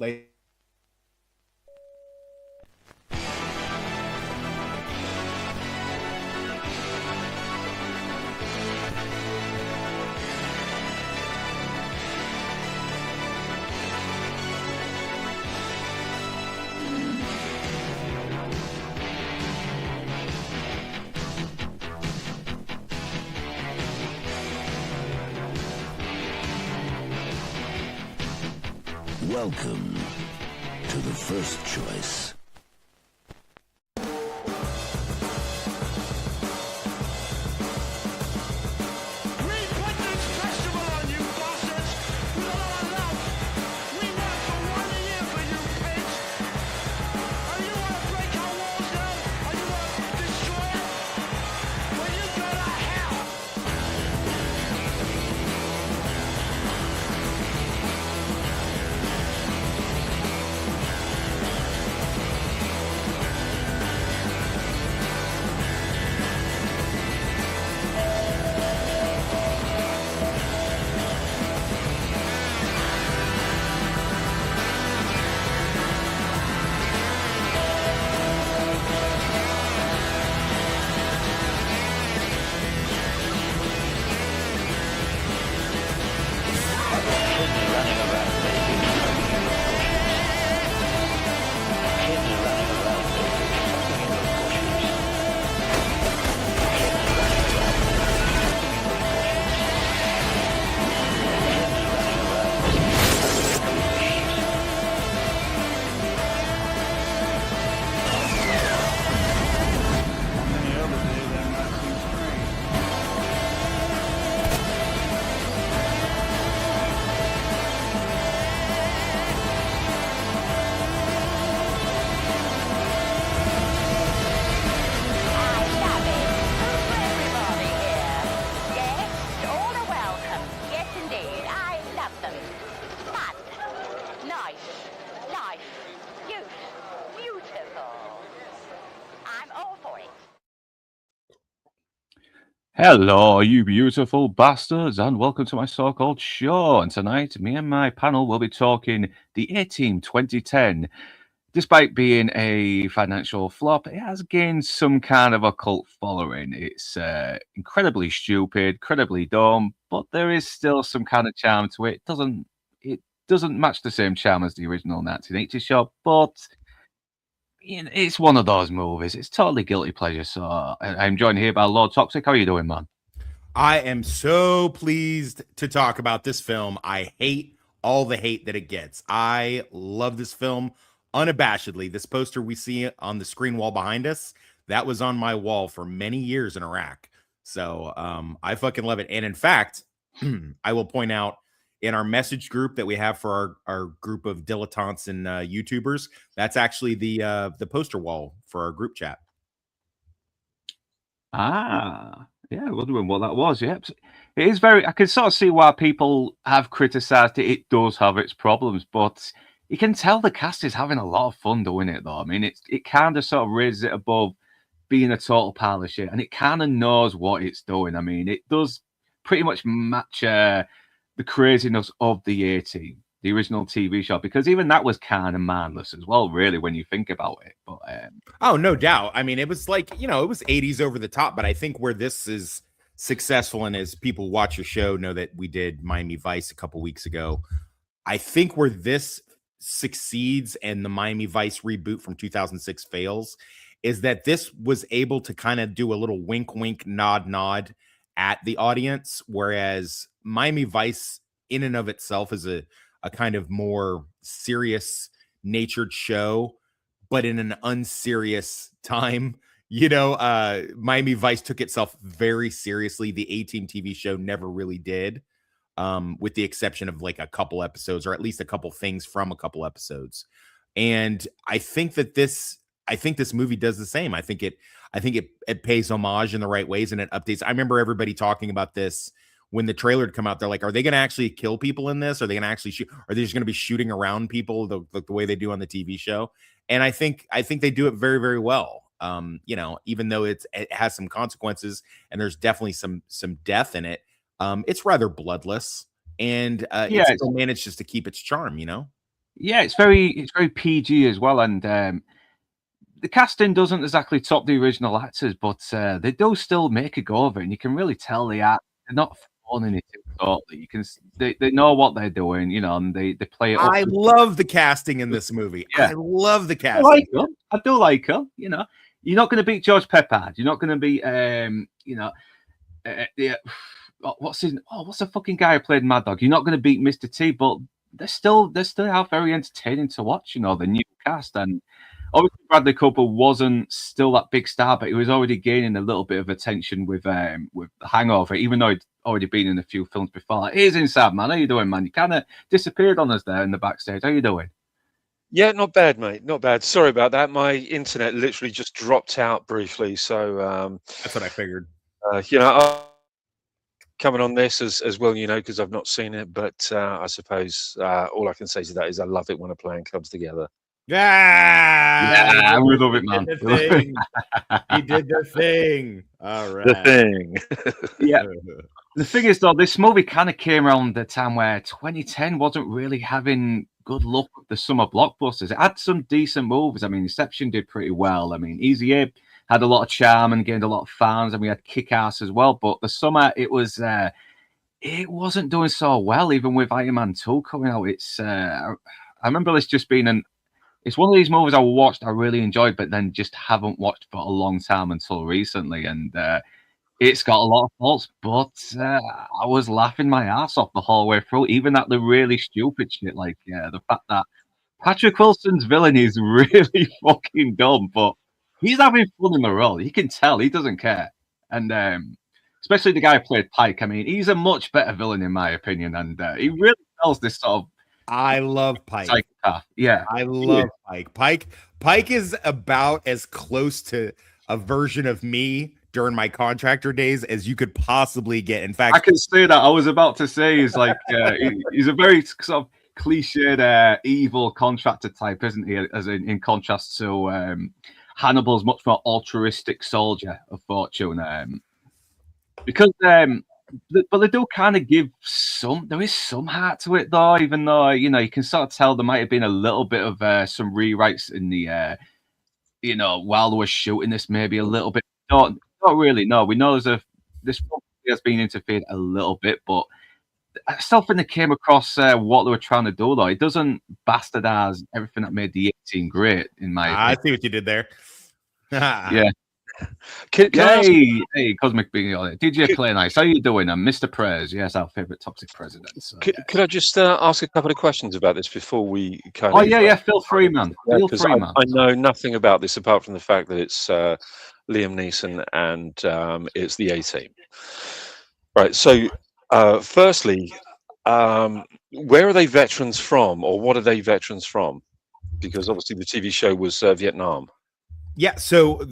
play. Welcome to the first choice. Hello, you beautiful bastards, and welcome to my so-called show. And tonight, me and my panel will be talking the A-Team 2010. Despite being a financial flop, it has gained some kind of a cult following. It's incredibly stupid, incredibly dumb, but there is still some kind of charm to it. It doesn't match the same charm as the original 1980 show, but it's one of those movies. It's totally guilty pleasure. So I'm joined here by Lord Toxic. How are you doing, man? I am so pleased to talk about this film. I hate all the hate that it gets. I love this film unabashedly. This poster we see on the screen wall behind us, that was on my wall for many years in Iraq. So I fucking love it. And in fact, I will point out in our message group that we have for our group of dilettantes and YouTubers, that's actually the poster wall for our group chat. Ah, yeah, wondering what that was. Yep. It is very, I can sort of see why people have criticized it. It does have its problems, but you can tell the cast is having a lot of fun doing it, though. I mean, it kind of sort of raises it above being a total pile of shit, and it kind of knows what it's doing. I mean, it does pretty much match the craziness of the A-Team, the original TV show, because even that was kind of mindless as well, really, when you think about it. But oh, no doubt. I mean, it was like, it was 80s over the top, but I think where this is successful, and as people watch your show know that we did Miami Vice a couple weeks ago, I think where this succeeds and the Miami Vice reboot from 2006 fails is that this was able to kind of do a little wink, wink, nod, nod at the audience, whereas Miami Vice in and of itself is a kind of more serious natured show, but in an unserious time. Miami Vice took itself very seriously. The A-Team TV show never really did, with the exception of like a couple episodes, or at least a couple things from a couple episodes. And I think this movie does the same. I think it pays homage in the right ways, and it updates. I remember everybody talking about this when the trailer had come out. They're like, are they going to actually kill people in this? Are they going to actually shoot? Are they just going to be shooting around people the way they do on the TV show? And I think they do it very, very well. Even though it has some consequences and there's definitely some death in it, it's rather bloodless, and yeah, it still manages to keep its charm. Yeah, it's very PG as well, and the casting doesn't exactly top the original actors, but they do still make a go of it, and you can really tell they're not phoning it in totally. You can they know what they're doing, and they play it up. I love the casting in this movie. Yeah. I love the I like casting. her. I do like her. You're not going to beat George Peppard. You're not going to beat yeah. What's the fucking guy who played Mad Dog? You're not going to beat Mr. T, but they're still very entertaining to watch. The new cast, and obviously Bradley Cooper wasn't still that big star, but he was already gaining a little bit of attention with The Hangover, even though he'd already been in a few films before. Like, here's Inside Man. How you doing, man? You kind of disappeared on us there in the backstage. How you doing? Yeah, not bad, mate. Not bad. Sorry about that. My internet literally just dropped out briefly. So, That's what I figured. Coming on this as well, because I've not seen it. But I suppose all I can say to that is I love it when a plan comes together. Yeah, we love it, man. He did the thing. All right. The thing. Yeah. The thing is, though, this movie kind of came around the time where 2010 wasn't really having good luck with the summer blockbusters. It had some decent movies. I mean, Inception did pretty well. I mean, Easy A had a lot of charm and gained a lot of fans, and we had Kick-Ass as well. But the summer, it wasn't doing so well, even with Iron Man 2 coming out. I remember this just being it's one of these movies I watched, I really enjoyed, but then just haven't watched for a long time until recently. And it's got a lot of faults, but I was laughing my ass off the whole way through, even at the really stupid shit, like the fact that Patrick Wilson's villain is really fucking dumb, but he's having fun in the role. You can tell he doesn't care. And especially the guy who played Pike. I mean, he's a much better villain in my opinion, and he really tells this sort of I love Pike. Psychopath. Yeah, I love Pike. Pike is about as close to a version of me during my contractor days as you could possibly get. In fact, I can say that. I was about to say he's like he's a very sort of cliched evil contractor type, isn't he? As in contrast to Hannibal's much more altruistic soldier of fortune. Because but they do kind of give there is some heart to it though, even though you can sort of tell there might have been a little bit of some rewrites in the while they were shooting this, maybe a little bit. Not really. No, we know this has been interfered a little bit, but I still think they came across what they were trying to do though. It doesn't bastardize everything that made the A-Team great, in my opinion. I see what you did there. Yeah. Can Hey, Cosmic Being on it. DJ Play Nice, how you doing? I'm Mr. Prez. Yes, our favorite toxic president. So, could I just ask a couple of questions about this before we kind of? Oh yeah, feel free, man. Feel free, man. I know nothing about this apart from the fact that it's Liam Neeson and it's the A-Team. Right. So, firstly, where are they veterans from, or what are they veterans from? Because obviously the TV show was Vietnam. Yeah, so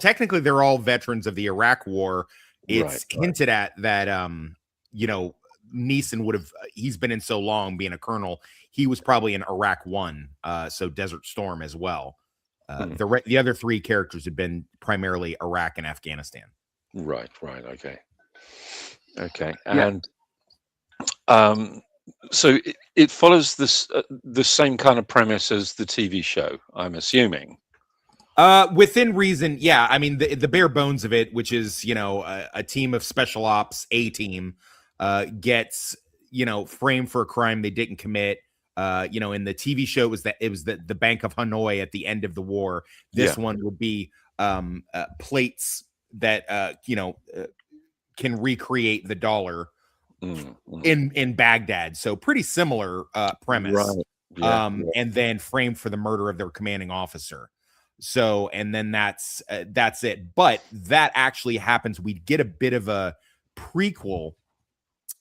technically they're all veterans of the Iraq War. It's hinted at that Neeson would have he's been in so long being a colonel, he was probably in Iraq 1, so Desert Storm as well. The other three characters had been primarily Iraq and Afghanistan. Right, okay. Yeah. And so it follows the same kind of premise as the TV show, I'm assuming. Within reason, yeah. I mean, the bare bones of it, which is a team of special ops, A-Team, gets framed for a crime they didn't commit. In the TV show, it was the Bank of Hanoi at the end of the war. This one would be plates that can recreate the dollar in Baghdad. So pretty similar premise. Right. And then framed for the murder of their commanding officer. So, and then that's it. But that actually happens. We get a bit of a prequel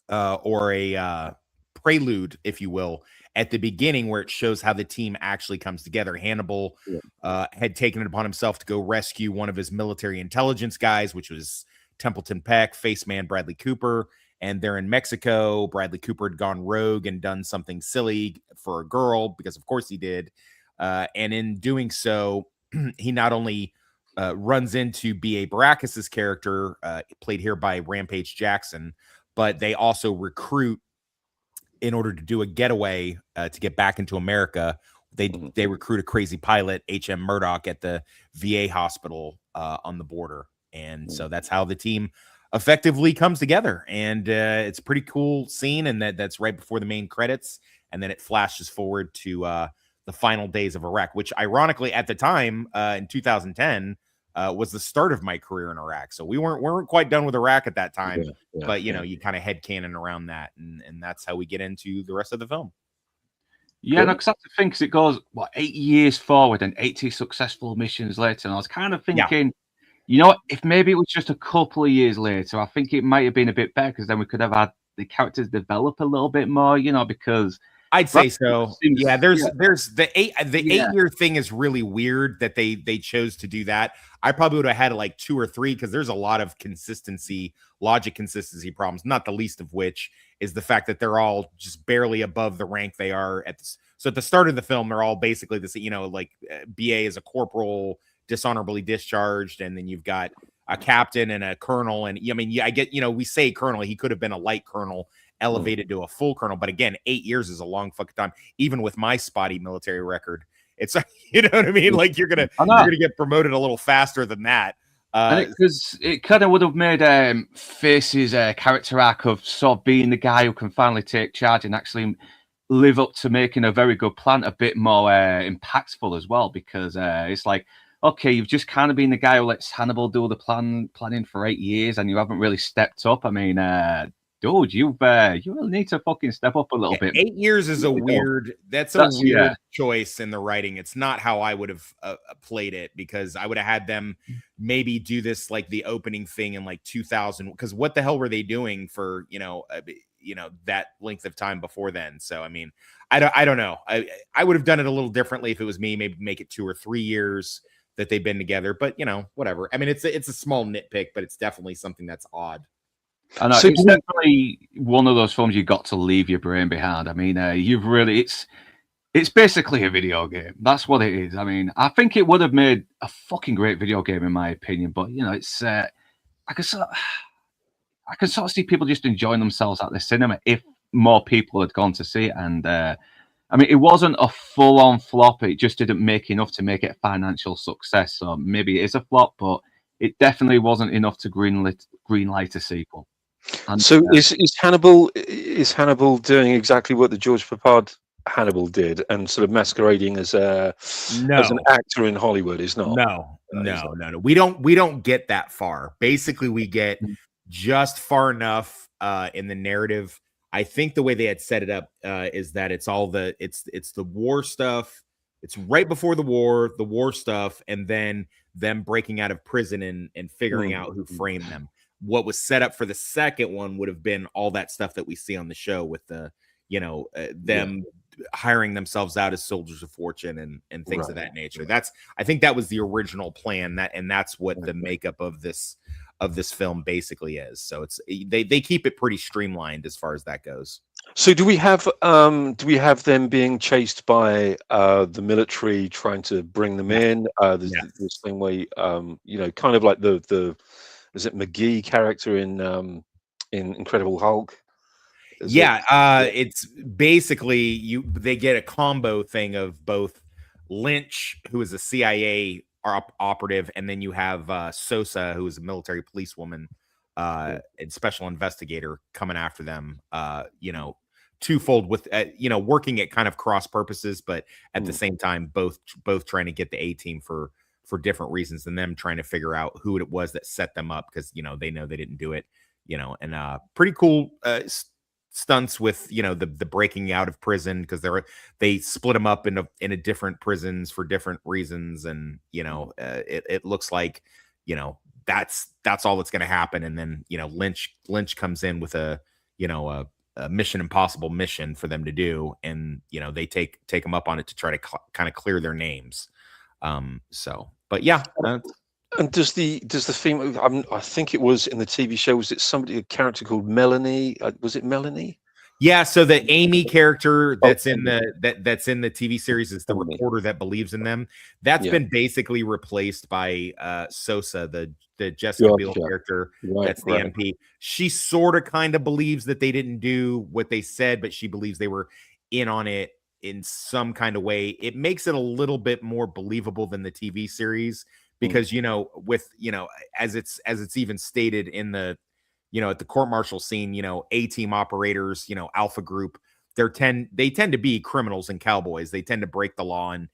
or a prelude, if you will, at the beginning where it shows how the team actually comes together. Hannibal had taken it upon himself to go rescue one of his military intelligence guys, which was Templeton Peck, face man Bradley Cooper. And they're in Mexico. Bradley Cooper had gone rogue and done something silly for a girl, because of course he did. And in doing so, he not only runs into B.A. Baracus's character, played here by Rampage Jackson, but they also recruit in order to do a getaway to get back into America, they recruit a crazy pilot, H.M. Murdoch, at the VA hospital on the border. And so that's how the team effectively comes together. And it's a pretty cool scene. And that's right before the main credits. And then it flashes forward to the final days of Iraq, which ironically at the time in 2010 was the start of my career in Iraq. So we weren't quite done with Iraq at that time, but you kind of headcanon around that. And that's how we get into the rest of the film. Yeah, no, because that's the thing, because it goes, 8 years forward and 80 successful missions later. And I was kind of thinking, you know what, if maybe it was just a couple of years later, I think it might have been a bit better, because then we could have had the characters develop a little bit more, because I'd say so. There's the 8-year thing is really weird that they chose to do that. I probably would have had like 2 or 3, because there's a lot of logic consistency problems, not the least of which is the fact that they're all just barely above the rank they are at this. So at the start of the film, they're all basically this, like BA is a corporal, dishonorably discharged, and then you've got a captain and a colonel. And I mean, I get, we say colonel, he could have been a light colonel elevated to a full colonel, but again, 8 years is a long fucking time, even with my spotty military record. It's you know what I mean? Like you're gonna get promoted a little faster than that. Because it kind of would have made Face's character arc of sort of being the guy who can finally take charge and actually live up to making a very good plan a bit more impactful as well, because it's like, okay, you've just kind of been the guy who lets Hannibal do the planning for 8 years, and you haven't really stepped up. I mean, dude, you really need to fucking step up a little bit. 8 years is a weird choice in the writing. It's not how I would have played it, because I would have had them maybe do this like the opening thing in like 2000, because what the hell were they doing for that length of time before then? So I mean, I don't know. I would have done it a little differently if it was me. Maybe make it 2 or 3 years that they've been together, but whatever. I mean, it's a small nitpick, but it's definitely something that's odd. I know, it's definitely one of those films you got to leave your brain behind. I mean, it's basically a video game. That's what it is. I mean, I think it would have made a fucking great video game in my opinion, but it's I can sort of see people just enjoying themselves at the cinema if more people had gone to see it. And I mean, it wasn't a full-on flop. It just didn't make enough to make it a financial success. So maybe it is a flop, but it definitely wasn't enough to greenlight a sequel. And, so is Hannibal doing exactly what the George Papard Hannibal did, and sort of masquerading as an actor in Hollywood? Is not. No. We don't get that far. Basically, we get just far enough in the narrative. I think the way they had set it up is that it's all it's the war stuff. It's right before the war stuff, and then them breaking out of prison and figuring out who framed them. What was set up for the second one would have been all that stuff that we see on the show with the, them hiring themselves out as soldiers of fortune and things of that nature. I think that was the original plan, and that's what the makeup of this film basically is. So they keep it pretty streamlined as far as that goes. So do we have them being chased by the military trying to bring them in? The same way, kind of like the is it McGee character in Incredible Hulk? It's basically they get a combo thing of both Lynch, who is a CIA operative, and then you have Sosa, who is a military policewoman and special investigator coming after them. Twofold with working at kind of cross purposes, but at the same time both trying to get the A team for different reasons, and them trying to figure out who it was that set them up, because they know they didn't do it, and pretty cool stunts with the breaking out of prison, because they split them up into different prisons for different reasons, and it looks like that's all that's going to happen. And then Lynch comes in with a Mission Impossible mission for them to do, and they take them up on it to try to kind of clear their names. But yeah. And does the female? I think it was in the TV show. Was it a character called Melanie? Was it Melanie? Yeah, so the Amy character that's in that's in the TV series is the Amy. reporter that believes in them. That's Yeah. been basically replaced by Sosa, the Jessica Biel Gotcha. character. Right, That's the right. MP. She sort of kind of believes that they didn't do what they said, but she believes they were in on it in some kind of way. It makes it a little bit more believable than the TV series because with as it's even stated in the at the court martial scene, A-team operators, Alpha Group, they tend to be criminals and cowboys. They tend to break the law and,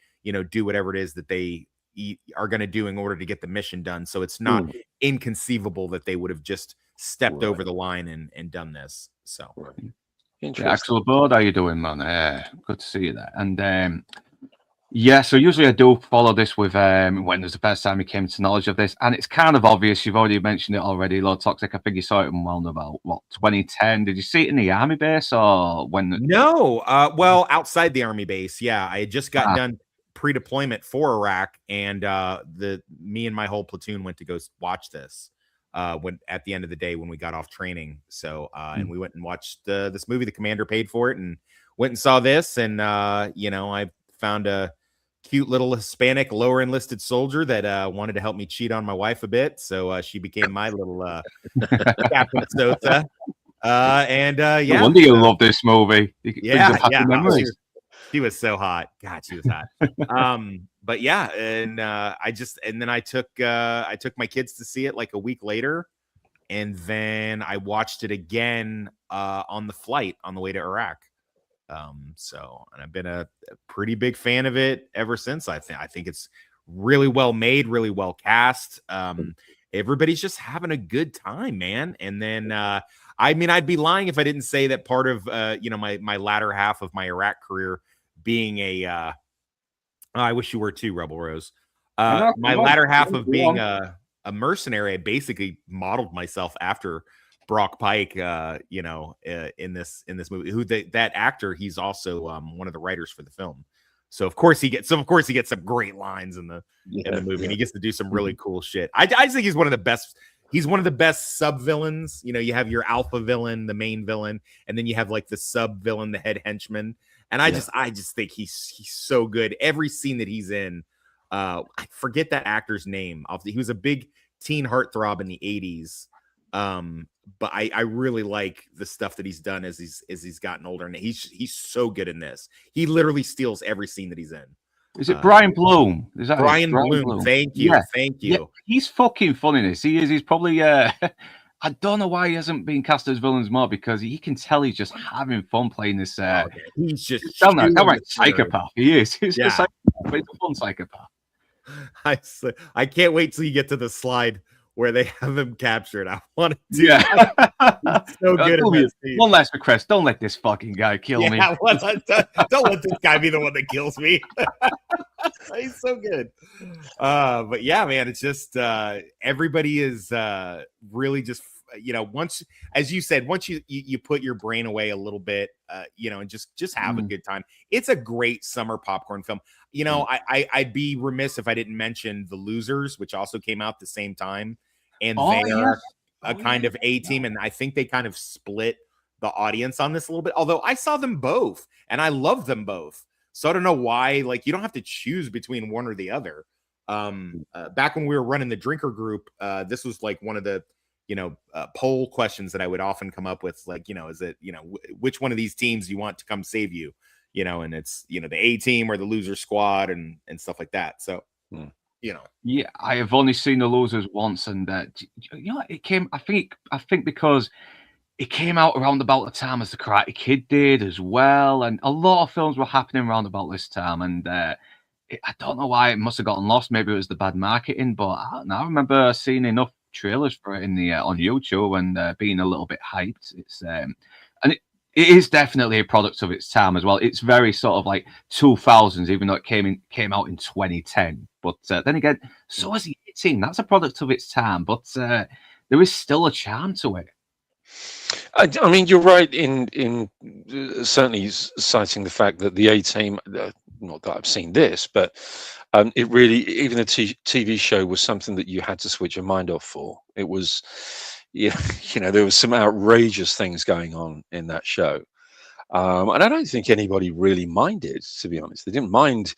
do whatever it is that they are going to do in order to get the mission done. So it's not inconceivable that they would have just stepped over the line and done this. So Interesting. Axel Bird, how you doing, man? Good to see you there. And yeah, so usually I do follow this with when there's the first time you came to knowledge of this, and it's kind of obvious. You've already mentioned it already, Lord Toxic. I think you saw it in about 2010. Did you see it in the army base or when? No, well, outside the army base. Yeah, I had just got done pre-deployment for Iraq, and me and my whole platoon went to go watch this when at the end of the day when we got off training. So and we went and watched this movie. The commander paid for it, and went and saw this, and I found a cute little Hispanic lower enlisted soldier that wanted to help me cheat on my wife a bit. So she became my little Captain Sosa. No wonder you love this movie. She was so hot. God, she was hot. But yeah, and then I took my kids to see it like a week later, and then I watched it again on the flight on the way to Iraq. And I've been a pretty big fan of it ever since. I think it's really well made, really well cast. Everybody's just having a good time, man. And then I'd be lying if I didn't say that part of my latter half of my Iraq career being I wish you were too, Rebel Rose. My latter half of being a mercenary, I basically modeled myself after Brock Pike, in this movie. That actor, he's also one of the writers for the film. So of course he gets some great lines in the movie, and he gets to do some really cool shit. I think he's one of the best. He's one of the best sub villains. You have your alpha villain, the main villain, and then you have like the sub villain, the head henchman. And I just think he's so good. Every scene that he's in, I forget that actor's name. He was a big teen heartthrob in the 80s. But I really like the stuff that he's done as he's gotten older, and he's so good in this. He literally steals every scene that he's in. Is it Brian Bloom? Is that Brian Bloom? Thank you, thank you. Yeah, he's fucking fun in this. He is. He's probably. I don't know why he hasn't been cast as villains more, because you can tell he's just having fun playing this. He's just outright psychopath. He is. He's a psychopath, but he's a fun psychopath. I can't wait till you get to the slide where they have him captured. I want to. Yeah, so good. One last request: don't let this fucking guy kill me. Don't let this guy be the one that kills me. He's so good. But yeah, man, it's just everybody is really just once, as you said, once you put your brain away a little bit, and just have a good time. It's a great summer popcorn film. I'd be remiss if I didn't mention The Losers, which also came out the same time, and they are a kind of A-team, and I think they kind of split the audience on this a little bit. Although I saw them both, and I love them both, so I don't know why. Like, you don't have to choose between one or the other. Back when we were running the drinker group, this was like one of the poll questions that I would often come up with, like, is it, which one of these teams you want to come save you, and it's, the A team or the loser squad and stuff like that. So, yeah, I have only seen The Losers once, and it came, I think because it came out around about the time as The Karate Kid did as well, and a lot of films were happening around about this time, and I don't know why it must have gotten lost. Maybe it was the bad marketing, but I remember seeing enough trailers for it in the on YouTube and being a little bit hyped. It's and it is definitely a product of its time as well. It's very sort of like 2000s, even though it came out in 2010. But then again, so is the A-Team. That's a product of its time, but there is still a charm to it. I mean, you're right in certainly citing the fact that the A-Team, not that I've seen this, but it really, even the TV show was something that you had to switch your mind off for. It was, there was some outrageous things going on in that show. And I don't think anybody really minded, to be honest. They didn't mind,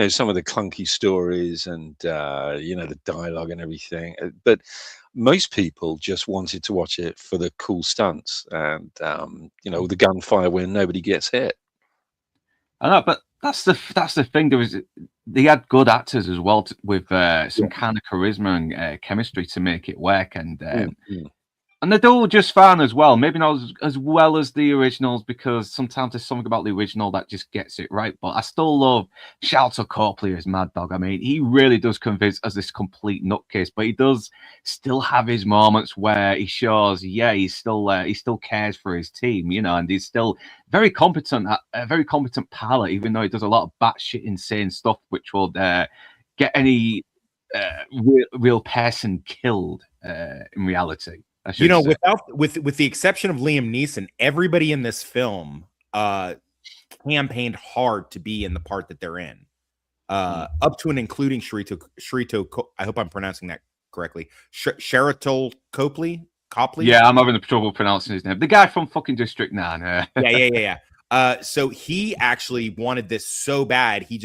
some of the clunky stories and the dialogue and everything. But most people just wanted to watch it for the cool stunts and the gunfire when nobody gets hit. I know, but that's the thing. They had good actors as well with some kind of charisma and chemistry to make it work, and they're all just fine as well. Maybe not as well as the originals, because sometimes there's something about the original that just gets it right. But I still love Sharlto Copley as Mad Dog. I mean, he really does convince as this complete nutcase, but he does still have his moments where he shows, he still cares for his team, and he's still very competent, a very competent pilot, even though he does a lot of batshit insane stuff, which will get any real person killed in reality. With the exception of Liam Neeson, everybody in this film campaigned hard to be in the part that they're in, up to and including Sharlto. I hope I'm pronouncing that correctly. Sharlto Copley. Yeah, I'm having trouble pronouncing his name. The guy from fucking District 9. Yeah. So he actually wanted this so bad. He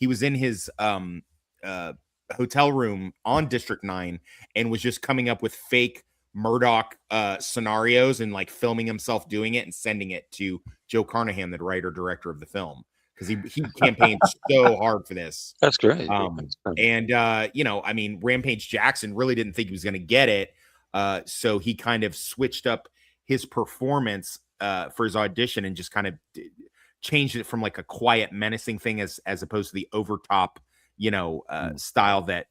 was in his hotel room on District 9 and was just coming up with fake Murdoch scenarios and like filming himself doing it and sending it to Joe Carnahan, the writer director of the film, because he campaigned so hard for this. That's great. Rampage Jackson really didn't think he was going to get it, so he kind of switched up his performance for his audition and just kind of changed it from like a quiet, menacing thing as opposed to the overtop, style that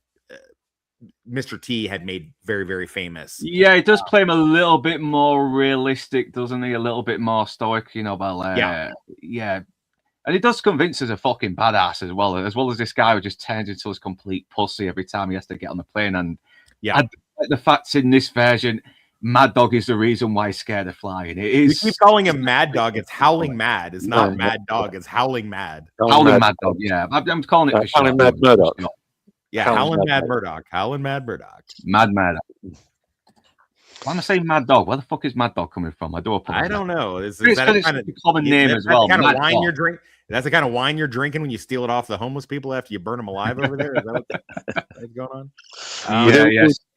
Mr. T had made very, very famous. Yeah, it does play him a little bit more realistic, doesn't he? A little bit more stoic, but yeah. And he does convince as a fucking badass as well as this guy who just turns into this complete pussy every time he has to get on the plane. And the fact in this version, Mad Dog is the reason why he's scared of flying. It is. You keep calling him Mad Dog. It's Howling Mad. It's not Mad Dog. It's Howling Mad. Howling Mad Dog. Yeah, I'm calling it. Howling Mad Murdoch. Yeah, Howling Mad Murdoch. Howling Mad Murdoch. Mad. Why am I saying Mad Dog? Where the fuck is Mad Dog coming from? I don't know. Is that kind of a common name as well? Kind of wine you're drinking. That's the kind of wine you're drinking when you steal it off the homeless people after you burn them alive over there. Is that what's going on?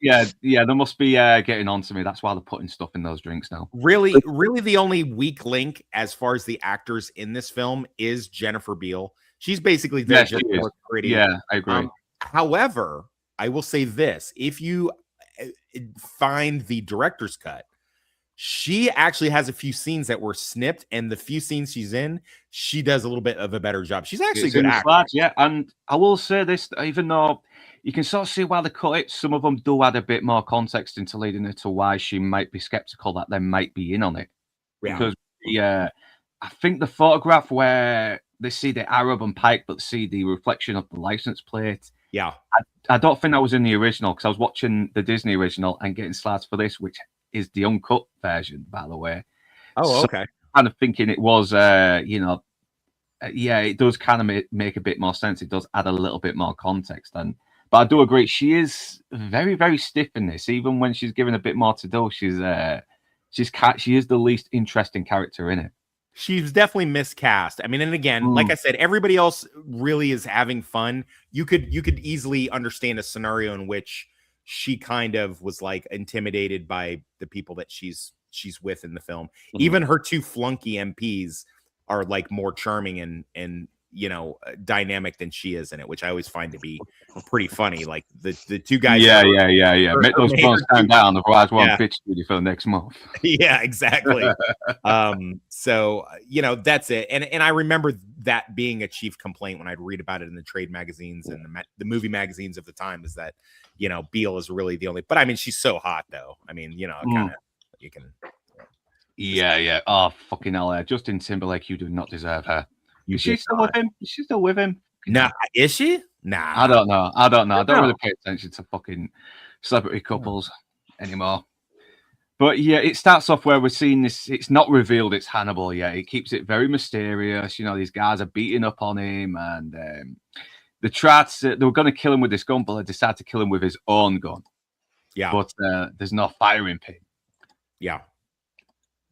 Yeah. They must be getting on to me. That's why they're putting stuff in those drinks now. Really, the only weak link as far as the actors in this film is Jennifer Beal. She's basically just more pretty. Yeah, I agree. However, I will say this: if you find the director's cut, she actually has a few scenes that were snipped, and the few scenes she's in, she does a little bit of a better job. She's actually a good actor. Yeah, and I will say this, even though you can sort of see why they cut it, some of them do add a bit more context into leading her to why she might be skeptical that they might be in on it. Yeah. Because I think the photograph where they see the Arab and Pike, but see the reflection of the license plate. Yeah. I don't think that was in the original, because I was watching the Disney original and getting slides for this, which is the uncut version, by the way. Oh, okay. Kind of thinking it was, it does kind of make a bit more sense. It does add a little bit more context. But I do agree, she is very, very stiff in this. Even when she's given a bit more to do, she is the least interesting character in it. She's definitely miscast. I mean, and again, like I said, everybody else really is having fun. You could easily understand a scenario in which she kind of was like intimidated by the people that she's with in the film. Mm-hmm. Even her two flunky MPs are like more charming and dynamic than she is in it, which I always find to be pretty funny. Like the two guys. Yeah. Make those phones calm down, otherwise won't pitch you for the next month. Yeah, exactly. So that's it. And I remember that being a chief complaint when I'd read about it in the trade magazines and the movie magazines of the time, is that Beale is really the only. But I mean, she's so hot though. I mean, kind of you can. Yeah. Oh fucking hell! Justin Timberlake, you do not deserve her. Is she still with him? Is she still with him? Nah, is she? Nah. I don't know. I don't really pay attention to fucking celebrity couples anymore. But yeah, it starts off where we're seeing this. It's not revealed it's Hannibal yet. It keeps it very mysterious. These guys are beating up on him, and they were going to kill him with this gun, but they decided to kill him with his own gun. Yeah. But there's no firing pin. Yeah.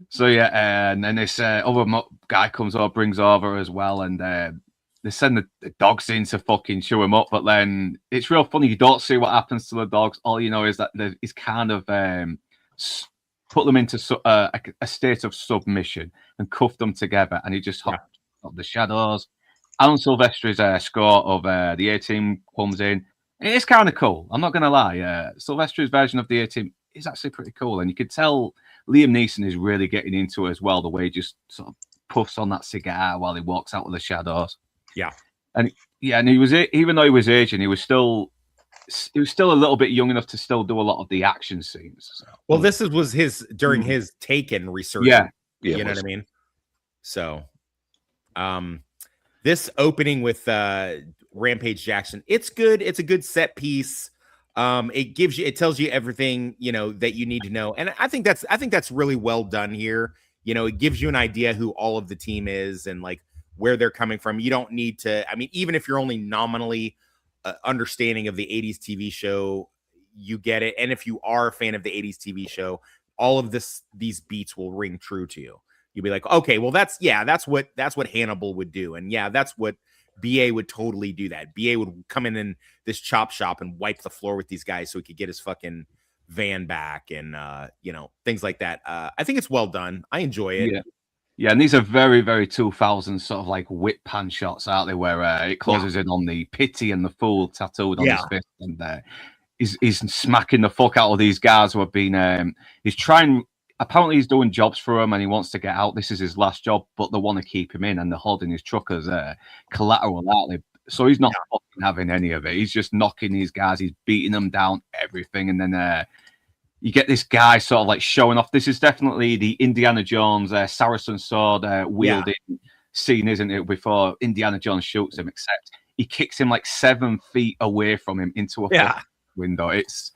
So yeah, and then this other guy comes over, brings over as well, and they send the dogs in to fucking chew him up. But then it's real funny. You don't see what happens to the dogs. All you know is that he's kind of put them into a state of submission and cuffed them together, and he just hopped up the shadows. Alan Silvestri's score of the A-Team comes in. It's kind of cool. I'm not going to lie. Silvestri's version of the A-Team is actually pretty cool, and you could tell Liam Neeson is really getting into it as well. The way he just sort of puffs on that cigar while he walks out of the shadows. Yeah, and he was, even though he was Asian, he was still a little bit young enough to still do a lot of the action scenes. So. Well, this was his during his Taken research. Yeah, you know what I mean. So, this opening with Rampage Jackson, it's good. It's a good set piece. It tells you everything, you know, that you need to know. And I think that's really well done here. You know, it gives you an idea who all of the team is and like where they're coming from. You don't need to, I mean, even if you're only nominally understanding of the 80s TV show, you get it. And if you are a fan of the 80s TV show, all of these beats will ring true to you. You'll be like, okay, well, that's what Hannibal would do. And yeah, that's what BA would totally do. That BA would come in this chop shop and wipe the floor with these guys so he could get his fucking van back and you know, things like that. I think it's well done. I enjoy it. Yeah, and these are very, very 2000s sort of like whip pan shots, aren't they? Where it closes in on the pity and the fool tattooed on his fist, and he's smacking the fuck out of these guys who have been. He's trying. Apparently, he's doing jobs for them, and he wants to get out. This is his last job, but they want to keep him in, and they're holding his truck as collateral, aren't they? So he's not fucking having any of it. He's just knocking these guys. He's beating them down, everything, and then. You get this guy sort of like showing off. This is definitely the Indiana Jones Saracen sword wielding scene, isn't it? Before Indiana Jones shoots him, except he kicks him like 7 feet away from him into a window. It's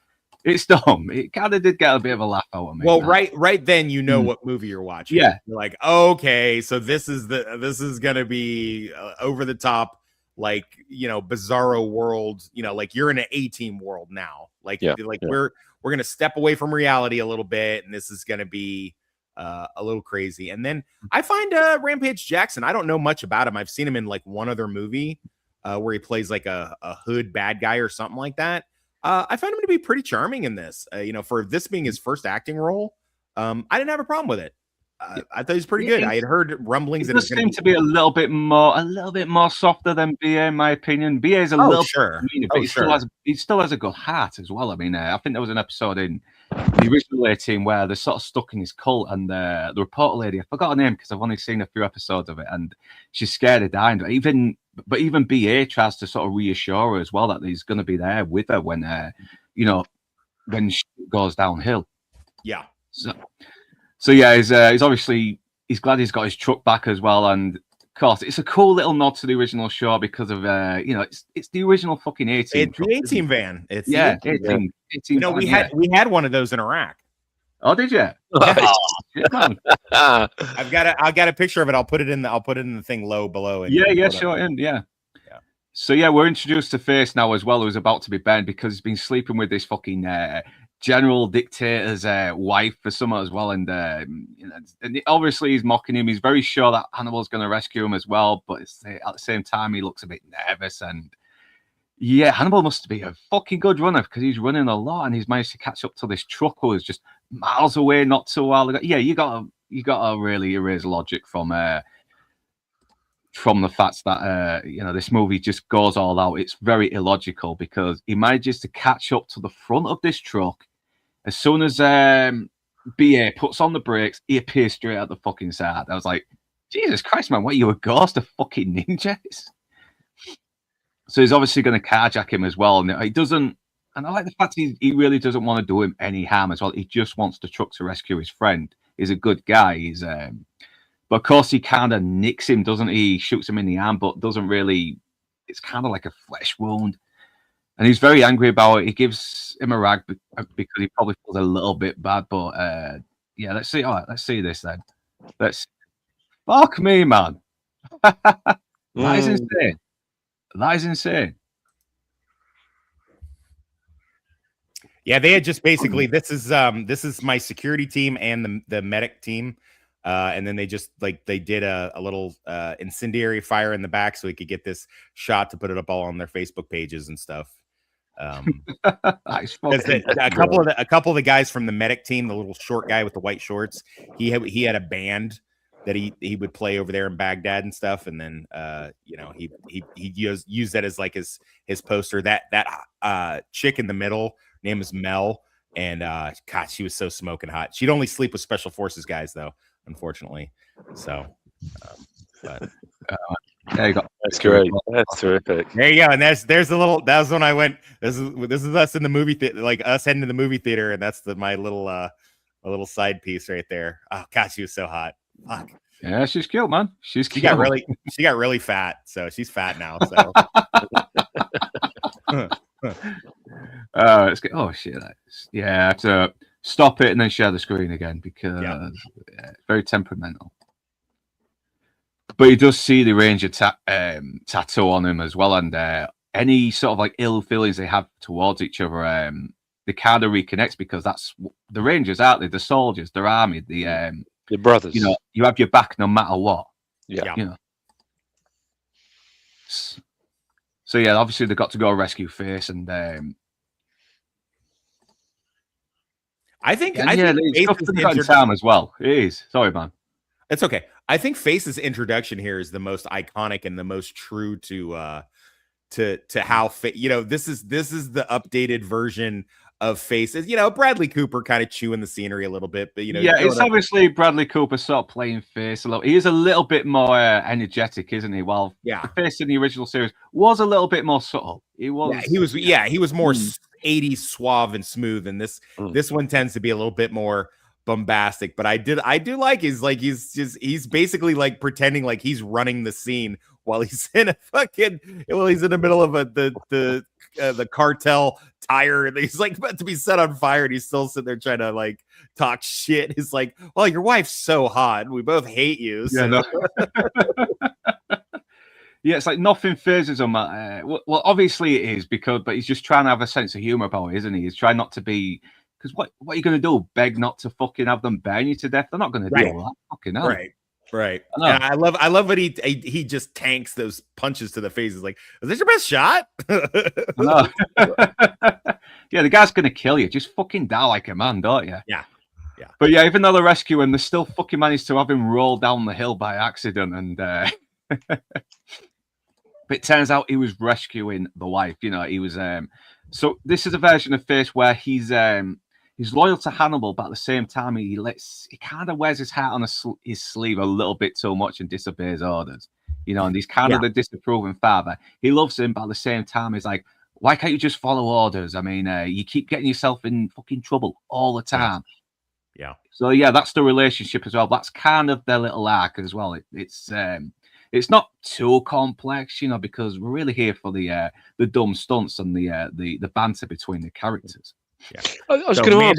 dumb. It kind of did get a bit of a laugh out of me. Well, right then you know what movie you're watching. Yeah, you're like, okay, so this is gonna be over the top, like, you know, bizarro world. You know, like you're in an A-Team world now. Like we're going to step away from reality a little bit, and this is going to be a little crazy. And then I find Rampage Jackson, I don't know much about him. I've seen him in like one other movie where he plays like a hood bad guy or something like that. I find him to be pretty charming in this. You know, for this being his first acting role, I didn't have a problem with it. I thought he was pretty good. I had heard rumblings that it seemed to be a little bit more softer than BA, in my opinion. BA is a little bit, but he still has a good heart as well. I mean, I think there was an episode in the original A-Team where they're sort of stuck in his cult, and the reporter lady, I forgot her name because I've only seen a few episodes of it, and she's scared of dying. But even BA tries to sort of reassure her as well that he's going to be there with her when you know, when she goes downhill. Yeah. So yeah, he's obviously glad he's got his truck back as well, and of course it's a cool little nod to the original show because of you know, it's the original fucking A-Team. It's the A-Team van. It's A-Team. You know, we had one of those in Iraq. Oh, did you? I've got a picture of it. I'll put it in the thing low below. Yeah. So yeah, we're introduced to Face now as well, who's about to be banned because he's been sleeping with this fucking general dictator's wife for summer as well, and you know, and obviously he's mocking him. He's very sure that Hannibal's going to rescue him as well, but at the same time he looks a bit nervous. And yeah, Hannibal must be a fucking good runner because he's running a lot, and he's managed to catch up to this truck who is just miles away not so while ago. Yeah, you got to really erase logic from the fact that you know, this movie just goes all out. It's very illogical because he manages to catch up to the front of this truck. As soon as BA puts on the brakes, he appears straight at the fucking side. I was like, Jesus Christ, man, what are you, a ghost of fucking ninjas? So he's obviously going to carjack him as well. And he doesn't, and I like the fact he really doesn't want to do him any harm as well. He just wants the truck to rescue his friend. He's a good guy. But of course he kind of nicks him, doesn't he? He shoots him in the arm, but doesn't really, it's kind of like a flesh wound. And he's very angry about it. He gives him a rag because he probably feels a little bit bad. But yeah, let's see. All right, let's see this then. Fuck me, man. That is insane. That is insane. Yeah, they had just basically this is my security team and the medic team. And then they just they did a little incendiary fire in the back so he could get this shot to put it up all on their Facebook pages and stuff. That's fucking a couple of the guys from the medic team, the little short guy with the white shorts, he had a band that he would play over there in Baghdad and stuff, and then he used that as like his poster. That chick in the middle, her name is Mel, and God, she was so smoking hot. She'd only sleep with special forces guys though, unfortunately. So but there you go. That's great. That's terrific. There you go. And there's the little. That was when I went. This is us in the movie theater, like us heading to the movie theater, and that's my little side piece right there. Oh God, she was so hot. Fuck. Yeah, she's cute, man. She got really fat, so she's fat now. So. Let's get. Oh shit! Yeah, I have to stop it and then share the screen again because it's very temperamental. But he does see the Ranger tattoo on him as well, and any sort of like ill feelings they have towards each other, they kind of reconnect because that's the Rangers, aren't they? The soldiers, their army, the brothers. You know, you have your back no matter what. Yeah. You know. So yeah, obviously they got to go rescue Face, and I think it's tough to got in time as well. It is. Sorry, man. It's okay. I think Face's introduction here is the most iconic and the most true to how this is the updated version of Face. Bradley Cooper kind of chewing the scenery a little bit, but it's obviously Bradley Cooper sort of playing Face a little. He is a little bit more energetic, isn't he? While the Face in the original series was a little bit more subtle. He was more 80s suave and smooth, and this one tends to be a little bit more bombastic. But I do like he's basically like pretending like he's running the scene while he's in he's in the middle of the cartel tire, and he's like about to be set on fire, and he's still sitting there trying to like talk shit. He's like, well, your wife's so hot, we both hate you. So. Yeah, it's like nothing phases him. Well, obviously it is but he's just trying to have a sense of humor about it, isn't he? He's trying not to be, because what are you going to do? Beg not to fucking have them burn you to death? They're not going to do all that. Fucking hell. Right. And I love when he just tanks those punches to the face. He's like, is this your best shot? No. Yeah, the guy's going to kill you. Just fucking die like a man, don't you? Yeah. But yeah, even though they're rescuing, they still fucking managed to have him roll down the hill by accident. And but it turns out he was rescuing the wife. He was. So this is a version of Face where he's loyal to Hannibal, but at the same time he kind of wears his heart on his sleeve a little bit too much and disobeys orders. And he's kind of the disapproving father. He loves him, but at the same time he's like, why can't you just follow orders? I mean, you keep getting yourself in fucking trouble all the time. Yeah. So yeah, that's the relationship as well. That's kind of their little arc as well. It's not too complex, because we're really here for the dumb stunts and the banter between the characters. Yeah. I was going to ask.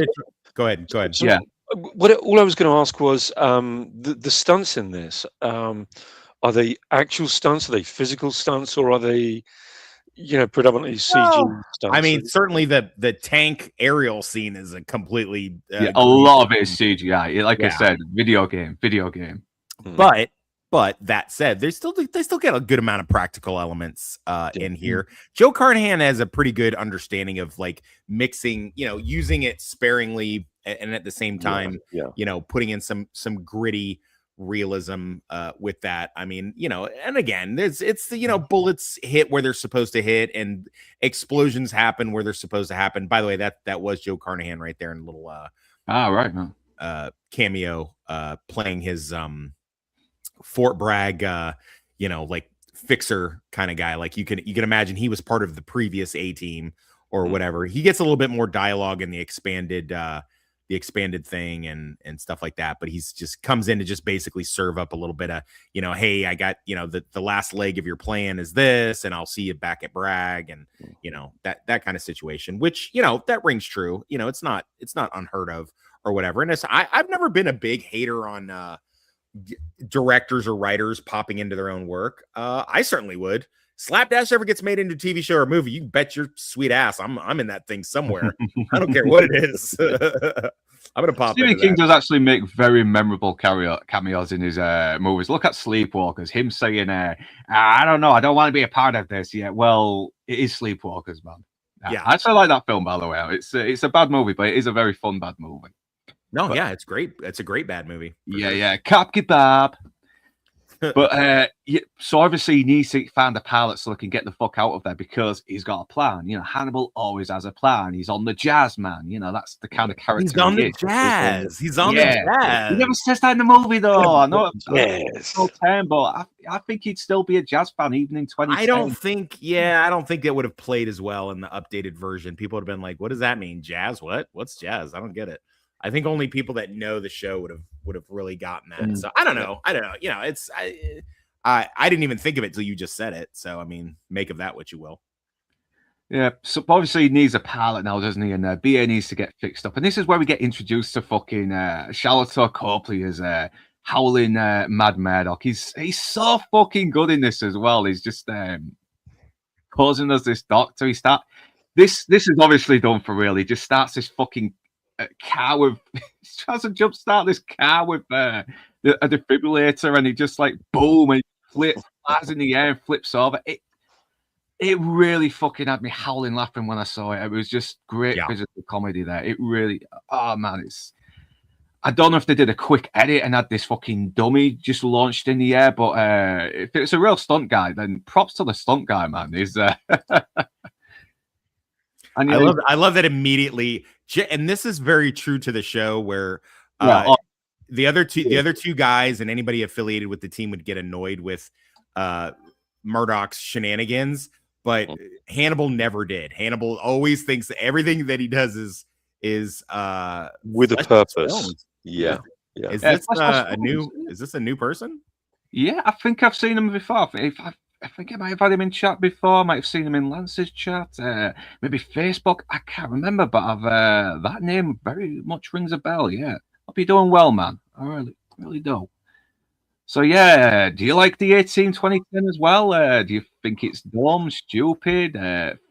Go ahead. So, yeah. All I was going to ask was the stunts in this. Are they actual stunts? Are they physical stunts, or are they, predominantly CG stunts? I mean, certainly the tank aerial scene is a completely a lot of it is CGI. Like I said, video game. But that said, they still get a good amount of practical elements in here. Joe Carnahan has a pretty good understanding of like mixing, using it sparingly and at the same time, putting in some gritty realism with that. I mean, and again, it's bullets hit where they're supposed to hit and explosions happen where they're supposed to happen. By the way, that was Joe Carnahan right there in a little cameo playing his Fort Bragg, like fixer kind of guy. Like you can imagine he was part of the previous A team or whatever. He gets a little bit more dialogue in the expanded thing and stuff like that. But he's just comes in to just basically serve up a little bit of, hey, I got, the last leg of your plan is this, and I'll see you back at Bragg, and that kind of situation, which, that rings true. It's not unheard of or whatever. And I've never been a big hater on directors or writers popping into their own work. I certainly would, Slapdash ever gets made into a TV show or movie, you bet your sweet ass I'm in that thing somewhere. I don't care what it is. I'm gonna pop Stephen into King that. does actually make very memorable cameos in his movies. Look at Sleepwalkers. Him saying, "I don't know, I don't want to be a part of this yet." Well, it is Sleepwalkers, man. Yeah, I actually like that film, by the way. It's a bad movie, but it is a very fun bad movie. No, yeah, it's great. It's a great bad movie. Yeah, Cop Kebab. But so obviously he needs to find a pilot so he can get the fuck out of there because he's got a plan. You know, Hannibal always has a plan. He's on the jazz, man. You know, that's the kind of character he's on the is. jazz. He's on the jazz. He never says that in the movie, though. I know Yes. it's 10, but I think he'd still be a jazz fan even in 2010. I don't think it would have played as well in the updated version. People would have been like, "What does that mean? Jazz? What? What's jazz? I don't get it." I think only people that know the show would have really gotten that. So I don't know. You know, it's I didn't even think of it till you just said it. So I mean, make of that what you will. Yeah, so obviously he needs a pilot now, doesn't he? And BA needs to get fixed up. And this is where we get introduced to fucking Charlotte Copley as howling Mad Murdoch. He's so fucking good in this as well. He's just causing us this doctor. This is obviously done for real. He just starts this fucking car with tries to jumpstart this car with a defibrillator, and he just like boom and flies in the air and flips over. It really fucking had me howling laughing when I saw it. It was just great physical comedy there. It really, oh man, I don't know if they did a quick edit and had this fucking dummy just launched in the air, but if it's a real stunt guy, then props to the stunt guy, man. He's and I love that immediately. And this is very true to the show where the other two guys and anybody affiliated with the team would get annoyed with Murdoch's shenanigans, but Hannibal never did. Hannibal always thinks that everything that he does is with a purpose. Yeah. Is this a new person? Yeah, I think I've seen him before. I think I might have had him in chat before. I might have seen him in Lance's chat, maybe Facebook. I can't remember, but I've that name very much rings a bell. Yeah, hope you're doing well, man. I really do. So yeah, do you like the 18 2010 as well? Do you think it's dumb, stupid,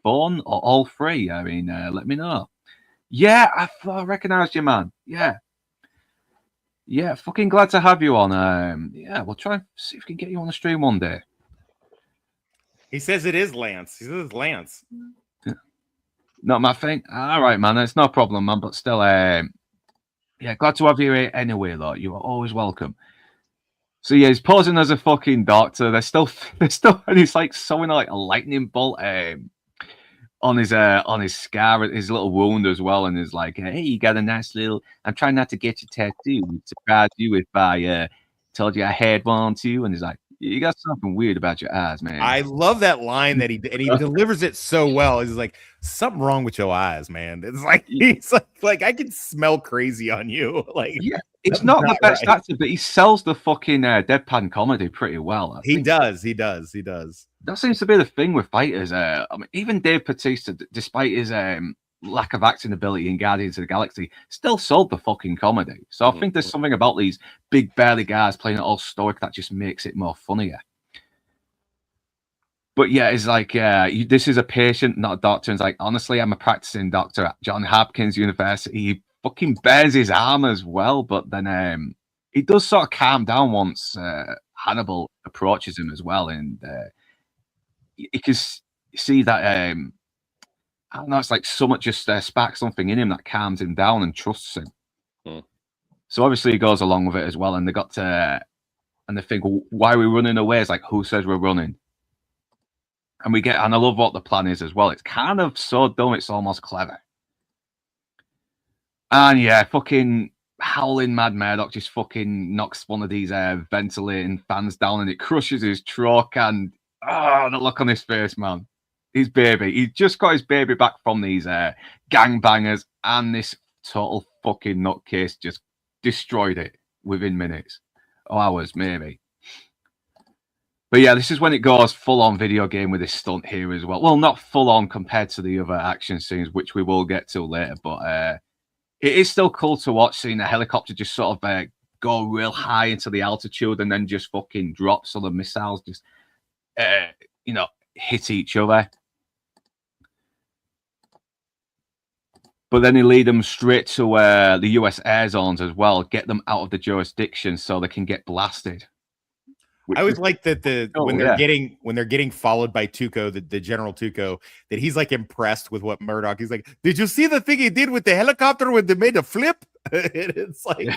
fun, or all three? I mean, let me know. Yeah, I recognised you, man. Yeah, fucking glad to have you on. Yeah, we'll try and see if we can get you on the stream one day. He says it is Lance. He says it's Lance. Not my thing. All right, man. It's no problem, man. But still, yeah, glad to have you here anyway, though. You are always welcome. So yeah, he's posing as a fucking doctor. They're still, and he's like sewing like a lightning bolt on his scar, his little wound as well. And he's like, hey, you got a nice little. I'm trying not to get your tattoo. Surprise you if I told you I had one too. And he's like, you got something weird about your eyes, man. I love that line that he delivers it so well. He's like, something wrong with your eyes, man. It's like he's like I can smell crazy on you. Like, yeah, it's not the best actor, but he sells the fucking deadpan comedy pretty well. He does. That seems to be the thing with fighters. I mean, even Dave Bautista, despite his lack of acting ability in Guardians of the Galaxy, still sold the fucking comedy. So I think there's something about these big burly guys playing it all stoic that just makes it more funnier. But yeah, it's like this is a patient, not a doctor. And it's like, honestly, I'm a practicing doctor at Johns Hopkins University. He fucking bears his arm as well, but then he does sort of calm down once Hannibal approaches him as well, and you can see that I don't know, it's like someone just sparks something in him that calms him down and trusts him. So obviously he goes along with it as well, and they got to, and they think, well, why are we running away? It's like, who says we're running? And I love what the plan is as well. It's kind of so dumb, it's almost clever. And yeah, fucking howling Mad Murdoch just fucking knocks one of these ventilating fans down, and it crushes his truck, and the look on his face, man. His baby. He just got his baby back from these gangbangers, and this total fucking nutcase just destroyed it within minutes. Or hours, maybe. But yeah, this is when it goes full-on video game with this stunt here as well. Well, not full-on compared to the other action scenes, which we will get to later, but it is still cool to watch, seeing a helicopter just sort of go real high into the altitude and then just fucking drop, so the missiles just, hit each other. But then they lead them straight to the US air zones as well, get them out of the jurisdiction so they can get blasted. I always like that when they're getting followed by Tuco, the General Tuco, that he's like impressed with what Murdoch. He's like, "Did you see the thing he did with the helicopter when they made a flip?" It's like,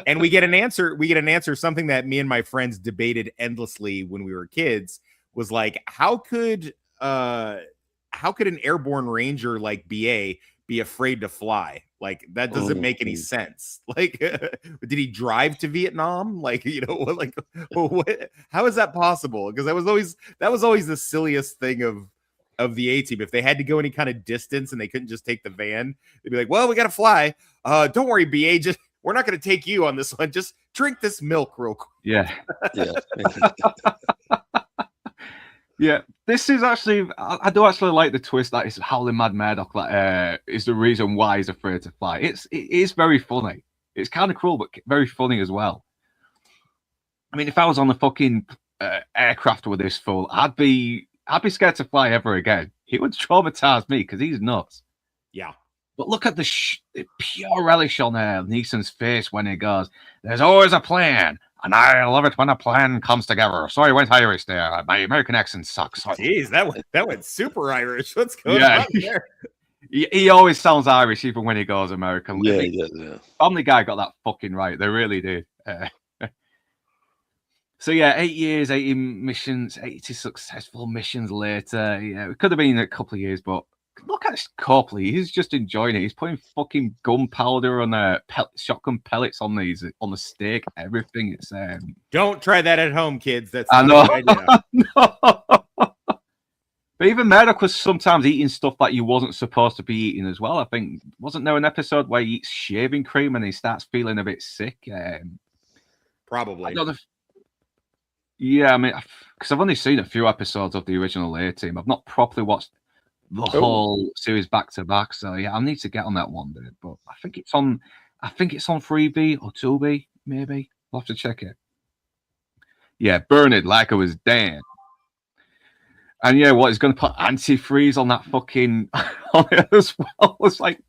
and we get an answer. We get an answer. Something that me and my friends debated endlessly when we were kids was like, how could an airborne ranger like BA be afraid to fly? Like, that doesn't make any sense. Like, did he drive to Vietnam? Like, you know, like, what, how is that possible? Because that was always the silliest thing of the A-Team. If they had to go any kind of distance and they couldn't just take the van, they'd be like, well, we got to fly. Don't worry, BA, just, we're not going to take you on this one. Just drink this milk real quick. Yeah. Yeah. Yeah, this is actually, I do actually like the twist that it's Howling Mad Murdoch that is the reason why he's afraid to fly. It is very funny. It's kind of cruel, but very funny as well. I mean, if I was on the fucking aircraft with this fool, I'd be scared to fly ever again. He would traumatize me because he's nuts. Yeah. But look at the pure relish on Neeson's face when he goes, "There's always a plan. And I love it when a plan comes together." Sorry, I went Irish there. My American accent sucks. Jeez, that went super Irish. What's going on there? He always sounds Irish, even when he goes American. Yeah. Family Guy got that fucking right. They really did. So yeah, 8 years, 80 missions, 80 successful missions later. Yeah, it could have been a couple of years, but look at Copley. He's just enjoying it. He's putting fucking gunpowder on shotgun pellets on the steak. Everything. It's Don't try that at home, kids. That's I know. No. But even Murdoch was sometimes eating stuff that you wasn't supposed to be eating as well. I think wasn't there an episode where he eats shaving cream and he starts feeling a bit sick? Probably. I don't know yeah, I mean, because I've only seen a few episodes of the original A-Team. I've not properly watched the whole series back to back. So yeah, I need to get on that one day. But I think it's on 3B or 2B, maybe. I'll have to check it. Yeah, burn it like it was Dan. And yeah, what he's gonna put antifreeze on that fucking on it as well. It's like,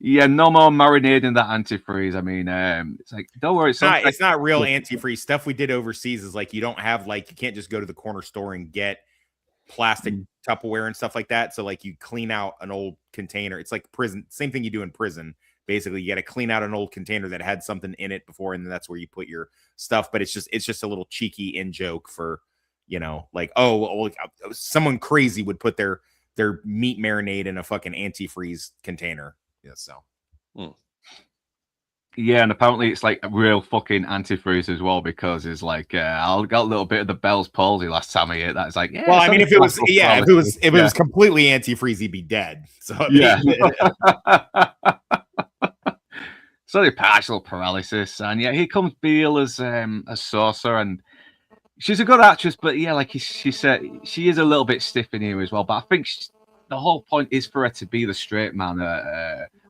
yeah, no more marinating that antifreeze. I mean, it's like, don't worry, it's not real antifreeze. Stuff we did overseas is like you can't just go to the corner store and get plastic Tupperware and stuff like that. So like you clean out an old container. It's like prison, same thing you do in prison. Basically, you got to clean out an old container that had something in it before, and then that's where you put your stuff. But it's just a little cheeky in joke for, you know, like, oh, well, someone crazy would put their meat marinade in a fucking antifreeze container. Yeah, so. Yeah, and apparently it's like a real fucking antifreeze as well, because it's like I got a little bit of the Bell's palsy last time I ate that. It's like, yeah. Well, I mean, if it was completely antifreeze, he'd be dead. So I mean, yeah. So the partial paralysis, and yeah, here comes Beale as Saucer, and she's a good actress, but yeah, like she said, she is a little bit stiff in here as well. But I think the whole point is for her to be the straight man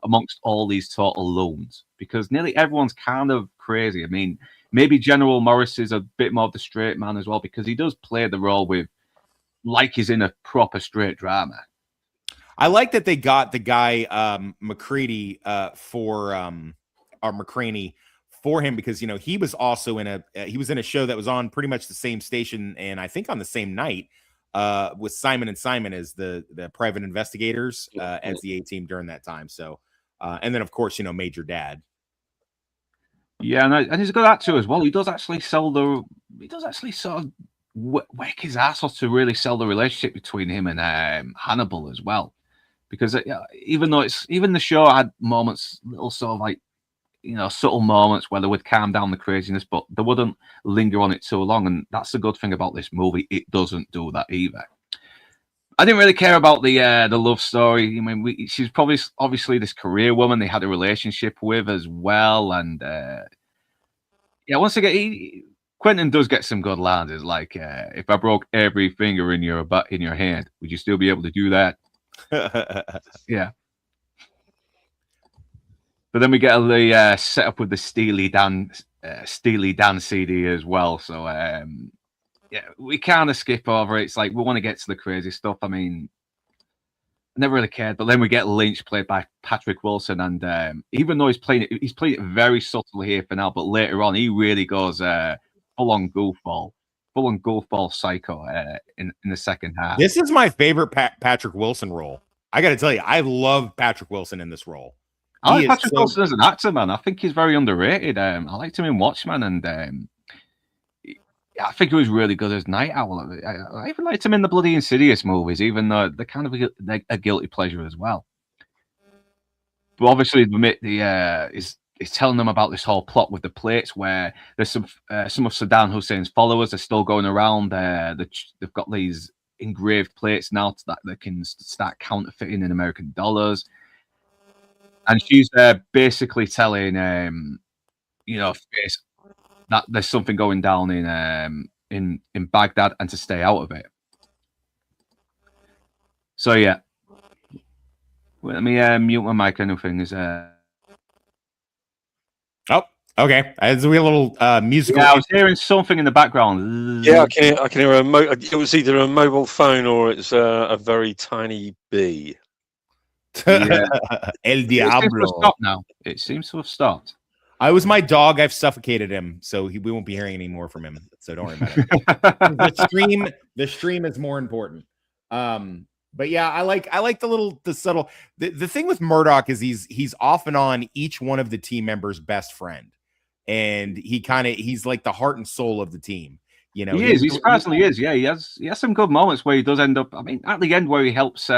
amongst all these total loons, because nearly everyone's kind of crazy. I mean, maybe General Morris is a bit more of the straight man as well, because he does play the role with like he's in a proper straight drama. I like that they got the guy McCready McCraney for him, because, you know, he was also in a show that was on pretty much the same station, and I think on the same night with Simon and Simon as the private investigators as the A-Team during that time. So and then of course, you know, Major Dad. Yeah, and he's a good actor as well. He does actually sort of whack his ass off to really sell the relationship between him and Hannibal as well, because even the show had moments, little sort of like, you know, subtle moments where they would calm down the craziness, but they wouldn't linger on it too long. And that's the good thing about this movie. It doesn't do that either. I didn't really care about the love story. I mean, she's probably obviously this career woman they had a relationship with as well. And yeah, once again, Quentin does get some good lines. It's like, if I broke every finger in your hand, would you still be able to do that? Yeah. But then we get the setup with the Steely Dan CD as well. So yeah, we kind of skip over it. It's like we want to get to the crazy stuff. I mean, I never really cared, but then we get Lynch played by Patrick Wilson, and even though he's playing it very subtly here for now, but later on he really goes full on goofball psycho in the second half. This is my favorite Patrick Wilson role. I got to tell you, I love Patrick Wilson in this role. I like Patrick Wilson as an actor, man. I think he's very underrated. I liked him in Watchmen, and I think he was really good as Night Owl. I even liked him in the bloody Insidious movies, even though they're kind of a guilty pleasure as well. But obviously, he's telling them about this whole plot with the plates, where there's some of Saddam Hussein's followers are still going around. They've got these engraved plates now that they can start counterfeiting in American dollars. And she's basically telling, Face that there's something going down in Baghdad and to stay out of it. So yeah, let me mute my mic. Anything is Oh, okay. As we a little musical. Yeah, I was hearing something in the background. Yeah, I can hear it was either a mobile phone or it's a very tiny bee. Yeah. El Diablo. It seems to have stopped. I was my dog. I've suffocated him, so we won't be hearing any more from him. So don't worry about it. The stream is more important. But yeah, I like the subtle. The thing with Murdoch is he's off and on each one of the team members' best friend, and he's like the heart and soul of the team. You know, he surprisingly is. Yeah, he has some good moments where he does end up. I mean, at the end where he helps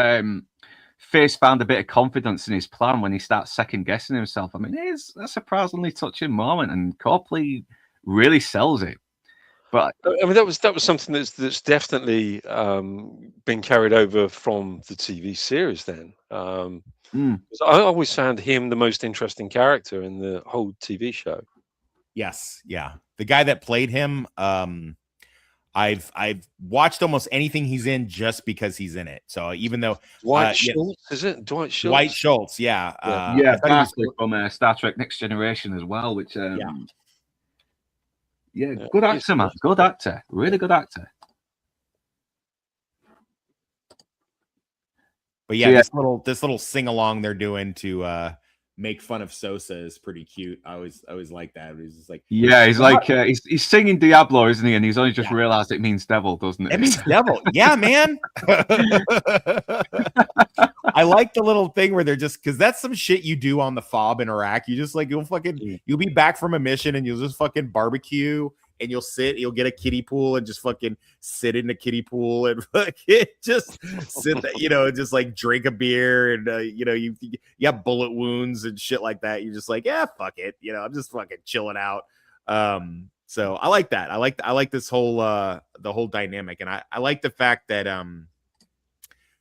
Face found a bit of confidence in his plan when he starts second guessing himself. I mean, it is a surprisingly touching moment, and Copley really sells it. But I mean, that was something that's definitely been carried over from the TV series. Then, I always found him the most interesting character in the whole TV show. Yes, yeah, the guy that played him. I've watched almost anything he's in just because he's in it. So even though Dwight Schultz, is it Dwight Schultz? Dwight Schultz, yeah, from Star Trek Next Generation as well, which good actor, man, good actor, really good actor. But yeah, this little sing along they're doing to make fun of Sosa is pretty cute. I always like that. He's just like, he's like he's singing Diablo, isn't he? And he's only just realized it means devil, doesn't it? It means devil. Yeah, man. I like the little thing where they're just, because that's some shit you do on the FOB in Iraq. You just like you'll be back from a mission and you'll just fucking barbecue. And you'll get a kiddie pool and just fucking sit in the kiddie pool and fucking just sit there, just like drink a beer and you have bullet wounds and shit like that. You're just like, yeah, fuck it. I'm just fucking chilling out. So I like that. I like this whole the whole dynamic. And I like the fact that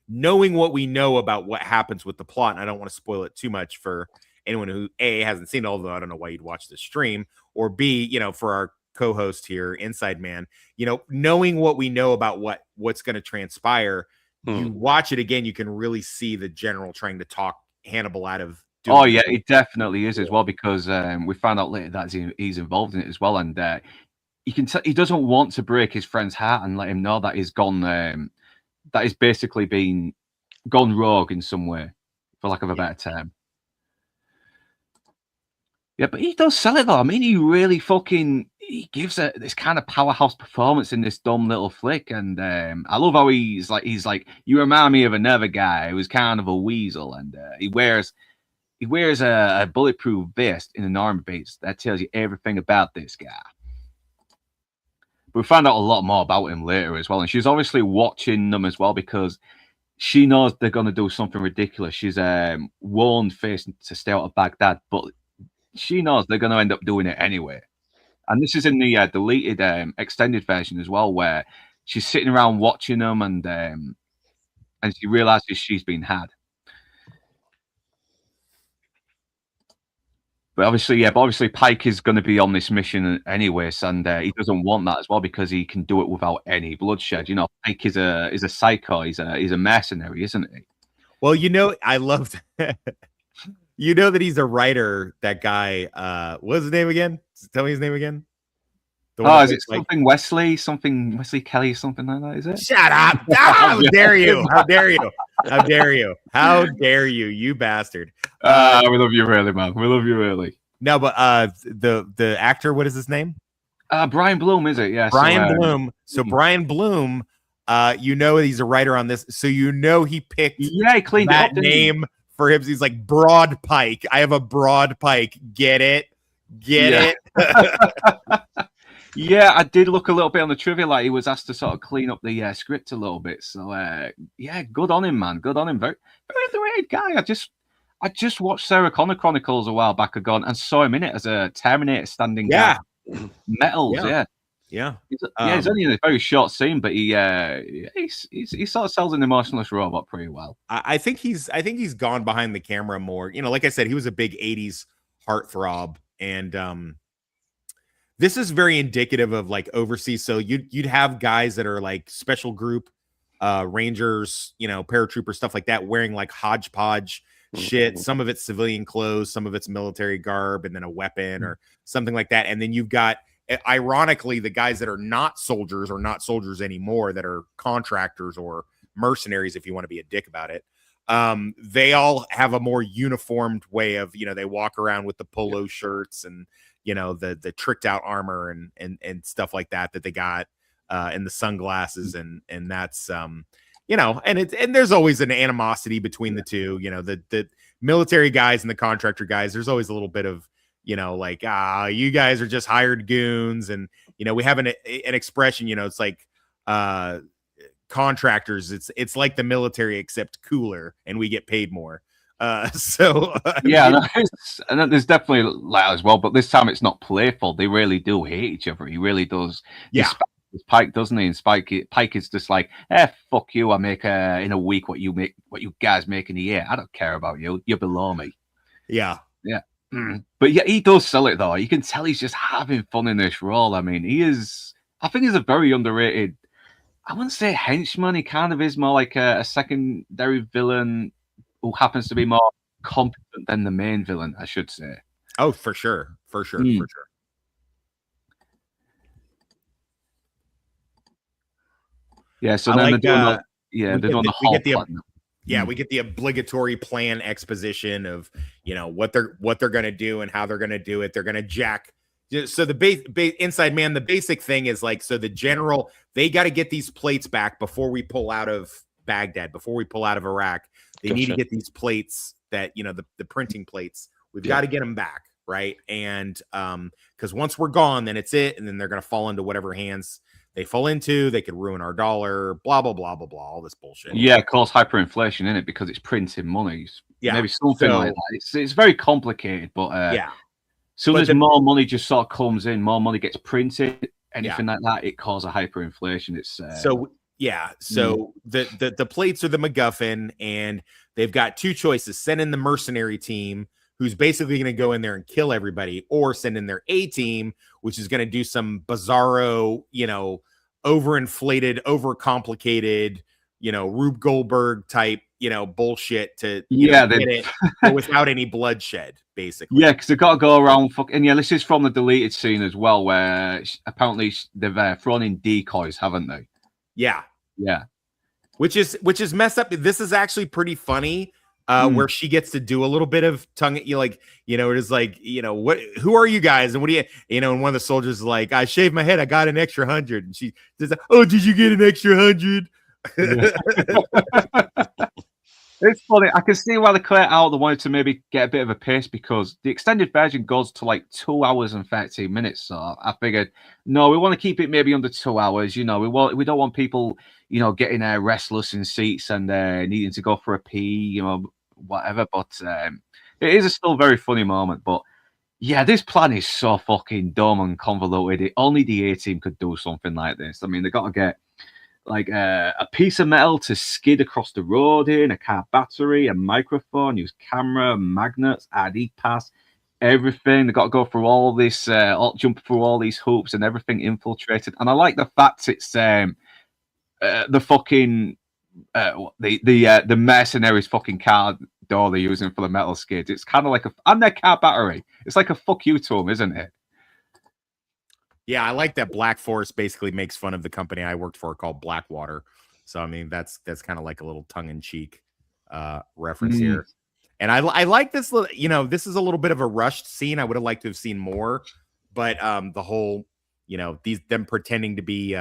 knowing what we know about what happens with the plot, and I don't want to spoil it too much for anyone who A, hasn't seen it, although I don't know why you'd watch the stream, or B, for our co-host here, Inside Man, knowing what we know about what's going to transpire, you watch it again, you can really see the general trying to talk Hannibal out of doing it definitely is as well, because we found out later that he's involved in it as well, and you can tell he doesn't want to break his friend's heart and let him know that he's gone that he's basically gone rogue in some way, for lack of a better term. Yeah, but he does sell it though. I mean, he gives this kind of powerhouse performance in this dumb little flick, and I love how he's like, you remind me of another guy who's kind of a weasel, and he wears a bulletproof vest in an armor base that tells you everything about this guy. But we found out a lot more about him later as well, and she's obviously watching them as well because she knows they're going to do something ridiculous. She's warned Face to stay out of Baghdad, but she knows they're going to end up doing it anyway. And this is in the deleted extended version as well, where she's sitting around watching them, and she realizes she's been had. But obviously Pike is going to be on this mission anyways, and he doesn't want that as well because he can do it without any bloodshed. Pike is a psycho. He's a mercenary, isn't he? Well, I loved. That he's a writer. That guy. What's his name again? Tell me his name again. The one Oh, that is it plays something Wesley Kelly, something like that? Is it? Shut up! Ah, how dare you? How dare you? How dare you? How dare you? You bastard! We love you, really, man. We love you, really. No, but the actor, what is his name? Brian Bloom, is it? Yeah, Brian Bloom. So Brian Bloom, he's a writer on this, so he picked he cleaned that it up, name for him. He's like Broad Pike. I have a Broad Pike. Get it? Get it? Yeah, I did look a little bit on the trivia, like he was asked to sort of clean up the script a little bit. So good on him, man. Good on him. Very, very underrated guy. I just watched Sarah Connor Chronicles a while back ago and saw him in it as a Terminator standing guy. Metals, yeah. He's only in a very short scene, but he sort of sells an emotionless robot pretty well. I think he's gone behind the camera more. Like I said, he was a big '80s heartthrob, and this is very indicative of like overseas. So you'd have guys that are like special group rangers, paratroopers, stuff like that, wearing like hodgepodge shit. Some of it's civilian clothes, some of it's military garb, and then a weapon or something like that. And then you've got, ironically, the guys that are not soldiers or not soldiers anymore, that are contractors or mercenaries, if you want to be a dick about it. They all have a more uniformed way of, they walk around with the polo shirts and, the tricked out armor and stuff like that they got, and the sunglasses. And that's, and there's always an animosity between the two, the military guys and the contractor guys. There's always a little bit of, like, you guys are just hired goons. And, we have an expression, it's like, contractors, it's like the military except cooler, and we get paid more. And there's definitely that as well, but this time it's not playful. They really do hate each other. He really does. Pike, doesn't he? And Pike is just like, fuck you. I make in a week what you guys make in a year. I don't care about you. You're below me. Yeah. But yeah, he does sell it though. You can tell he's just having fun in this role. I mean, I think he's a very underrated, I wouldn't say henchman. He kind of is more like a secondary villain who happens to be more competent than the main villain, I should say. Oh, for sure. For sure. Yeah, so then they're doing the whole plan. Yeah, we get the obligatory plan exposition of, what they're going to do and how they're going to do it. They're going to jack. So the inside man, the basic thing is like, so the general, they got to get these plates back before we pull out of Baghdad, before we pull out of Iraq. They need to get these plates that, the printing plates. We've got to get them back, right? And because once we're gone, then it's it. And then they're going to fall into whatever hands they fall into. They could ruin our dollar, blah, blah, blah, blah, blah, all this bullshit. Yeah, cause hyperinflation in it because it's printing money. Yeah. Maybe something like that. It's very complicated, but soon as more money just sort of comes in, more money gets printed, anything like that, it causes a hyperinflation. It's So the plates are the MacGuffin, and they've got two choices: send in the mercenary team, who's basically going to go in there and kill everybody, or send in their A team, which is going to do some bizarro, overinflated, overcomplicated, Rube Goldberg type, bullshit to get it without any bloodshed, basically. Yeah, because they've got to go around. This is from the deleted scene as well, where apparently they've thrown in decoys, haven't they? Yeah. Yeah. Which is messed up. This is actually pretty funny. Where she gets to do a little bit of tongue, it is like, who are you guys? And what do you, and one of the soldiers is like, I shaved my head. I got an extra 100. And she says, oh, did you get an extra 100? It's funny. I can see why they cut it out. They wanted to maybe get a bit of a pace because the extended version goes to like 2 hours and 13 minutes. So I figured, no, we want to keep it maybe under 2 hours. We don't want people, getting restless in seats and needing to go for a pee, whatever. But it is a still very funny moment. But yeah, this plan is so fucking dumb and convoluted. Only the A-team could do something like this. I mean, they got to get like a piece of metal to skid across the road a car battery, a microphone, use camera, magnets, ID pass, everything. They got to go through all this, jump through all these hoops and everything infiltrated. And I like the fact it's the fucking the mercenaries fucking car door they're using for the metal skids. It's kind of like and their car battery. It's like a fuck you to them, isn't it? Yeah, I like that Black Forest basically makes fun of the company I worked for called Blackwater. So I mean that's kind of like a little tongue in cheek reference here. And I like this little, you know, this is a little bit of a rushed scene. I would have liked to have seen more, but the whole, you know, them pretending to be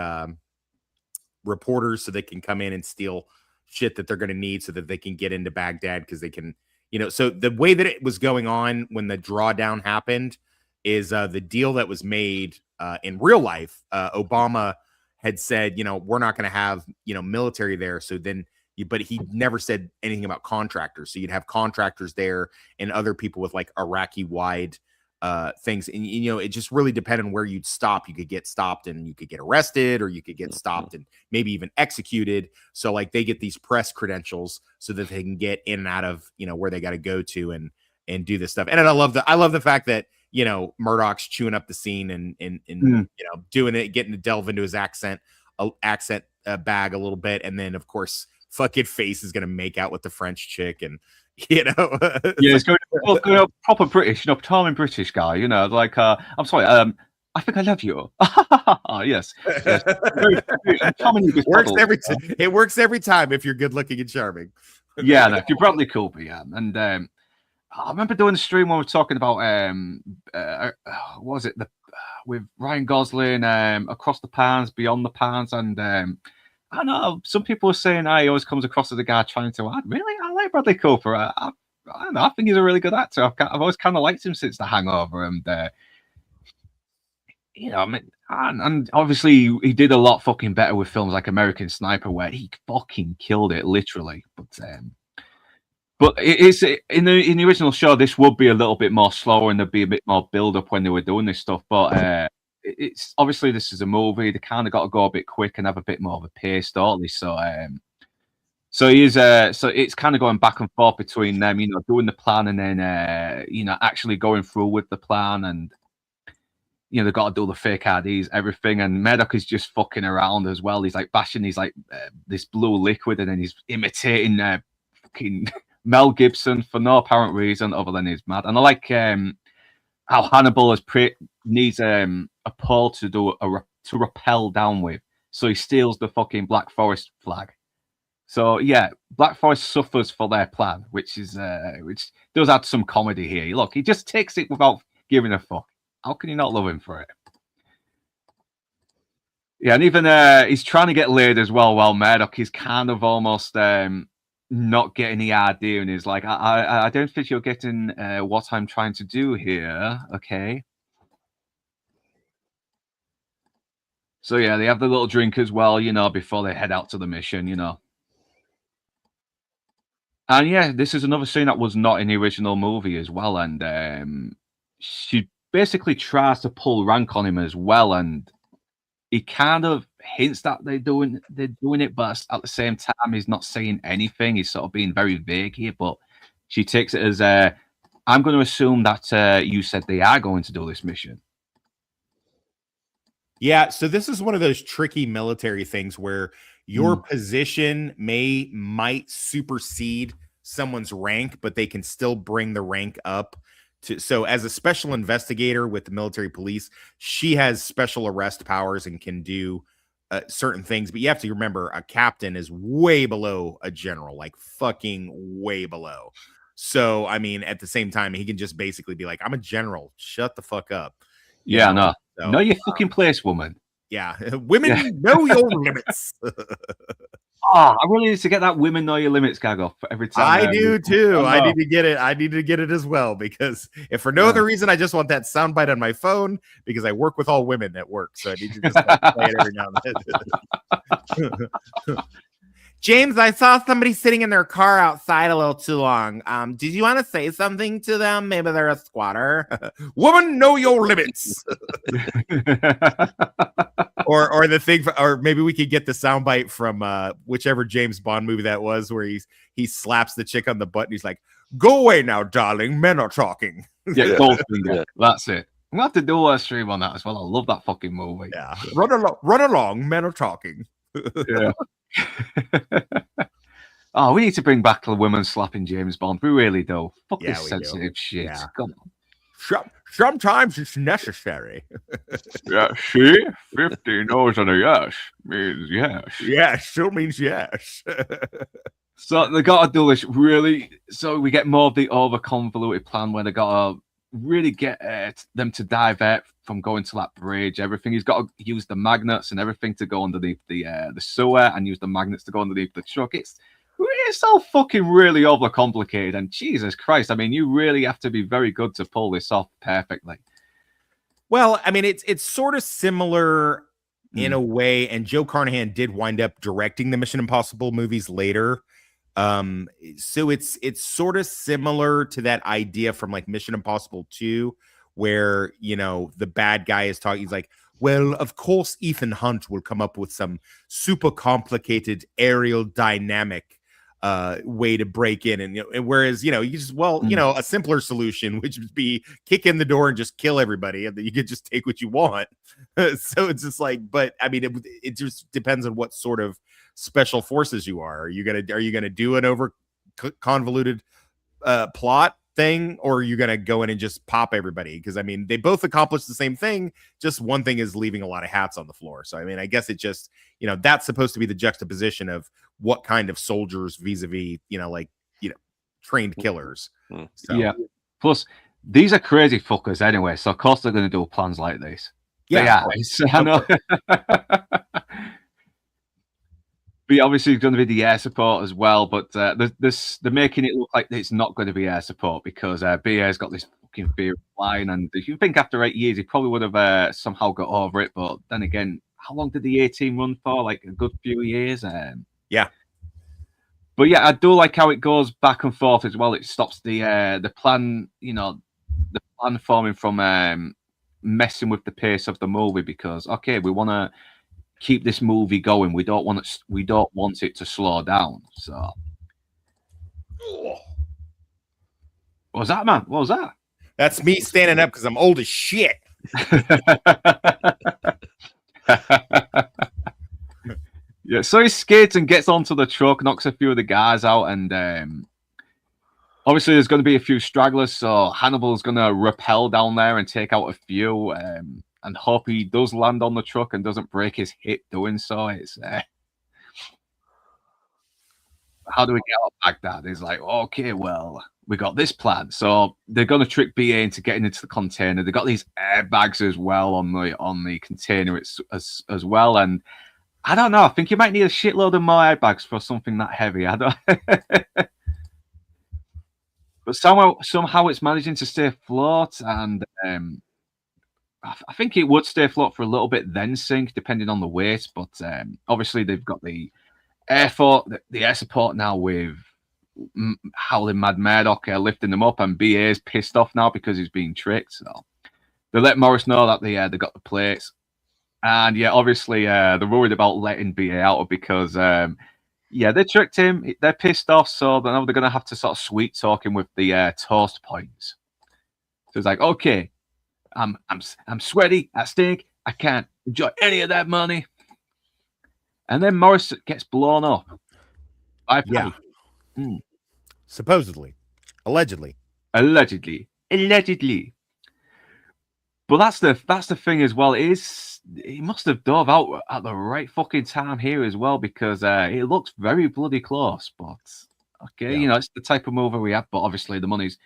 reporters so they can come in and steal shit that they're going to need so that they can get into Baghdad because they can, you know, so the way that it was going on when the drawdown happened is the deal that was made in real life. Obama had said, you know, we're not going to have, you know, military there. So then, but he never said anything about contractors. So you'd have contractors there and other people with like Iraqi wide things. And, you know, it just really depended on where you'd stop. You could get stopped and you could get arrested, or you could get stopped and maybe even executed. So like they get these press credentials so that they can get in and out of, you know, where they got to go to and do this stuff. And I love the fact that, you know, Murdoch's chewing up the scene and you know, doing it, getting to delve into his accent bag a little bit. And then of course, fucking Face is going to make out with the French chick. And, you know, yeah, it's going proper British, you know, charming British guy, you know, like, I'm sorry, I think I love you. Yes. It works every time if you're good looking and charming. Yeah, no, if you're Bradley Cooper, yeah. And I remember doing the stream when we were talking about what was it, with Ryan Gosling, Across the Pans, Beyond the Pans, and I don't know, some people are saying he always comes across as a guy trying to add. Really, I like Bradley Cooper. I don't know, I think he's a really good actor. I've always kind of liked him since The Hangover, and you know, I mean, and obviously he did a lot fucking better with films like American Sniper, where he fucking killed it, literally. But it's in the original show, this would be a little bit more slower and there'd be a bit more build up when they were doing this stuff. But it's obviously this is a movie; they kind of got to go a bit quick and have a bit more of a pace, don't they? So he is so it's kind of going back and forth between them, you know, doing the plan and then you know, actually going through with the plan. And you know, they've got to do the fake IDs, everything. And Murdoch is just fucking around as well. He's like bashing these like this blue liquid, and then he's imitating fucking Mel Gibson for no apparent reason other than he's mad. And I like how Hannibal needs a pole to do to rappel down with, so he steals the fucking Black Forest flag. So yeah, Black Forest suffers for their plan, which does add some comedy here. Look, he just takes it without giving a fuck. How can you not love him for it? Yeah, and even he's trying to get laid as well, while Murdoch is kind of almost not getting the idea, and he's like, I don't think you're getting what I'm trying to do here, okay? So yeah, they have the little drink as well, you know, before they head out to the mission, you know. And yeah, this is another scene that was not in the original movie as well, and she basically tries to pull rank on him as well, and he kind of hints that they're doing it, but at the same time, he's not saying anything. He's sort of being very vague here, but she takes it as I'm going to assume that you said they are going to do this mission. Yeah, so this is one of those tricky military things where your position might supersede someone's rank, but they can still bring the rank up. So as a special investigator with the military police, she has special arrest powers and can do certain things. But you have to remember, a captain is way below a general, like fucking way below. So, I mean, at the same time, he can just basically be like, I'm a general. Shut the fuck up. Yeah, no. So, know your fucking place, woman. Yeah. Women know your limits. I really need to get that "Women Know Your Limits" gag off every time. I do too. I need to get it. I need to get it as well, because if for no other reason, I just want that soundbite on my phone, because I work with all women at work, so I need to just like, play it every now and then. James, I saw somebody sitting in their car outside a little too long. Did you want to say something to them? Maybe they're a squatter. Woman, know your limits. or the thing, or maybe we could get the soundbite from whichever James Bond movie that was, where he slaps the chick on the butt and he's like, "Go away now, darling. Men are talking." Yeah, Goldfinger. That's it. I'm gonna have to do a stream on that as well. I love that fucking movie. Yeah, run along. Men are talking. Yeah. Oh, we need to bring back the women slapping James Bond. We really do. Fuck this sensitive shit. Yeah. Come on. Sometimes it's necessary. Yeah, see, 50 no's and a yes means yes. Yeah, it still means yes. So they got to do this really. So we get more of the over convoluted plan where they got to really get them to divert from going to that bridge. Everything he's got to use the magnets and everything to go underneath the sewer, and use the magnets to go underneath the truck. It's all fucking really overcomplicated. And Jesus Christ, I mean, you really have to be very good to pull this off perfectly. Well, I mean, it's sort of similar in a way, and Joe Carnahan did wind up directing the Mission Impossible movies later. So it's sort of similar to that idea from like Mission Impossible 2, where, you know, the bad guy is talking, he's like, well, of course Ethan Hunt will come up with some super complicated aerial dynamic way to break in, and, you know, whereas, you know, you just, well, you know, a simpler solution, which would be kick in the door and just kill everybody, and then you could just take what you want. So it's just like, but I mean, it just depends on what sort of special forces you are. Are you gonna do an over convoluted plot thing, or are you gonna go in and just pop everybody? Because I mean, they both accomplish the same thing, just one thing is leaving a lot of hats on the floor. So I mean, I guess it just, you know, that's supposed to be the juxtaposition of what kind of soldiers vis-a-vis, you know, like, you know, trained killers. So, yeah. Plus, these are crazy fuckers anyway, so of course they're going to do plans like this. yeah, I know. But obviously, it's going to be the air support as well. But they're making it look like it's not going to be air support because BA's got this fucking fear of flying. And if you think after 8 years, he probably would have somehow got over it. But then again, how long did the A-Team run for? Like a good few years. Yeah. But yeah, I do like how it goes back and forth as well. It stops the plan, you know, the plan forming from messing with the pace of the movie because, okay, we want to keep this movie going. We don't want it to slow down. So, what was that, man? What was that? That's me standing up because I'm old as shit. Yeah, so he skates and gets onto the truck, knocks a few of the guys out, and obviously there's going to be a few stragglers. So Hannibal's going to rappel down there and take out a few. And hope he does land on the truck and doesn't break his hip doing so. It's how do we get out of Baghdad? He's like, okay, well, we got this plan. So they're going to trick BA into getting into the container. They got these airbags as well on the container as well. And I don't know. I think you might need a shitload of more airbags for something that heavy. I don't. But somehow it's managing to stay afloat, and I think it would stay afloat for a little bit, then sink, depending on the weight. But obviously, they've got the air support now with Howling Mad Murdoch lifting them up, and BA is pissed off now because he's being tricked. So they let Morris know that they got the plates, and yeah, obviously they're worried about letting BA out because they tricked him. They're pissed off, so now they're going to have to sort of sweet talk him with the toast points. So it's like, okay. I'm sweaty. I stink. I can't enjoy any of that money. And then Morris gets blown up. Yeah. Supposedly, allegedly. But that's the thing as well. He must have dove out at the right fucking time here as well because it looks very bloody close. But okay, you know, it's the type of movie we have. But obviously the money's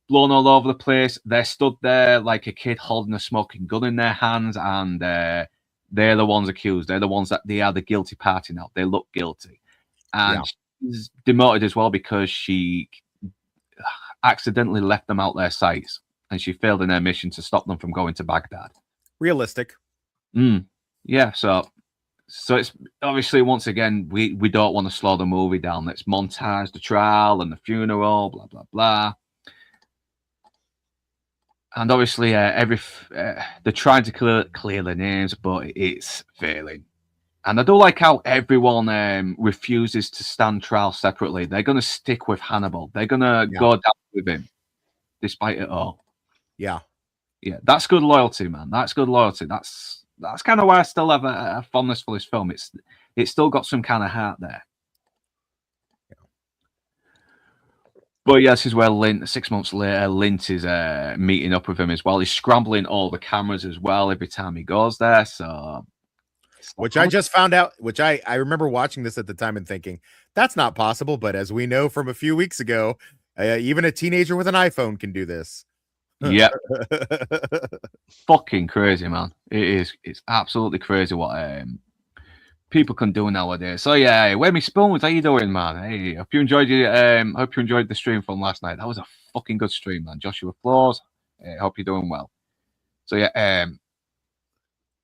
blown all over the place. They're stood there like a kid holding a smoking gun in their hands, and they're the ones accused. They're the ones that they are the guilty party now. They look guilty, and she's demoted as well because she accidentally left them out their sights, and she failed in her mission to stop them from going to Baghdad. Realistic. Yeah. So it's obviously once again we don't want to slow the movie down. Let's montage the trial and the funeral, blah blah blah. And obviously, they're trying to clear the names, but it's failing. And I do like how everyone refuses to stand trial separately. They're going to stick with Hannibal. They're going to go down with him, despite it all. Yeah, that's good loyalty, man. That's good loyalty. That's kind of why I still have a fondness for this film. It's still got some kind of heart there. But yeah, this is where Lint, 6 months later, Lint is meeting up with him as well. He's scrambling all the cameras as well every time he goes there. So, which I just found out, which I remember watching this at the time and thinking, that's not possible. But as we know from a few weeks ago, even a teenager with an iPhone can do this. Yeah. Fucking crazy, man. It is. It's absolutely crazy what people can do nowadays. So yeah, Wemmy Spoons, how you doing, man? Hey, hope you enjoyed the stream from last night. That was a fucking good stream, man. Joshua Claus, hope you're doing well. So yeah,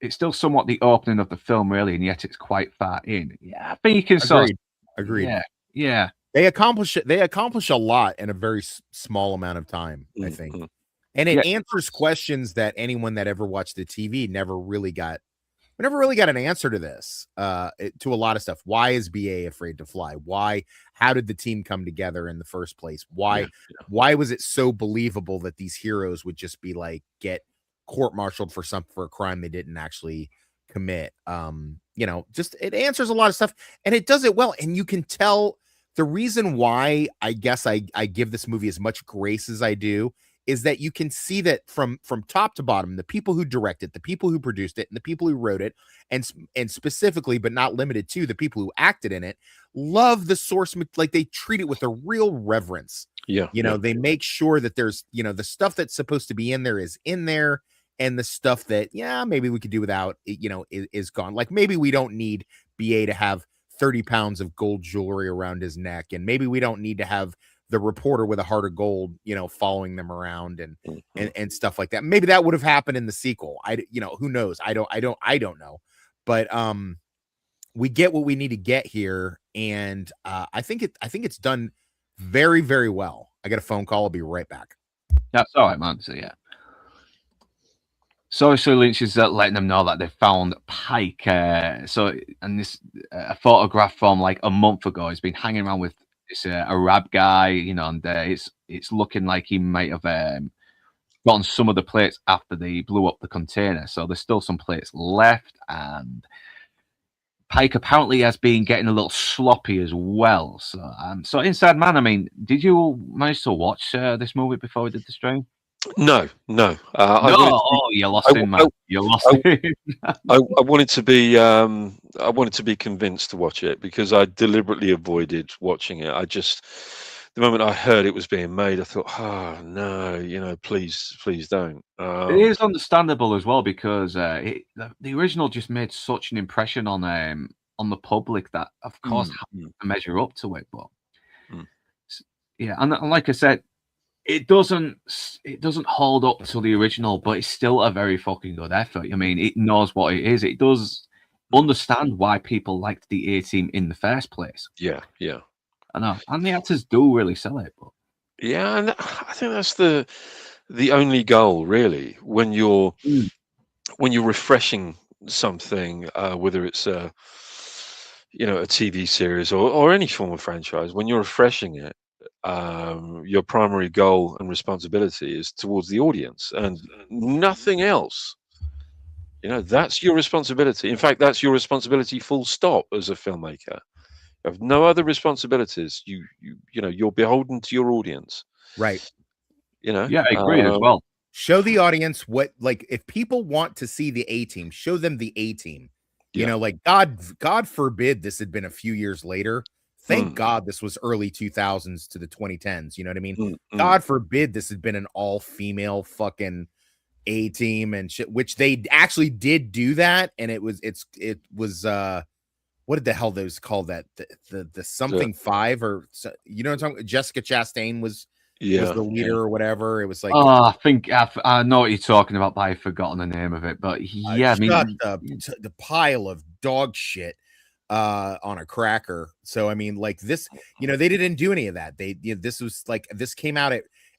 it's still somewhat the opening of the film, really, and yet it's quite far in. Yeah, I think you can Agreed. Yeah. They accomplish a lot in a very small amount of time, I think. And it answers questions that anyone that ever watched the TV never really got an answer to this, to a lot of stuff. Why is BA afraid to fly? How did the team come together in the first place? Why was it so believable that these heroes would just be like, get court-martialed for a crime they didn't actually commit? Just it answers a lot of stuff, and it does it well. And you can tell the reason why I guess I give this movie as much grace as I do is that you can see that from top to bottom, the people who directed, the people who produced it, and the people who wrote it, and specifically, but not limited to, the people who acted in it, love the source, like they treat it with a real reverence. They make sure that there's, the stuff that's supposed to be in there is in there, and the stuff that, maybe we could do without, is gone. Like maybe we don't need BA to have 30 pounds of gold jewelry around his neck, and maybe we don't need to have the reporter with a heart of gold, following them around and stuff like that. Maybe that would have happened in the sequel. Who knows? I don't know. But we get what we need to get here, and I think it's done very, very well. I got a phone call. I'll be right back. That's all right, man. So yeah. So Lynch is letting them know that they found Pike. And this a photograph from like a month ago has been hanging around with this Arab guy, and it's looking like he might have gotten some of the plates after they blew up the container. So there's still some plates left, and Pike apparently has been getting a little sloppy as well. So Inside Man, I mean, did you manage to watch this movie before we did the stream? No. You lost him, man. You lost him. I wanted to be convinced to watch it because I deliberately avoided watching it. The moment I heard it was being made, I thought, oh no, please don't. It is understandable as well because the original just made such an impression on the public that, of course, had to measure up to it. But yeah, and like I said, it doesn't hold up to the original, but it's still a very fucking good effort. I mean, it knows what it is. It does understand why people liked the A-Team in the first place. Yeah. I know, and the actors do really sell it. But yeah, and I think that's the only goal, really, when you're refreshing something, whether it's a TV series or any form of franchise. When you're refreshing it, your primary goal and responsibility is towards the audience and nothing else. That's your responsibility. In fact, that's your responsibility, full stop, as a filmmaker. You have no other responsibilities. You're beholden to your audience. Right. Yeah, I agree as well. Show the audience if people want to see the A-Team, show them the A-Team. God forbid this had been a few years later. Thank God this was early 2000s to the 2010s. You know what I mean? God forbid this had been an all-female fucking A-Team and shit, which they actually did do that. And it was what did the hell those call that? The something five, or you know what I'm talking? Jessica Chastain was the leader or whatever. It was like, I think I know what you're talking about, but I've forgotten the name of it. But yeah, the pile of dog shit on a cracker. So I mean, like this, they didn't do any of that. This was like, this came out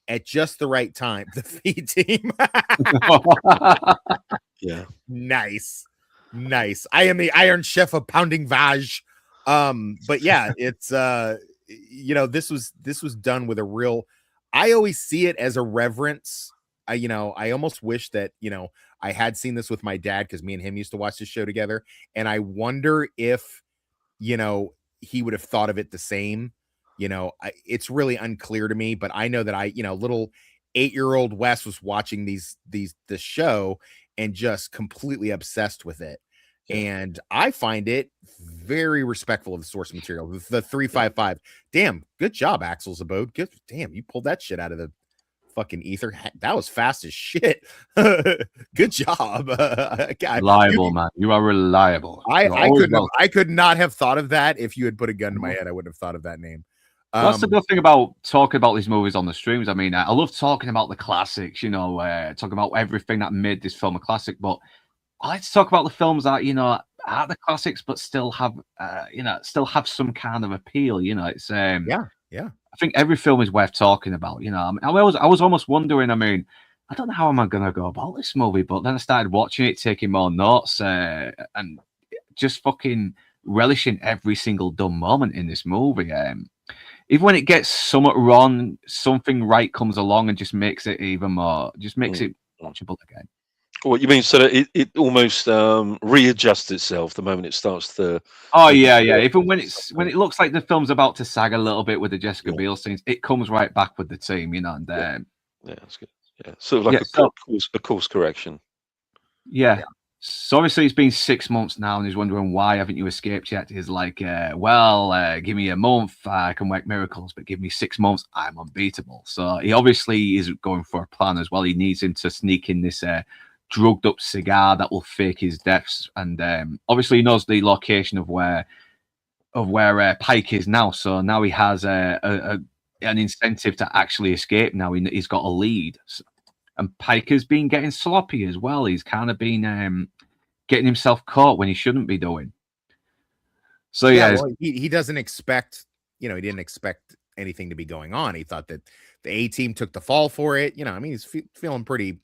at just the right time. The feed team. Yeah. Nice. I am the Iron Chef of Pounding Vaj. But yeah, it's this was done with a real, I always see it as a reverence. I almost wish that, I had seen this with my dad, because me and him used to watch this show together. And I wonder if, he would have thought of it the same, it's really unclear to me, but I know that little 8-year-old Wes was watching the show and just completely obsessed with it. Yeah. And I find it very respectful of the source material. The 355. Damn, good job, Axel's Abode. Damn, you pulled that shit out of the fucking ether. That was fast as shit. Good job. Reliable, man. You are reliable. I could not have thought of that if you had put a gun to my head. I wouldn't have thought of that name. That's the good thing about talking about these movies on the streams. I mean, I love talking about the classics, talking about everything that made this film a classic, but I like to talk about the films that, are the classics, but still have, some kind of appeal. It's yeah. I think every film is worth talking about. I was almost wondering. I mean, I don't know how am I going to go about this movie, but then I started watching it, taking more notes, and just fucking relishing every single dumb moment in this movie. Even when it gets somewhat wrong, something right comes along and just makes it even more, just makes it watchable again. What you mean? So that it almost readjusts itself the moment it starts to. Oh yeah. Even when it looks like the film's about to sag a little bit with the Jessica Biel scenes, it comes right back with the team, and yeah, that's good. Yeah, sort of like a course correction. Yeah. So obviously it's been 6 months now, and he's wondering why haven't you escaped yet? He's like, give me a month, I can work miracles, but give me 6 months, I'm unbeatable. So he obviously is going for a plan as well. He needs him to sneak in this drugged up cigar that will fake his deaths, and obviously he knows the location of where Pike is now. So now he has an incentive to actually escape. Now he's got a lead. And Pike has been getting sloppy as well. He's kind of been getting himself caught when he shouldn't be doing. So he doesn't expect, he didn't expect anything to be going on. He thought that the A team took the fall for it. I mean, he's feeling pretty,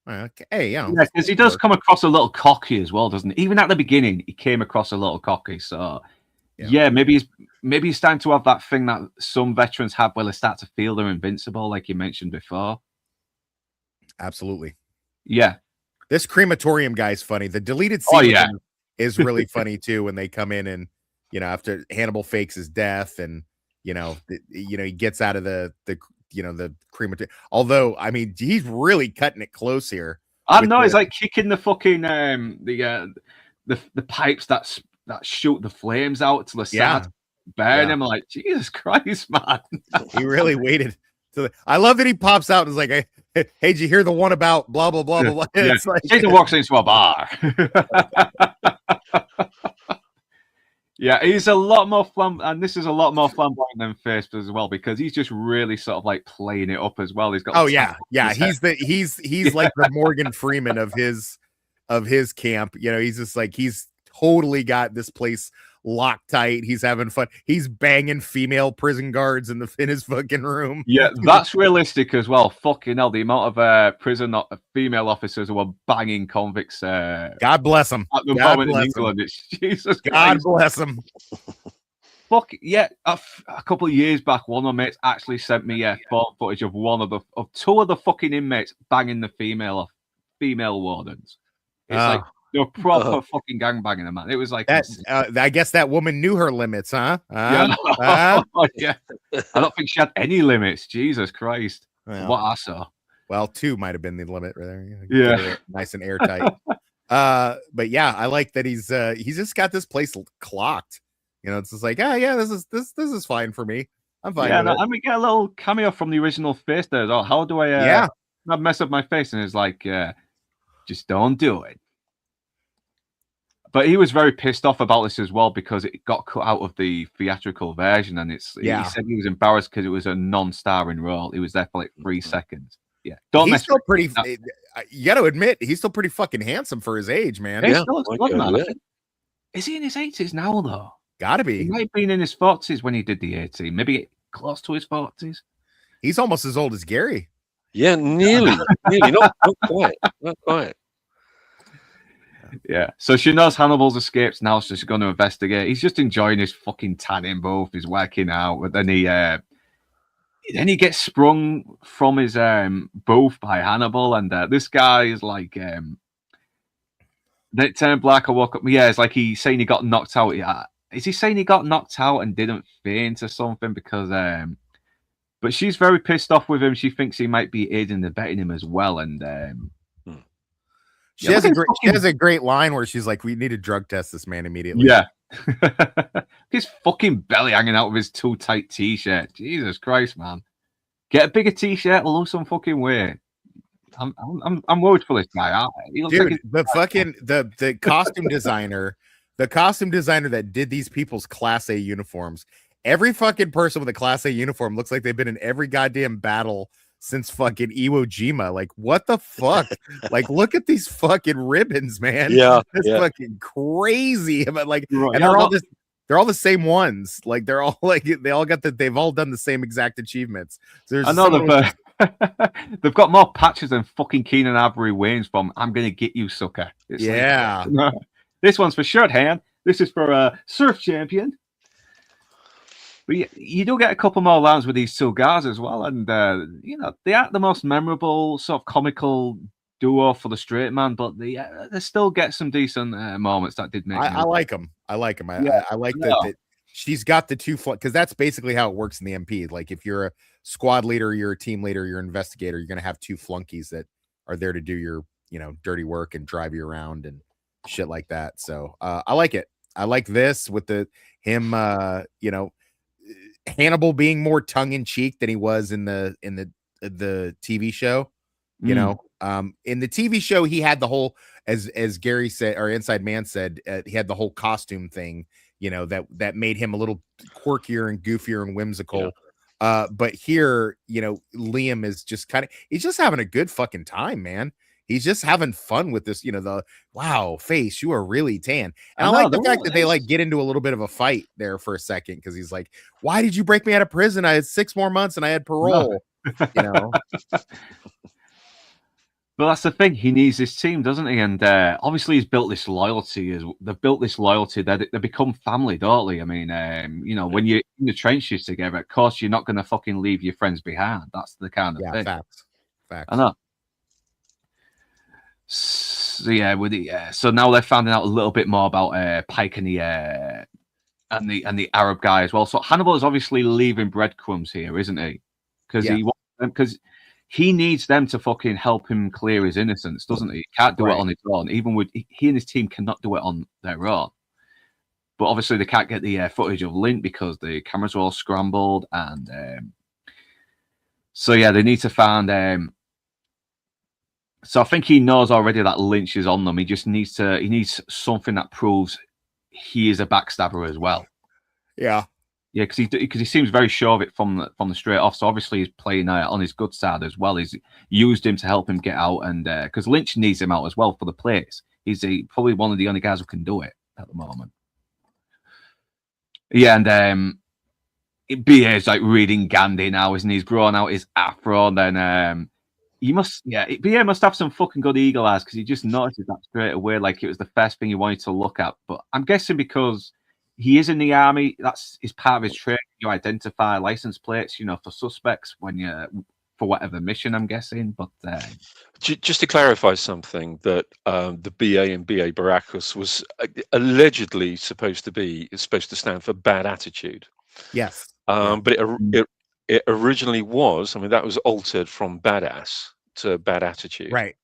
okay, because he does come across a little cocky as well, doesn't he? Even at the beginning, he came across a little cocky. So maybe he's starting to have that thing that some veterans have where they start to feel they're invincible, like you mentioned before. Absolutely. Yeah. This crematorium guy's funny. The deleted scene is really funny too when they come in and after Hannibal fakes his death and he gets out of the crematorium. Although I mean he's really cutting it close here. I know he's like kicking the fucking the pipes that shoot the flames out to the side. Burn him. Like, Jesus Christ, man. He really waited. I love that he pops out and is like, hey, did you hear the one about blah, blah, blah, blah, blah? It's like Satan walks into a bar. He's a lot more and this is a lot more flamboyant than Face as well, because he's just really sort of like playing it up as well. He's got he's like the Morgan Freeman of his camp. He's just like he's totally got this place locked tight. He's having fun. He's banging female prison guards in his fucking room. Yeah, that's realistic as well. Fucking hell, the amount of female officers who are banging convicts. God bless them. At the moment in England, it's Jesus Christ. God bless them. Fuck yeah! A couple of years back, one of my mates actually sent me phone footage of two of the fucking inmates banging the female wardens. It's like. You're proper fucking gangbanging, man. It was like that. I guess that woman knew her limits, huh? Yeah. I don't think she had any limits. Jesus Christ. Well, what I saw. Well, 2 might have been the limit right there. Yeah. Nice and airtight. But yeah, I like that he's just got this place clocked. It's just like, this is fine for me. I'm fine. Yeah, and we get a little cameo from the original Face there as well. How do I not mess up my face? And it's like, just don't do it. But he was very pissed off about this as well because it got cut out of the theatrical version, and he said he was embarrassed because it was a non-starring role. He was there for like 3 seconds. Yeah, he's still pretty. You got to admit, he's still pretty fucking handsome for his age, man. He still looks good, man. Is he in his 80s now though? Gotta be. He might have been in his 40s when he did the 18. Maybe close to his 40s. He's almost as old as Gary. Yeah, nearly. Not quite. Yeah, so she knows Hannibal's escaped now, so she's going to investigate. He's just enjoying his fucking tanning booth. He's working out, but then he gets sprung from his booth by Hannibal, and this guy is like, it turned black. I woke up. Yeah, it's like he's saying he got knocked out. Yeah, is he saying he got knocked out and didn't faint or something? Because but she's very pissed off with him. She thinks he might be aiding and abetting him as well. And she has a great line where she's like, "We need to drug test this man immediately." Yeah. His fucking belly hanging out of his too tight t-shirt. Jesus Christ, man. Get a bigger t-shirt or lose some fucking weight. I'm worried for this guy. Dude, like the costume designer, that did these people's Class A uniforms. Every fucking person with a Class A uniform looks like they've been in every goddamn battle since fucking Iwo Jima. Like, what the fuck? Like, look at these fucking ribbons, man. Yeah, it's fucking crazy. But like, and they're all the same ones. Like, they're all like, they've all done the same exact achievements. So I know they've got more patches than fucking Keenan Ivory Wayne's from "I'm Gonna Get You, Sucker." It's yeah. Like, this one's for Shirt Hand. This is for Surf Champion. But you do get a couple more lines with these two guys as well, and they aren't the most memorable sort of comical duo for the straight man, but they still get some decent moments that did make. I like them. I like them. I like that she's got the two because that's basically how it works in the MP. Like, if you're a squad leader, you're a team leader, you're an investigator, you're gonna have two flunkies that are there to do your dirty work and drive you around and shit like that. So I like it. I like this with him Hannibal being more tongue-in-cheek than he was in the TV show. In the TV show, he had the whole, as Gary said, or Inside Man said, he had the whole costume thing, that made him a little quirkier and goofier and whimsical. Yeah. But here, Liam is just he's just having a good fucking time, man. He's just having fun with this, wow, face, you are really tan. And I like the fact that they like get into a little bit of a fight there for a second, because he's like, why did you break me out of prison? I had 6 more months and I had parole. But that's the thing. He needs this team, doesn't he? And obviously he's built this loyalty. They've built this loyalty that they become family, don't they? I mean, when you're in the trenches together, of course you're not going to fucking leave your friends behind. That's the kind of thing. Facts. I know. So yeah, so now they're finding out a little bit more about Pike and the Arab guy as well. So Hannibal is obviously leaving breadcrumbs here, isn't he? Because he needs them to fucking help him clear his innocence, doesn't he? He can't do it on his own. Even he and his team cannot do it on their own. But obviously they can't get the footage of Lint because the cameras are all scrambled, and so yeah, they need to find. So I think he knows already that Lynch is on them. He just needs something that proves he is a backstabber as well. Yeah, because he seems very sure of it from the straight off. So obviously he's playing on his good side as well. He's used him to help him get out, and because Lynch needs him out as well for the place. He's probably one of the only guys who can do it at the moment. Yeah, and BA is like reading Gandhi now, isn't he? He's growing out his afro, and then BA must have some fucking good eagle eyes, because he just notices that straight away, like it was the first thing he wanted to look at. But I'm guessing because he is in the army, that's is part of his training. You identify license plates, for suspects when you're for whatever mission, I'm guessing. But just to clarify something, that the BA in BA Baracus was allegedly supposed to stand for bad attitude. Yes. But it originally was. I mean, that was altered from badass to bad attitude. Right.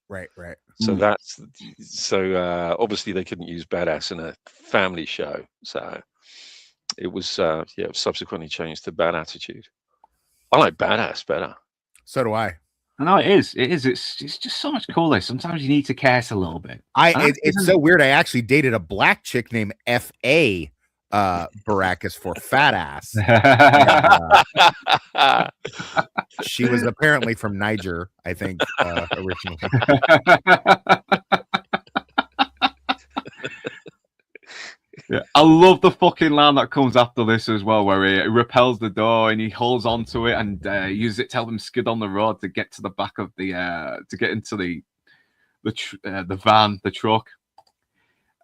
So obviously they couldn't use badass in a family show. So it was subsequently changed to bad attitude. I like badass better. So do I. I know it is. It's just so much cooler. Sometimes you need to curse a little bit. It's so weird. I actually dated a black chick named F.A. Baracus for fat ass. And, she was apparently from Niger, I think, originally. Yeah, I love the fucking line that comes after this as well, where he repels the door and he holds onto it and uses it to help him skid on the road to get to the back of the to get into the van, the truck.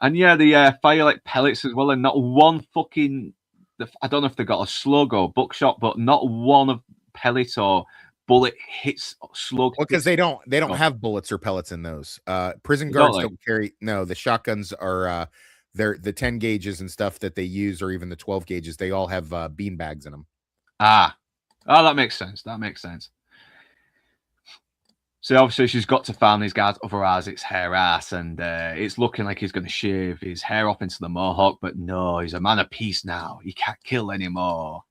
And yeah, the fire like pellets as well, and not one fucking. I don't know if they got a slug or buckshot, but not one of pellet or bullet hits slug. Well, because they don't have bullets or pellets in those. Prison guards don't carry. No, the shotguns are the 10 gauges and stuff that they use, or even the 12 gauges, they all have bean bags in them. Oh, that makes sense. That makes sense. So obviously she's got to find these guys, otherwise it's her ass, and it's looking like he's going to shave his hair off into the mohawk, but no, he's a man of peace now. He can't kill anymore.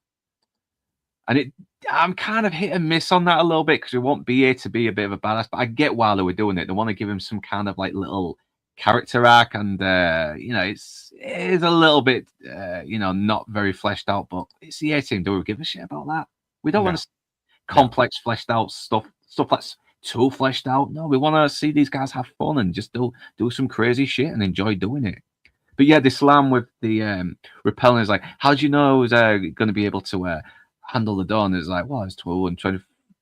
And I'm kind of hit and miss on that a little bit, because we want BA to be a bit of a badass, but I get why they were doing it. They want to give him some kind of like little character arc, and it is a little bit not very fleshed out, but it's the A-Team. Do we give a shit about that? We don't want to complex fleshed out stuff that's too fleshed out. No, we want to see these guys have fun and just do some crazy shit and enjoy doing it. But yeah, the slam with the repelling is like, how do you know he's going to be able to handle the door? And it's like, well, it's 12 and 20.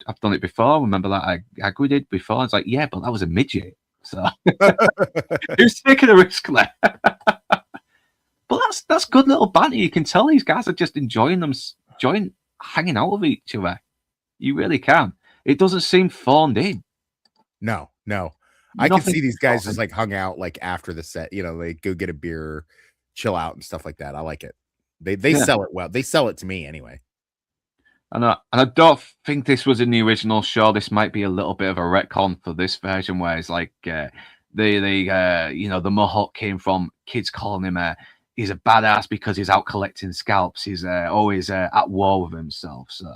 I've done it before. Remember that Agri did before? It's like, yeah, but that was a midget. So who's taking a risk there? But that's good little banter. You can tell these guys are just enjoying hanging out with each other. You really can. It doesn't seem phoned in. No. I can see these guys just like hung out like after the set, they go get a beer, chill out and stuff like that. I like it. They sell it well. They sell it to me anyway. And I don't think this was in the original show. This might be a little bit of a retcon for this version, where it's like the Mohawk came from kids calling him he's a badass because he's out collecting scalps. He's always at war with himself. So,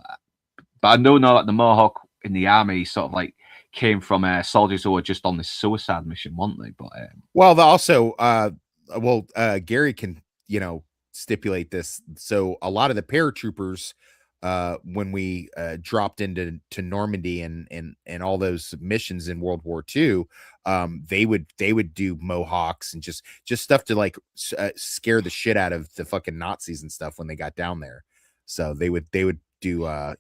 but I know now that the Mohawk in the army sort of like came from soldiers who were just on this suicide mission, weren't they? But Gary can stipulate this. So a lot of the paratroopers, when we dropped into Normandy and all those missions in World War II, they would do Mohawks and just stuff to like scare the shit out of the fucking Nazis and stuff when they got down there. So they would do.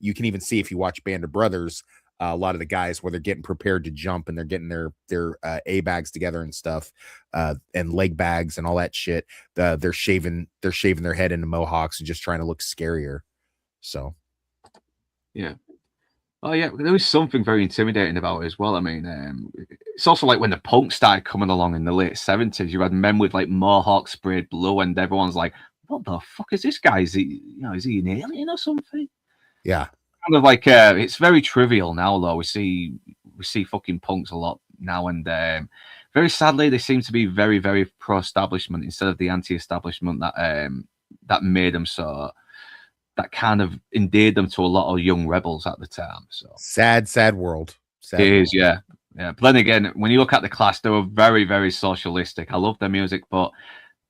You can even see if you watch Band of Brothers, a lot of the guys where they're getting prepared to jump and they're getting their A bags together and stuff, and leg bags and all that shit. They're shaving their head into Mohawks and just trying to look scarier. So, yeah. Oh yeah, there was something very intimidating about it as well. I mean, it's also like when the punk started coming along in the late 70s, you had men with like Mohawk sprayed blue, and everyone's like, "What the fuck is this guy? Is he an alien or something?" Yeah, kind of like it's very trivial now, though. We see fucking punks a lot now, and very sadly, they seem to be very, very pro-establishment instead of the anti-establishment that made them so. That kind of endeared them to a lot of young rebels at the time. So sad world. It is, yeah. But then again, when you look at the class, they were very, very socialistic. I love their music, but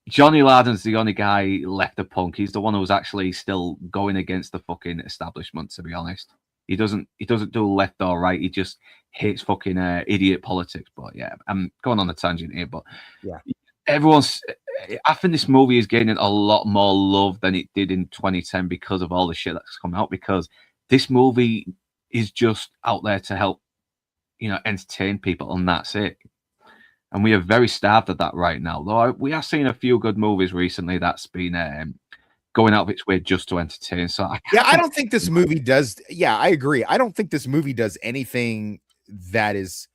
Johnny Lardon's the only guy left of punk. He's the one who's actually still going against the fucking establishment, to be honest. He doesn't do left or right. He just hates fucking idiot politics. But yeah, I'm going on a tangent here, but yeah. I think this movie is gaining a lot more love than it did in 2010 because of all the shit that's come out, because this movie is just out there to help, entertain people, and that's it. And we are very starved of that right now. Though we are seeing a few good movies recently that's been going out of its way just to entertain. So I don't think this movie does. Yeah, I agree. I don't think this movie does anything that is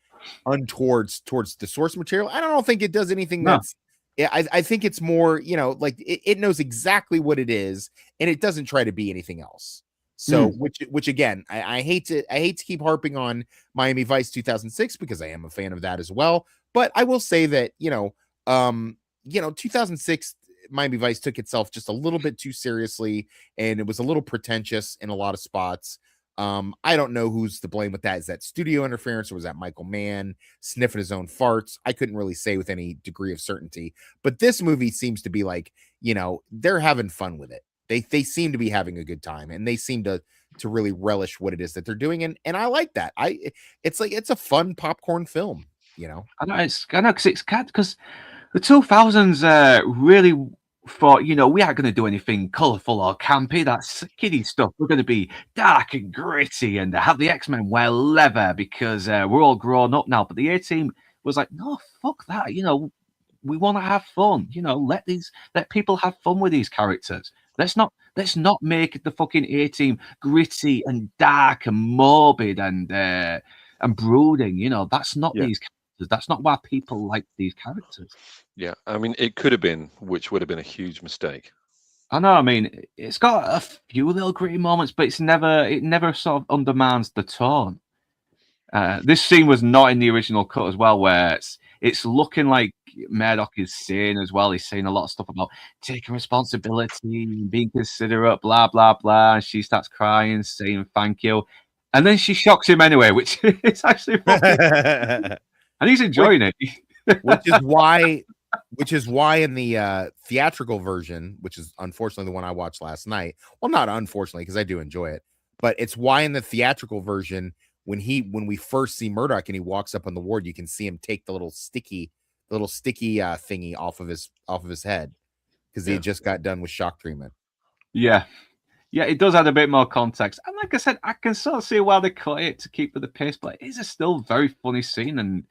untoward towards the source material. I don't think it does anything that's. Yeah, I think it's more, like it knows exactly what it is, and it doesn't try to be anything else. So, which again, I hate to keep harping on Miami Vice 2006 because I am a fan of that as well. But I will say that 2006 Miami Vice took itself just a little bit too seriously, and it was a little pretentious in a lot of spots. I don't know who's to blame with that. Is that studio interference, or was that Michael Mann sniffing his own farts? I couldn't really say with any degree of certainty, but this movie seems to be like, they're having fun with it. They seem to be having a good time, and they seem to really relish what it is that they're doing. And I like that. It's a fun popcorn film, I know because the 2000s really thought, we aren't going to do anything colorful or campy. That's kiddie stuff. We're going to be dark and gritty and have the X-Men wear leather because we're all grown up now. But the A-Team was like, no, fuck that. We want to have fun. Let people have fun with these characters. Let's not make the fucking A-Team gritty and dark and morbid and brooding. That's not these characters characters. That's not why people like these characters. Yeah, I mean, it could have been, which would have been a huge mistake. I know. I mean, it's got a few little gritty moments, but it never sort of undermines the tone. This scene was not in the original cut as well, where it's looking like Murdoch is saying as well. He's saying a lot of stuff about taking responsibility, being considerate, blah blah blah. And she starts crying, saying thank you, and then she shocks him anyway, which is actually funny. And he's enjoying it. which is why in the theatrical version, which is unfortunately the one I watched last night. Well, not unfortunately, because I do enjoy it, but it's why in the theatrical version, when we first see Murdoch and he walks up on the ward, you can see him take the little sticky thingy off of his head because he just got done with shock treatment. Yeah, it does add a bit more context. And like I said, I can sort of see why they cut it to keep with the pace, but it is a still very funny scene. And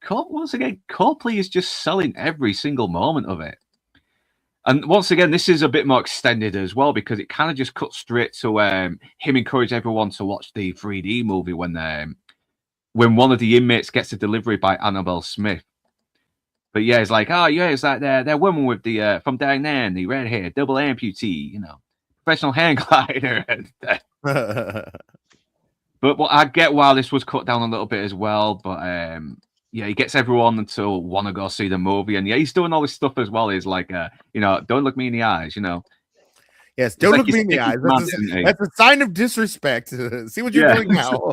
once again, Copley is just selling every single moment of it. And once again, this is a bit more extended as well because it kind of just cuts straight to him encourage everyone to watch the 3D movie when one of the inmates gets a delivery by Annabelle Smith. But yeah, it's like, oh yeah, it's like that woman with the from down there, the red hair, double amputee, professional hang glider. But I get why this was cut down a little bit as well. But yeah, he gets everyone to want to go see the movie, and yeah, he's doing all this stuff as well. He's like, don't look me in the eyes, Yes, don't look me in the eyes. That's a sign of disrespect. See what you're doing now.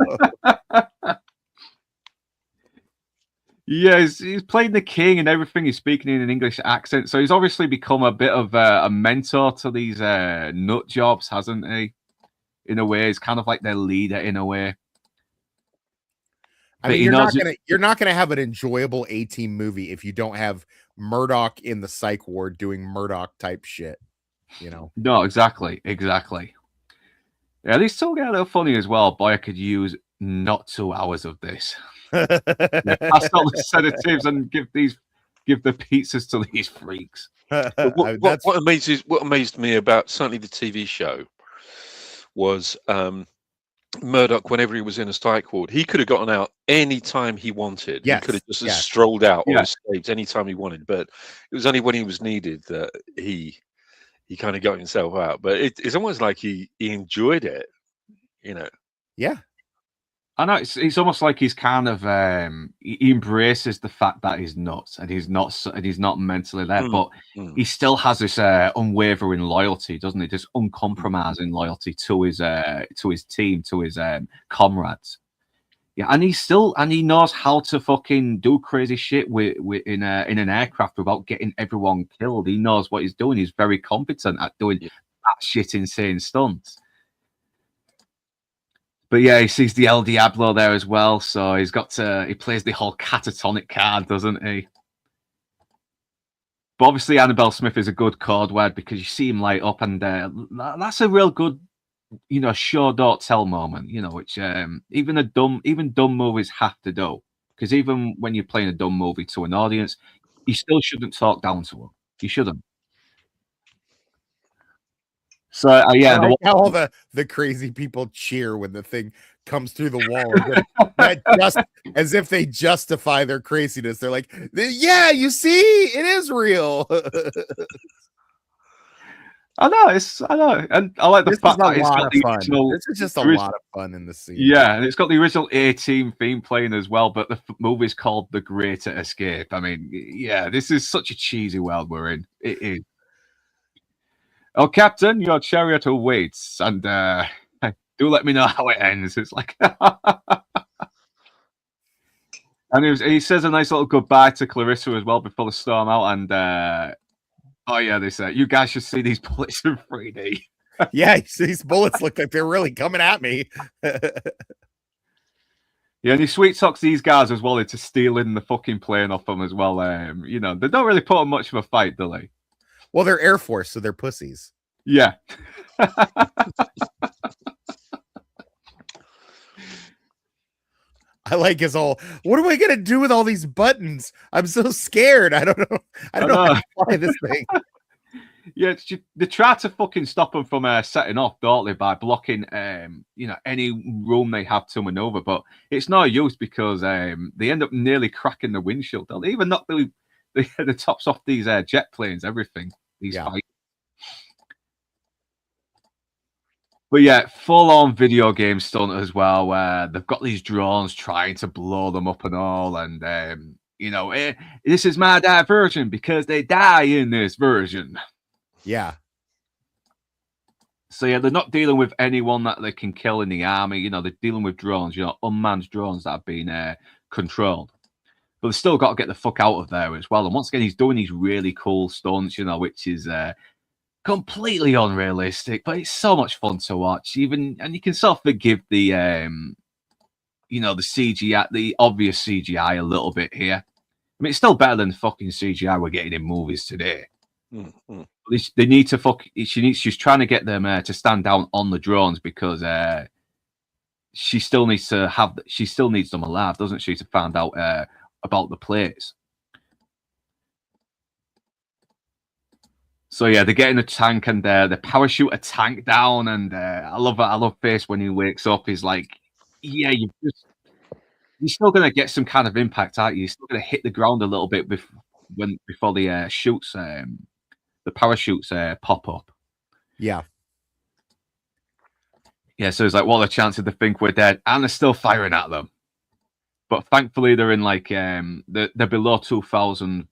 Yeah, he's playing the king and everything. He's speaking in an English accent, so he's obviously become a bit of a mentor to these nut jobs, hasn't he? In a way, he's kind of like their leader in a way. I mean, you're not gonna have an enjoyable A-Team movie if you don't have Murdoch in the psych ward doing Murdoch type shit. No, exactly. Yeah, they still get a little funny as well. Boy, I could use not 2 hours of this. Pass all the sedatives and give the pizzas to these freaks. What amazed me about certainly the TV show was Murdoch, whenever he was in a psych ward, he could have gotten out any time he wanted. Yes, he could have just strolled out or escaped any time he wanted. But it was only when he was needed that he kind of got himself out. But it's almost like he enjoyed it, Yeah. I know it's almost like he's kind of he embraces the fact that he's nuts and he's not mentally there, but he still has this unwavering loyalty, doesn't he? This uncompromising loyalty to his team, to his comrades. Yeah, and he knows how to fucking do crazy shit in an aircraft without getting everyone killed. He knows what he's doing. He's very competent at doing that shit insane stunts. But yeah, he sees the El Diablo there as well, so he plays the whole catatonic card, doesn't he? But obviously Annabelle Smith is a good code word because you see him light up, and that's a real good, show don't tell moment, which even dumb movies have to do. Because even when you're playing a dumb movie to an audience, you still shouldn't talk down to them. You shouldn't. So yeah, I like how all the crazy people cheer when the thing comes through the wall, just as if they justify their craziness. They're like, "Yeah, you see, it is real." I know, and I like the fact that it's got the original. This is just a lot of fun in the scene. Yeah, and it's got the original A-Team theme playing as well, but the movie's called The Greater Escape. I mean, yeah, this is such a cheesy world we're in. It is. Oh, Captain, your chariot awaits, and do let me know how it ends. It's like, and he says a nice little goodbye to Clarissa as well before the storm out, and oh yeah, they say you guys should see these bullets in 3D. Yeah, these bullets look like they're really coming at me. Yeah, and he sweet talks these guys as well into stealing the fucking plane off them as well. They don't really put on much of a fight, do they? Well, they're Air Force, so they're pussies. Yeah. I like his whole, what am I going to do with all these buttons? I'm so scared. I don't know how to fly this thing. Yeah, they try to fucking stop them from setting off, don't they, by blocking, any room they have to maneuver. But it's no use because they end up nearly cracking the windshield. They'll even knock the tops off these jet planes, everything. These fights. But yeah, full-on video game stunt as well, where they've got these drones trying to blow them up and all, and this is my diversion because they die in this version. Yeah. So yeah, they're not dealing with anyone that they can kill in the army. They're dealing with drones, unmanned drones that have been controlled. But they've still got to get the fuck out of there as well. And once again, he's doing these really cool stunts, which is completely unrealistic, but it's so much fun to watch. And you can sort of forgive the the CGI, the obvious CGI a little bit here. I mean, it's still better than the fucking CGI we're getting in movies today. Mm-hmm. They need to she's trying to get them to stand down on the drones because she still needs them alive, doesn't she, to find out about the plates. So yeah, they're getting a tank and they parachute a tank down, and I love Face when he wakes up. He's like, yeah, you're still gonna get some kind of impact, aren't you? You're still gonna hit the ground a little bit before the shoots. The parachutes pop up. Yeah. Yeah, so it's like, what are the chances they think we're dead? And they're still firing at them. But thankfully, they're in like, they're below 20,000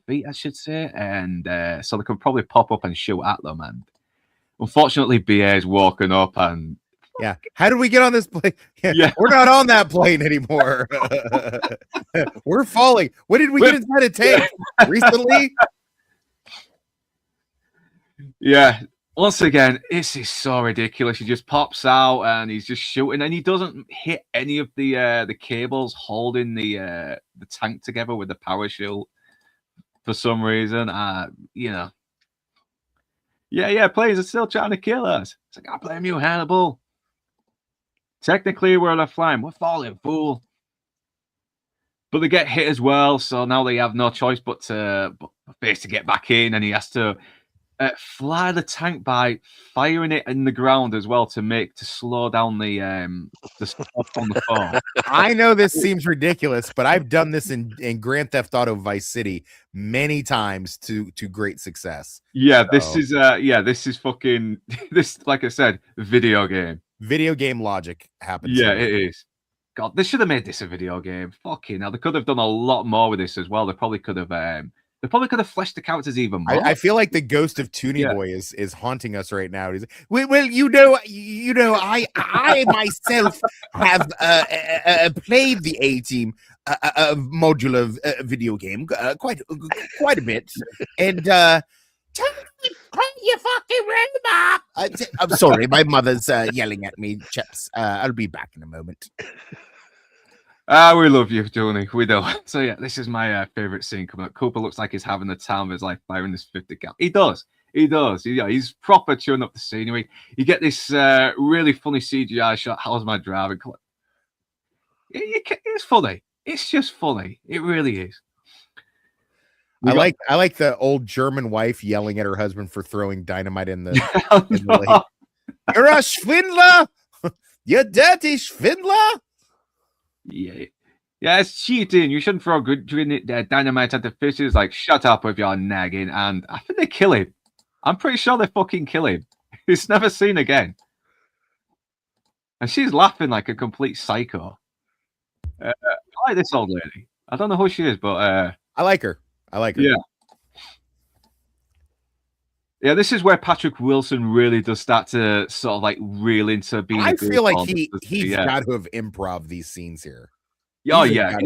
feet, I should say. And so they can probably pop up and shoot at them. And unfortunately, BA's walking up and... Yeah. How did we get on this plane? Yeah. We're not on that plane anymore. We're falling. When did we get inside a tank? Recently? Yeah, once again, this is so ridiculous. He just pops out and he's just shooting, and he doesn't hit any of the cables holding the tank together with the parachute for some reason. Yeah, players are still trying to kill us. It's like, I blame you, Hannibal. Technically, we're not flying. We're falling, fool. But they get hit as well, so now they have no choice but to get back in, and he has to fly the tank by firing it in the ground as well to slow down the stuff on the phone. I know this seems ridiculous, but I've done this in Grand Theft Auto Vice City many times to great success. Yeah, so. This is fucking like I said, video game logic happens. Yeah, it is. God, they should have made this a video game. Fucking hell, they could have done a lot more with this as well. They probably could have fleshed the characters even more. I feel like the ghost of Toonie Boy is haunting us right now. Well, I myself have played the A-Team modular video game quite a bit, and you fucking robot! I'm sorry, my mother's yelling at me, chaps. I'll be back in a moment. We love you, Tony. We do. So yeah, this is my favorite scene coming up. Cooper looks like he's having the time of his life firing this 50 cal. He does. He's proper chewing up the scenery. You get this really funny CGI shot. How's my driving? It's funny. It's just funny. It really is. I like the old German wife yelling at her husband for throwing dynamite in the lake. You're a Schwindler! You dirty Schwindler! Yeah, it's cheating. You shouldn't throw dynamite at the fishes. Like, shut up with your nagging. And I think they kill him. I'm pretty sure they fucking kill him. He's never seen again. And she's laughing like a complete psycho. I like this old lady. I don't know who she is, but I like her. Yeah. Yeah, this is where Patrick Wilson really does start to sort of like reel into being. I feel like he's got to have improv these scenes here. Oh yeah.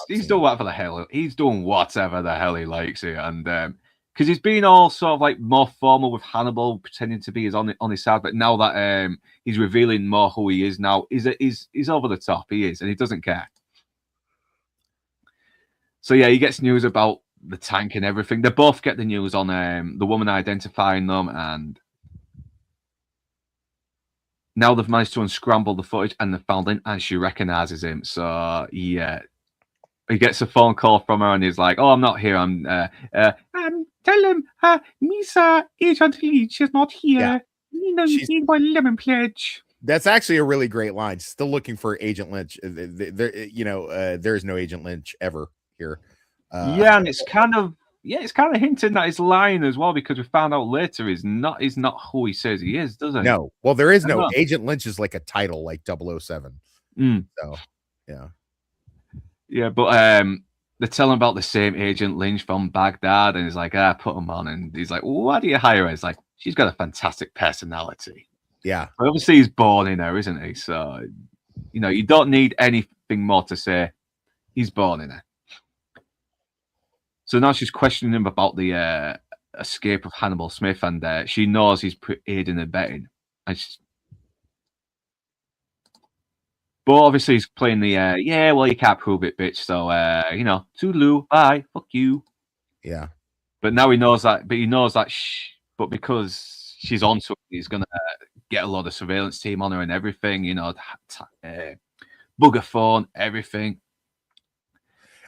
He's doing whatever the hell he's doing, whatever the hell he likes here, and because he's been all sort of like more formal with Hannibal, pretending to be on his side, but now that he's revealing more who he is now, he's over the top. He is, and he doesn't care. So yeah, he gets news about the tank and everything. They both get the news on the woman identifying them, and now they've managed to unscramble the footage and they found him, and she recognizes him. So yeah, he gets a phone call from her, and he's like, "Oh, I'm not here. I'm tell him, Miss Agent Leach is not here. She's- Need my lemon pledge. That's actually a really great line. Still looking for Agent Lynch. There, there is no Agent Lynch ever here. Yeah, and it's kind of hinting that he's lying as well, because we found out later he's not who he says he is, doesn't he? No, well, there is no know. Agent Lynch is like a title, like 007. So, yeah, but they tell him about the same Agent Lynch from Baghdad, and he's like, put him on, and he's like, why do you hire her? It's like, she's got a fantastic personality. Yeah, but obviously he's born in her, isn't he? So, you don't need anything more to say. He's born in her. So now she's questioning him about the escape of Hannibal Smith, and she knows he's aiding and abetting. But obviously he's playing the, well, you can't prove it, bitch. So, toodaloo, bye, fuck you. Yeah. But now he knows that, but because she's onto it, he's going to get a lot of surveillance team on her and everything, bugger phone, everything.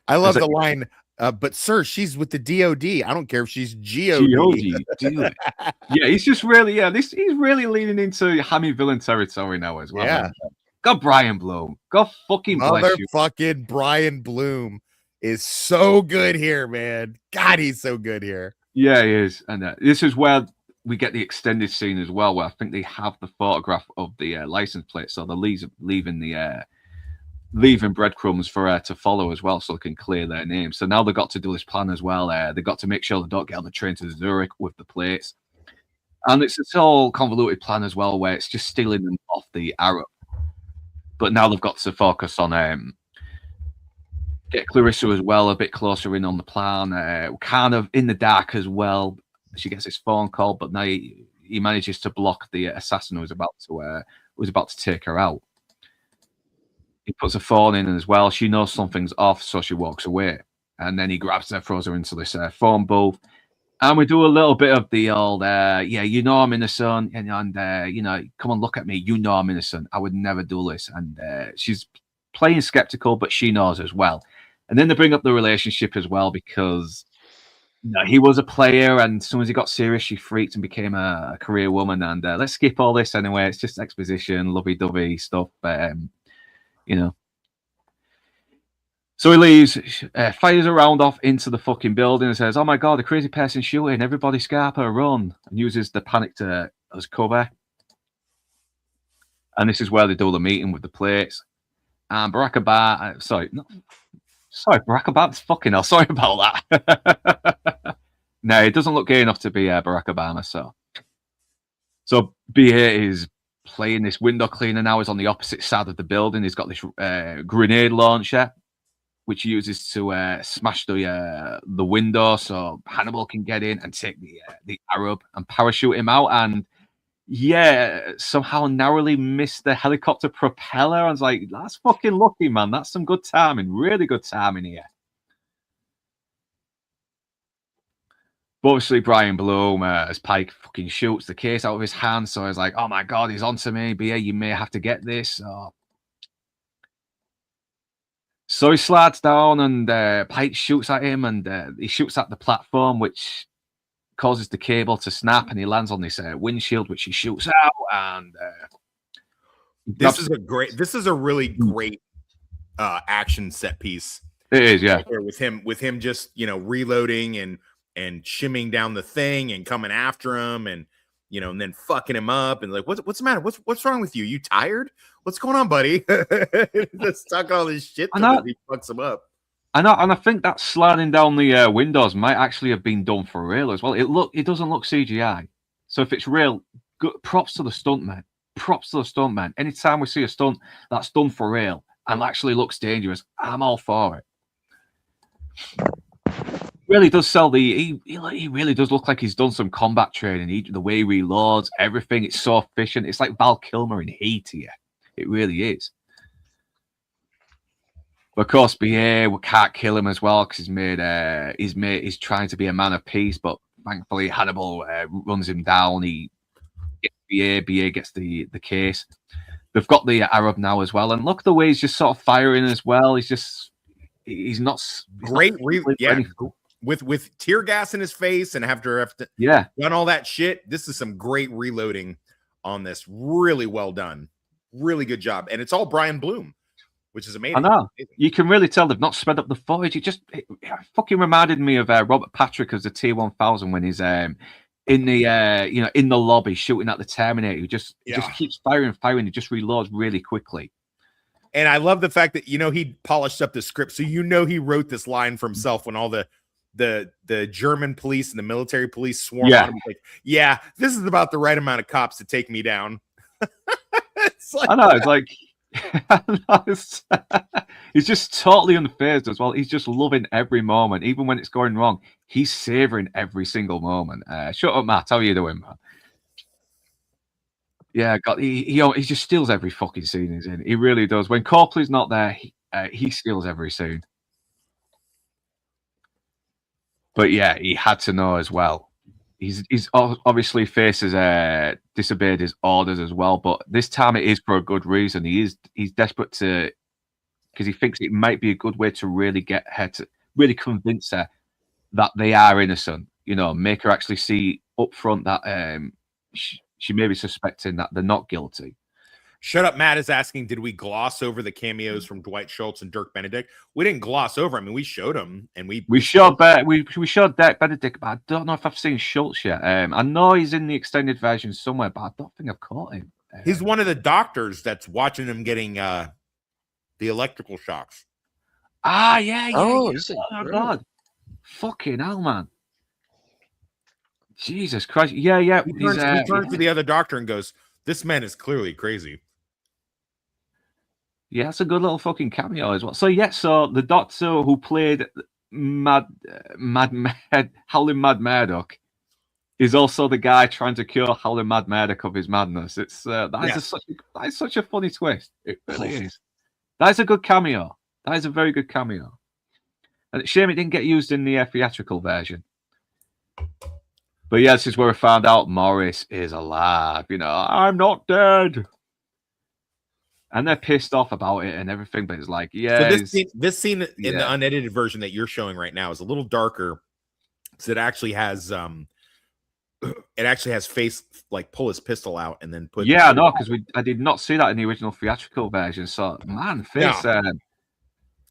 I love the line, but sir, she's with the DOD. I don't care if she's GOD. Dude. Yeah, he's just really, he's really leaning into hammy villain territory now as well. Yeah. God, Brian Bloom. God fucking bless you. Motherfucking Brian Bloom is so good here, man. God, he's so good here. Yeah, he is. And this is where we get the extended scene as well, where I think they have the photograph of the license plate, so they're leaving breadcrumbs for her to follow as well, so they can clear their names. So now they've got to do this plan as well. They've got to make sure they don't get on the train to Zurich with the plates. And it's this whole convoluted plan as well, where it's just stealing them off the Arab. But now they've got to focus on get Clarissa as well a bit closer in on the plan, kind of in the dark as well. She gets this phone call, but now he manages to block the assassin who was about to take her out. He puts a phone in as well. She knows something's off, so she walks away. And then he grabs her, throws her into this phone booth. And we do a little bit of the old, I'm innocent. And come on, look at me. You know I'm innocent. I would never do this. And she's playing skeptical, but she knows as well. And then they bring up the relationship as well, because he was a player. And as soon as he got serious, she freaked and became a career woman. And let's skip all this anyway. It's just exposition, lovey-dovey stuff. So he leaves, fires a round off into the fucking building and says, oh my God, a crazy person shooting, everybody Scarpa, run, and uses the panic as cover. And this is where they do the meeting with the plates. And Barack Obama, Barack Obama, fucking hell, sorry about that. No, it doesn't look gay enough to be Barack Obama, So BA is playing this window cleaner now. Is on the opposite side of the building. He's got this grenade launcher, which he uses to smash the window so Hannibal can get in and take the Arab and parachute him out. And somehow narrowly missed the helicopter propeller. I was like, that's fucking lucky, man. That's some good timing. Really good timing here. But obviously, Brian Bloom, as Pike fucking shoots the case out of his hand. So I was like, oh my God, he's onto me. But you may have to get this. So he slides down and Pike shoots at him, and he shoots at the platform, which causes the cable to snap, and he lands on this windshield, which he shoots out. And this is a really great action set piece. It is, yeah. With him just reloading and shimming down the thing and coming after him, and and then fucking him up, and like, what's the matter? What's wrong with you? You tired? What's going on, buddy? Just talking all this shit till he fucks him up. And I think that sliding down the windows might actually have been done for real as well. It doesn't look CGI. So if it's real, good, props to the stuntman. Props to the stuntman. Anytime we see a stunt that's done for real and actually looks dangerous, I'm all for it. Really does sell he really does look like he's done some combat training. The way he reloads, everything, it's so efficient. It's like Val Kilmer in Heat here. It really is. But of course, BA, we can't kill him as well because he's trying to be a man of peace, but thankfully Hannibal runs him down. He gets BA gets the case. They've got the Arab now as well, and look at the way he's just sort of firing as well. He's not great. with tear gas in his face and have to run all that shit. This is some great reloading on this. Really well done. Really good job. And it's all Brian Bloom, which is amazing. I know. You can really tell they've not sped up the footage. It fucking reminded me of Robert Patrick as the T-1000 when he's in the in the lobby shooting at the Terminator. He just keeps firing. He just reloads really quickly. And I love the fact that he polished up the script, so he wrote this line for himself when all the German police and the military police swarm on him. Like, yeah, this is about the right amount of cops to take me down. It's like, I know, it's like he's just totally unfazed as well. He's just loving every moment, even when it's going wrong. He's savoring every single moment. Shut up, Matt. How are you doing, man? Yeah, God, he just steals every fucking scene he's in. He really does. When Copley's not there, he steals every scene. But yeah, he had to know as well. He's obviously faces disobeyed his orders as well, but this time it is for a good reason. He's desperate to, because he thinks it might be a good way to really get her to really convince her that they are innocent. Make her actually see up front that she may be suspecting that they're not guilty. Shut Up Matt is asking, did we gloss over the cameos from Dwight Schultz and Dirk Benedict? We didn't gloss over. I mean, we showed them, and we showed Dirk Benedict, but I don't know if I've seen Schultz yet. I know he's in the extended version somewhere, but I don't think I've caught him. He's one of the doctors that's watching him getting the electrical shocks. Yeah. Oh, God. Fucking hell, man. Jesus Christ. Yeah. He turns to the other doctor and goes, this man is clearly crazy. Yeah, that's a good little fucking cameo as well. So the doctor who played Howling Mad Murdoch is also the guy trying to cure Howling Mad Murdoch of his madness. It's that is such a funny twist. It really is. That is a good cameo. That is a very good cameo. And it's a shame it didn't get used in the theatrical version. But yeah, this is where we found out Morris is alive. I'm not dead. And they're pissed off about it and everything, but it's like, yeah. So this scene in the unedited version that you're showing right now is a little darker, because it actually has Face like pull his pistol out and then put. Yeah, no, because I did not see that in the original theatrical version. So man, Face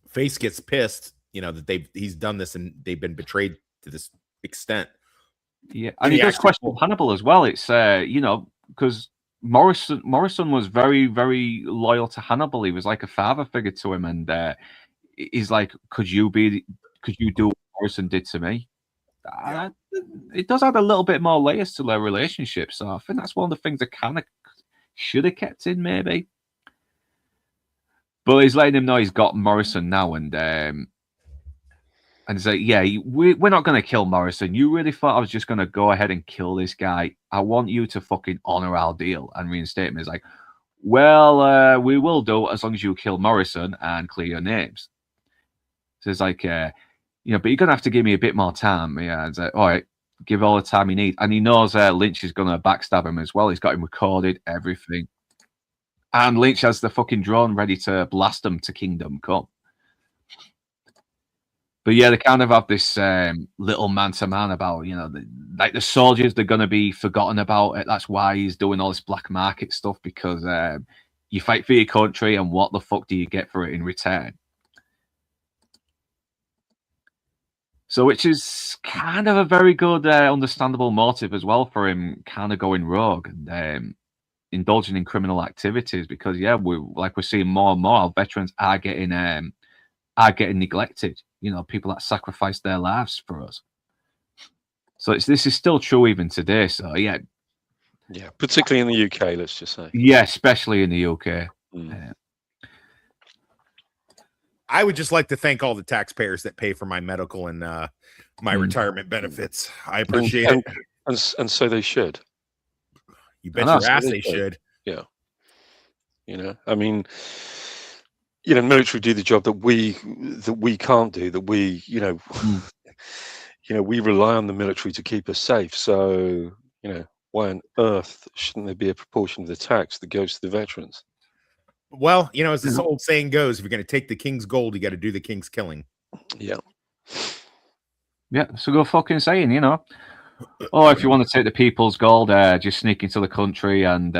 Face gets pissed, that he's done this and they've been betrayed to this extent. Yeah, and he does question Hannibal as well. It's because Morrison was very, very loyal to Hannibal. He was like a father figure to him, and he's like, could you do what Morrison did to me? It does add a little bit more layers to their relationship. So I think that's one of the things that kind of should have kept in, maybe. But he's letting him know he's got Morrison now, and he's like, yeah, we're not going to kill Morrison. You really thought I was just going to go ahead and kill this guy? I want you to fucking honor our deal and reinstate him. He's like, well, we will do as long as you kill Morrison and clear your names. So it's like, but you're going to have to give me a bit more time. Yeah, it's like, all right, give all the time you need. And he knows Lynch is going to backstab him as well. He's got him recorded, everything. And Lynch has the fucking drone ready to blast them to Kingdom Come. But yeah, they kind of have this little man-to-man about, like the soldiers, they're going to be forgotten about it. That's why he's doing all this black market stuff, because you fight for your country, and what the fuck do you get for it in return? So, which is kind of a very good, understandable motive as well for him kind of going rogue and indulging in criminal activities, because, we're seeing more and more, our veterans are getting neglected. People that sacrifice their lives for us. So this is still true even today. So yeah, particularly in the UK, let's just say. Yeah, especially in the UK. I would just like to thank all the taxpayers that pay for my medical and my retirement benefits. I appreciate it, and so they should. You bet your ass they should. Yeah, I mean. The military do the job that we can't do. That we, we rely on the military to keep us safe. So, why on earth shouldn't there be a proportion of the tax that goes to the veterans? Well, as this old saying goes, if you're going to take the king's gold, you got to do the king's killing. Yeah. Yeah, so go fucking saying, you know. Or if you want to take the people's gold, just sneak into the country and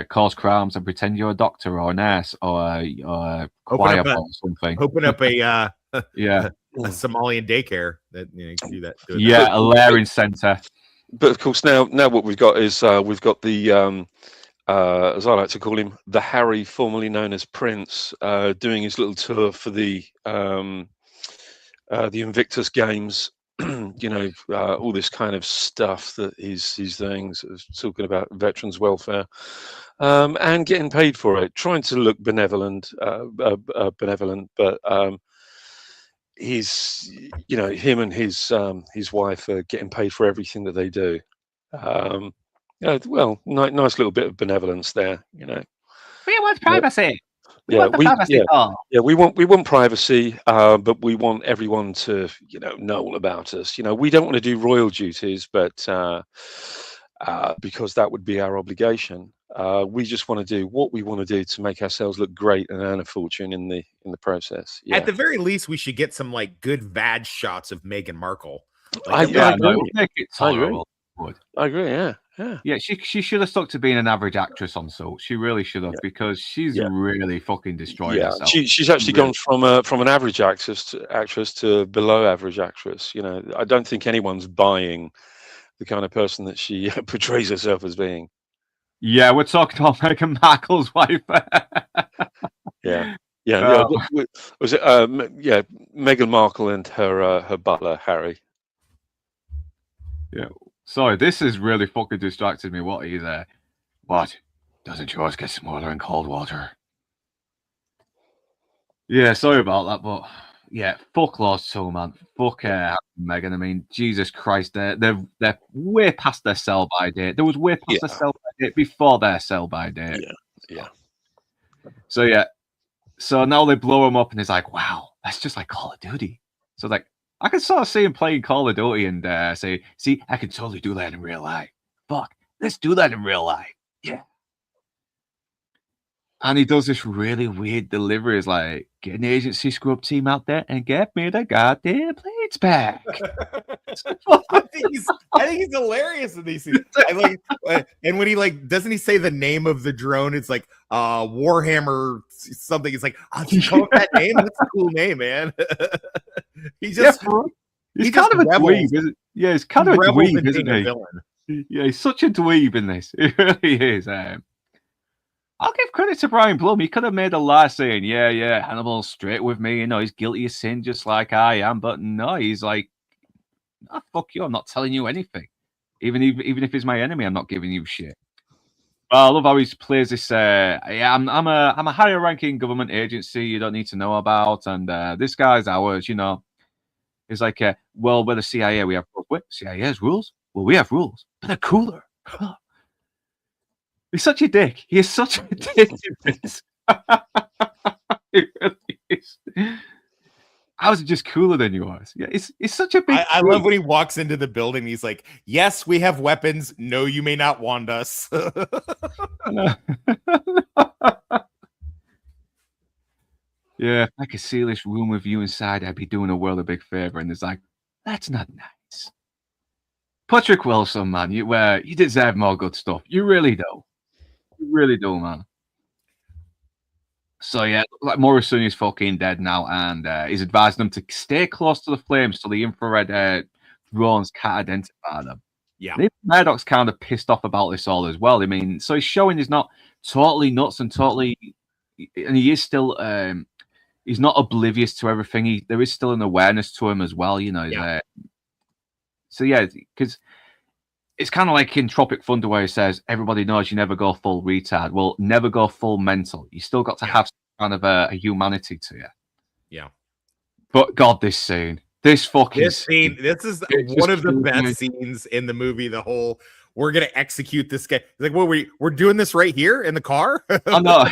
cause crimes and pretend you're a doctor or a nurse or a choir boy or something. Open up a Yeah. a Somalian daycare that you can do that. Yeah, a layering center. But of course, now what we've got is we've got the as I like to call him, the Harry, formerly known as Prince, doing his little tour for the Invictus Games. You know, all this kind of stuff that he's doing, sort of talking about veterans welfare, and getting paid for it, trying to look benevolent, but he's, you know, him and his wife are getting paid for everything that they do. Yeah, well, nice little bit of benevolence there, you know. We want privacy. We Yeah, want the privacy. we want privacy, but we want everyone to, you know all about us. You know, we don't want to do royal duties, but because that would be our obligation. We just want to do what we want to do to make ourselves look great and earn a fortune in the process. Yeah. At the very least, we should get some like good vag shots of Meghan Markle. I Like, agree. No, make it tolerable. I agree. Yeah. Yeah, she should have stuck to being an average actress on Soul. She really should have, because she's really fucking destroyed herself. She's actually gone from an average actress to below average actress. You know, I don't think anyone's buying the kind of person that she portrays herself as being. Yeah, we're talking about Meghan Markle's wife. Yeah. Was it? Meghan Markle and her butler Harry. Yeah. Sorry, this has really fucking distracted me. What are you there? What? Doesn't yours get smaller in cold water? Yeah, sorry about that, but yeah, fuck Lost Soul, man. Fuck Meghan. I mean, Jesus Christ, they're way past their sell-by date. There was way past their sell-by date before their sell-by date. Yeah. So yeah, so now they blow him up, and he's like, "Wow, that's just like Call of Duty." So like, I can sort of see him playing Call of Duty and say, "See, I can totally do that in real life. Fuck, let's do that in real life." Yeah. And he does this really weird delivery. It's like, get an agency scrub team out there and get me the goddamn plates back. I think he's hilarious in these scenes. I like, and when he like, doesn't he say the name of the drone? It's like Warhammer something. It's like, oh, you call it that name? That's a cool name, man. He's kind of a dweeb, isn't? Yeah, he's kind of a dweeb, isn't he? Yeah, he's such a dweeb in this. He really is. I'll give credit to Brian Blum. He could have made a lie saying, yeah, Hannibal's straight with me. You know, he's guilty of sin just like I am. But no, he's like, oh, fuck you. I'm not telling you anything. Even if he's my enemy, I'm not giving you shit. I love how he plays this. I'm a higher ranking government agency you don't need to know about, and this guy's ours. You know, he's like, well, we're the CIA. We have rules. What? CIA has rules? Well, we have rules, but they're cooler. He's such a dick. He is such a dick in this. He really is. How's it just cooler than yours? Yeah, it's such a big. I love when he walks into the building. He's like, "Yes, we have weapons. No, you may not want us." Yeah, if I could seal this room with you inside, I'd be doing the world a big favor. And it's like, that's not nice. Patrick Wilson, man, you deserve more good stuff. You really do. You really do, man. So yeah, like Morrison is fucking dead now, and he's advised them to stay close to the flames so the infrared drones can't identify them. Yeah, Murdoch's kind of pissed off about this all as well. I mean, so he's showing he's not totally nuts and he is still he's not oblivious to everything. There is still an awareness to him as well, you know. Yeah. So yeah, because it's kind of like in Tropic Thunder where he says, everybody knows you never go full retard. Well, never go full mental. You still got to have some kind of a humanity to you. Yeah. But God, this scene. This scene. This is one of the best scenes in the movie. The whole, we're going to execute this guy. He's like, well, we're doing this right here in the car? I know.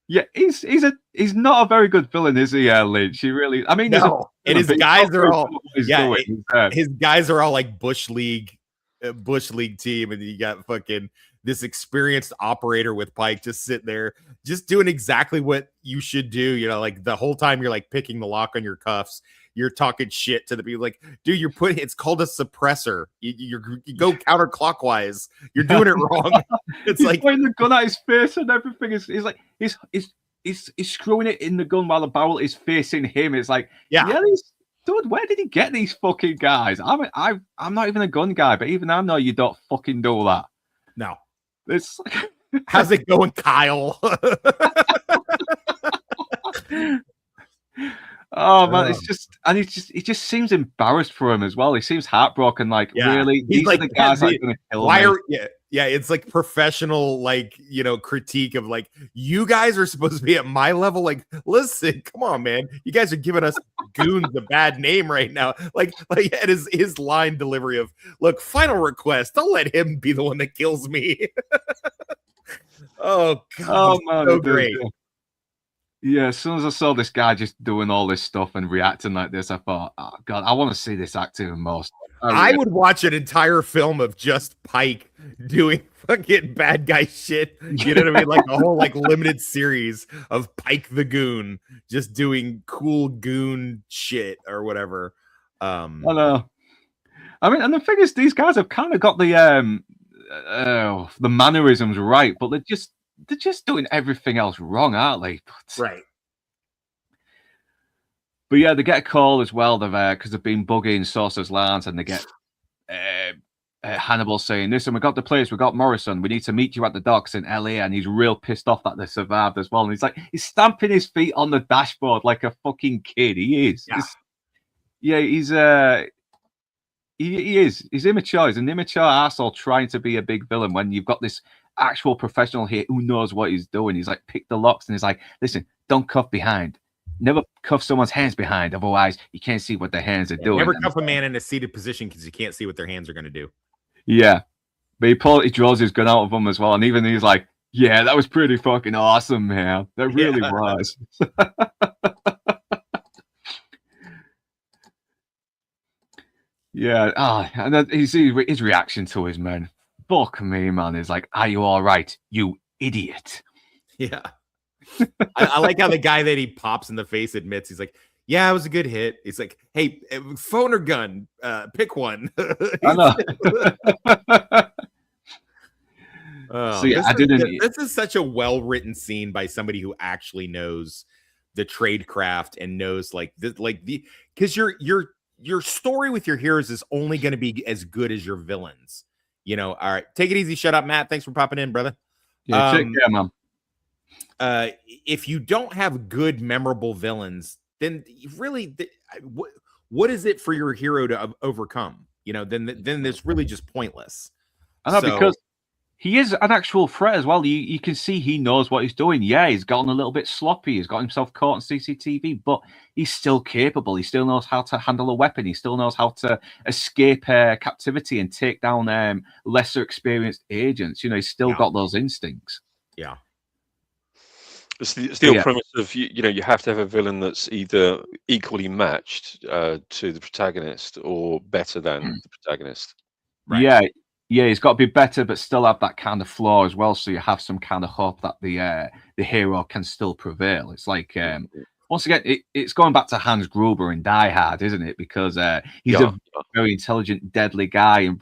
Yeah, he's not a very good villain, is he, Lynch? He really, I mean, no. And his guys are all, his guys are all like Bush League team, and you got fucking this experienced operator with Pike just sitting there, just doing exactly what you should do. You know, like the whole time you're like picking the lock on your cuffs, you're talking shit to the people. Like, dude, you're putting it's called a suppressor. You go counterclockwise. You're doing it wrong. It's he's like pointing the gun at his face and everything. He's like he's screwing it in the gun while the barrel is facing him. It's like dude, where did he get these fucking guys? I'm not even a gun guy, but even I know you don't fucking do that. No. It's like, how's it going, Kyle? Oh man, it's just, and he just seems embarrassed for him as well. He seems heartbroken. Like, really, he's these like, are the guys that are going to kill me. It's like professional, like, critique of like, you guys are supposed to be at my level. Like, listen, come on, man, you guys are giving us goons a bad name right now. Like at his line delivery of, look, final request, don't let him be the one that kills me. Oh god, man, so great. Yeah, as soon as I saw this guy just doing all this stuff and reacting like this, I thought, oh god, I want to see this acting most. I would watch an entire film of just Pike doing fucking bad guy shit. You know what I mean? Like a whole like limited series of Pike the Goon just doing cool goon shit or whatever. I know. I mean, and the thing is, these guys have kind of got the mannerisms right, but they're just doing everything else wrong, aren't they? Right. But yeah, they get a call as well because they've been bugging Saucer's Lance, and they get Hannibal saying, listen, we got the place, we got Morrison, we need to meet you at the docks in LA, and he's real pissed off that they survived as well. And he's stamping his feet on the dashboard like a fucking kid. He is. Yeah, he is. He's immature. He's an immature asshole trying to be a big villain when you've got this actual professional here who knows what he's doing. He's like, pick the locks, and he's like, listen, don't cuff behind. Never cuff someone's hands behind, otherwise you can't see what their hands are doing. Never cuff a man in a seated position because you can't see what their hands are going to do. Yeah, but he draws his gun out of them as well, and even he's like, yeah, that was pretty fucking awesome, man. That really was. Yeah, and then his reaction to his men. Fuck me, man. Is like, are you all right, you idiot? Yeah. I like how the guy that he pops in the face admits he's like, yeah, it was a good hit. He's like, hey, phone or gun, pick one. I know. So yeah, this is such a well-written scene by somebody who actually knows the trade craft and knows because your story with your heroes is only going to be as good as your villains. All right, take it easy. Shut up, Matt. Thanks for popping in, brother. Yeah, take care, man. If you don't have good, memorable villains, then really, what is it for your hero to overcome? Then it's really just pointless. I know, because he is an actual threat as well. You can see he knows what he's doing. Yeah, he's gotten a little bit sloppy. He's got himself caught on CCTV, but he's still capable. He still knows how to handle a weapon. He still knows how to escape captivity and take down lesser experienced agents. He's still got those instincts. Yeah. It's the premise of you have to have a villain that's either equally matched to the protagonist or better than the protagonist. Right. Yeah, he's got to be better, but still have that kind of flaw as well. So you have some kind of hope that the hero can still prevail. It's like once again, it's going back to Hans Gruber in Die Hard, isn't it? Because he's a very intelligent, deadly guy, and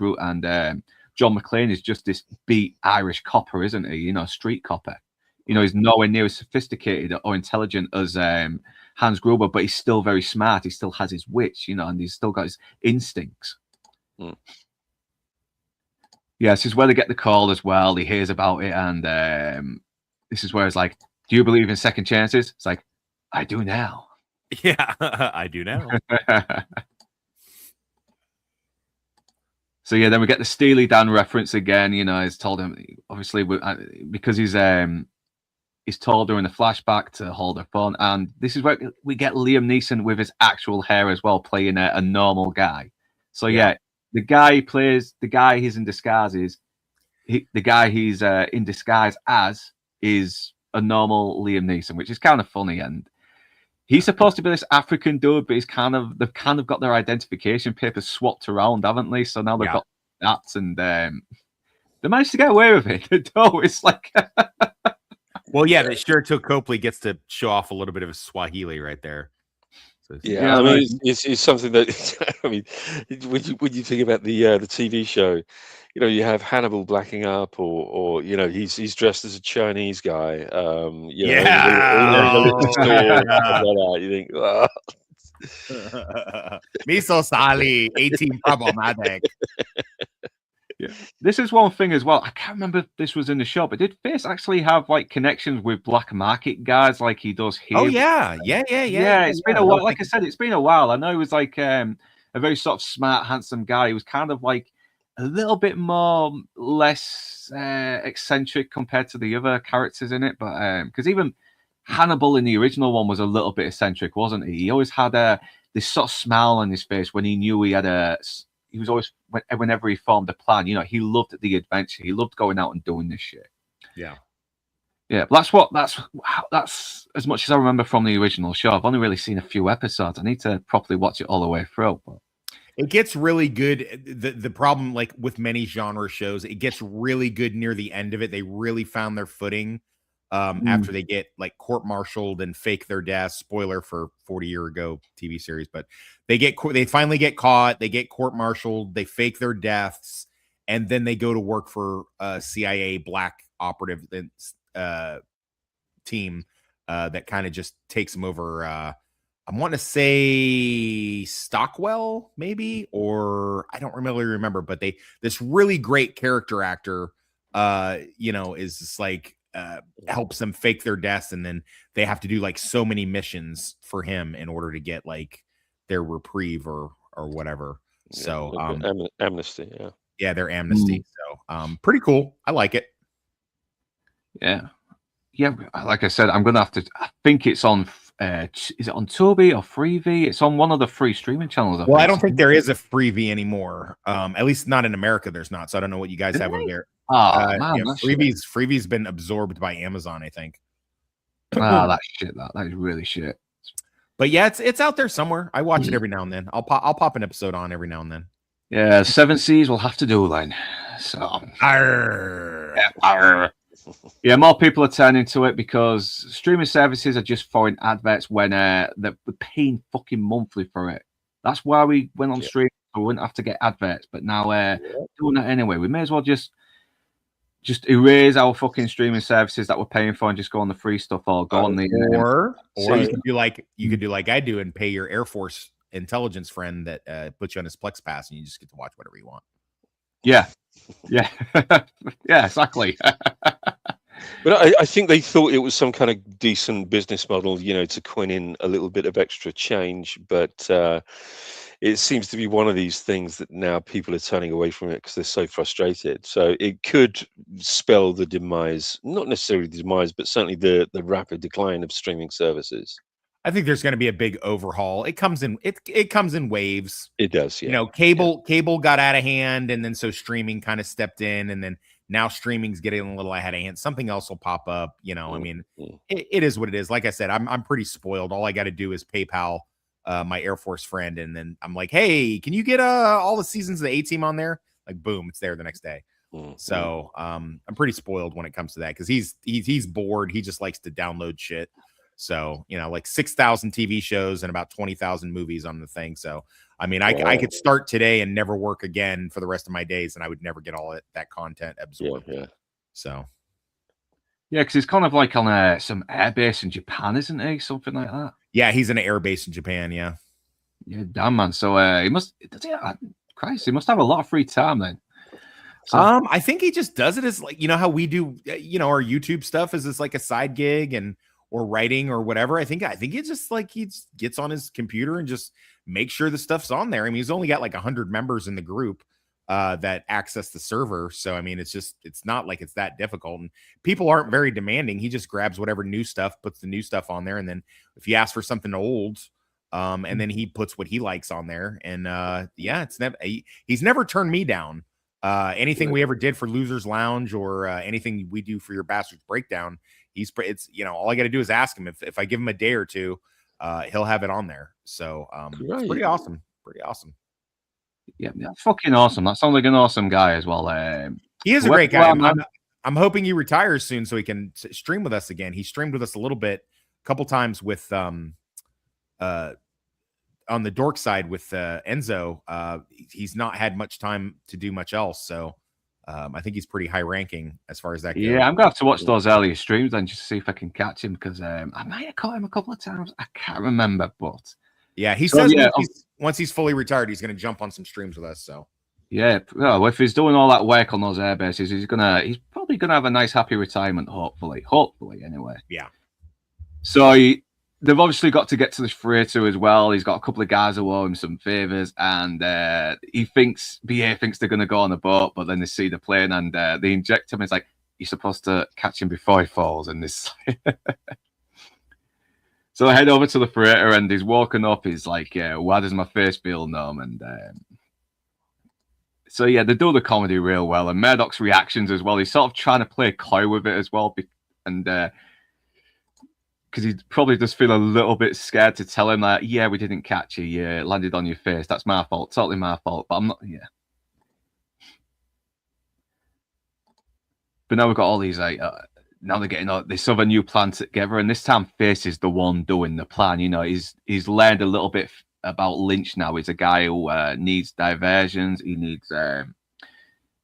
John McClane is just this beat Irish copper, isn't he? Street copper. He's nowhere near as sophisticated or intelligent as Hans Gruber, but he's still very smart. He still has his wits, and he's still got his instincts. Mm. Yeah, this is where they get the call as well. He hears about it, and this is where it's like, do you believe in second chances? It's like, I do now. Yeah, I do now. So yeah, then we get the Steely Dan reference again. He's told him, obviously, because he's told during the flashback to hold her phone, and this is where we get Liam Neeson with his actual hair as well, playing a normal guy. So yeah, the guy he's in disguise the guy he's in disguise as is a normal Liam Neeson, which is kind of funny. And he's supposed to be this African dude, but they've kind of got their identification papers swapped around, haven't they? So now they've got that, and they managed to get away with it. No, it's like. Well, yeah, that sure till Copley gets to show off a little bit of a Swahili right there. So Yeah, I mean, it's something that I mean, when you think about the TV show, you have Hannibal blacking up, or he's dressed as a Chinese guy, yeah, in a liquor oh, store, yeah. stuff like that. You think, oh. Miso Sali, 18 problematic. Yeah, this is one thing as well. I can't remember if this was in the show, but did Face actually have like connections with black market guys like he does here? Oh yeah. It's been a while. Like I said, it's been a while. I know he was like a very sort of smart, handsome guy. He was kind of like a little bit less eccentric compared to the other characters in it. But because even Hannibal in the original one was a little bit eccentric, wasn't he? He always had this sort of smile on his face when he knew he had he was always, whenever he formed a plan, he loved the adventure. He loved going out and doing this shit. Yeah. Yeah, but that's as much as I remember from the original show. I've only really seen a few episodes. I need to properly watch it all the way through. But it gets really good. The problem, like with many genre shows, it gets really good near the end of it. They really found their footing after they get like court-martialed and fake their deaths. Spoiler for 40-year ago TV series, but they finally get caught. They get court-martialed. They fake their deaths, and then they go to work for a CIA black operative team that kind of just takes them over. I want to say Stockwell, maybe, or I don't really remember, but this really great character actor, is just like helps them fake their deaths, and then they have to do like so many missions for him in order to get like their reprieve or whatever. So amnesty, yeah, their amnesty. So pretty cool. I like it. Yeah, like I said, I'm gonna have to. I think it's on. Is it on Tubi or Freevee? It's on one of the free streaming channels. I don't think there is a Freevee anymore. At least not in America. There's not. So I don't know what you guys have over there. Oh man, Freevee's been absorbed by Amazon, I think. That's shit. That is really shit. But yeah, it's out there somewhere. I watch it every now and then. I'll pop an episode on every now and then. Yeah, 7 Seas will have to do then. So yeah, more people are turning to it because streaming services are just throwing adverts when they're paying fucking monthly for it. That's why we went on stream, so we wouldn't have to get adverts. But now doing that anyway. We may as well just erase our fucking streaming services that we're paying for and just go on the free stuff or go on the or you could do like I do and pay your Air Force intelligence friend that puts you on his Plex Pass and you just get to watch whatever you want. Yeah. Yeah, exactly. But I think they thought it was some kind of decent business model, to coin in a little bit of extra change. But it seems to be one of these things that now people are turning away from it because they're so frustrated. So it could spell the demise, not necessarily the demise, but certainly the rapid decline of streaming services. I think there's going to be a big overhaul. It comes in waves. It does, yeah. Cable got out of hand, and then so streaming kind of stepped in, and then now streaming's getting a little ahead of hand. Something else will pop up. I mean, it is what it is. Like I said, I'm pretty spoiled. All I got to do is PayPal my Air Force friend, and then I'm like, hey, can you get all the seasons of the A-Team on there? Like, boom, it's there the next day. So I'm pretty spoiled when it comes to that because he's bored. He just likes to download shit. So, like 6,000 TV shows and about 20,000 movies on the thing. So, I mean, I could start today and never work again for the rest of my days, and I would never get all that content absorbed. Yeah. So, yeah, because he's kind of like on some airbase in Japan, isn't he? Something like that. Yeah, he's in an air base in Japan. Yeah. Yeah, damn man. So he must. Christ, he must have a lot of free time then. So, I think he just does it as like how we do. Our YouTube stuff is this like a side gig or writing or whatever. I think it's just like he gets on his computer and just makes sure the stuff's on there. I mean, he's only got like 100 members in the group that access the server. So, I mean, it's not like it's that difficult, and people aren't very demanding. He just grabs whatever new stuff, puts the new stuff on there. And then if you ask for something old, and then he puts what he likes on there. And he's never turned me down. Anything we ever did for Losers Lounge or anything we do for your Bastards Breakdown, all I got to do is ask him. If I give him a day or two, he'll have it on there. So it's pretty awesome. Yeah, that's fucking awesome. That sounds like an awesome guy as well. He is a great guy. I'm hoping he retires soon so he can stream with us again. He streamed with us a little bit, a couple times with on the dork side with Enzo, he's not had much time to do much else. So I think he's pretty high ranking as far as that goes. Yeah, I'm gonna have to watch those earlier streams then just to see if I can catch him because I might have caught him a couple of times. I can't remember, but yeah, he says once he's fully retired, he's gonna jump on some streams with us. So yeah, well, if he's doing all that work on those air bases, he's probably gonna have a nice happy retirement. Hopefully anyway. Yeah. So they've obviously got to get to the freighter as well. He's got a couple of guys who owe him some favors, and BA thinks they're going to go on a boat, but then they see the plane and they inject him. It's like, you're supposed to catch him before he falls. And this, so I head over to the freighter, and he's walking up. He's like, "Why does my face feel numb?" And so yeah, they do the comedy real well, and Murdoch's reactions as well. He's sort of trying to play coy with it as well, and. Because he probably does feel a little bit scared to tell him that, yeah, we didn't catch you, yeah, it landed on your face, that's my fault, totally my fault, but I'm not, yeah. But now we've got all these, now they're getting this other new plan together, and this time Face is the one doing the plan, you know, he's learned a little bit about Lynch now. He's a guy who needs diversions, he needs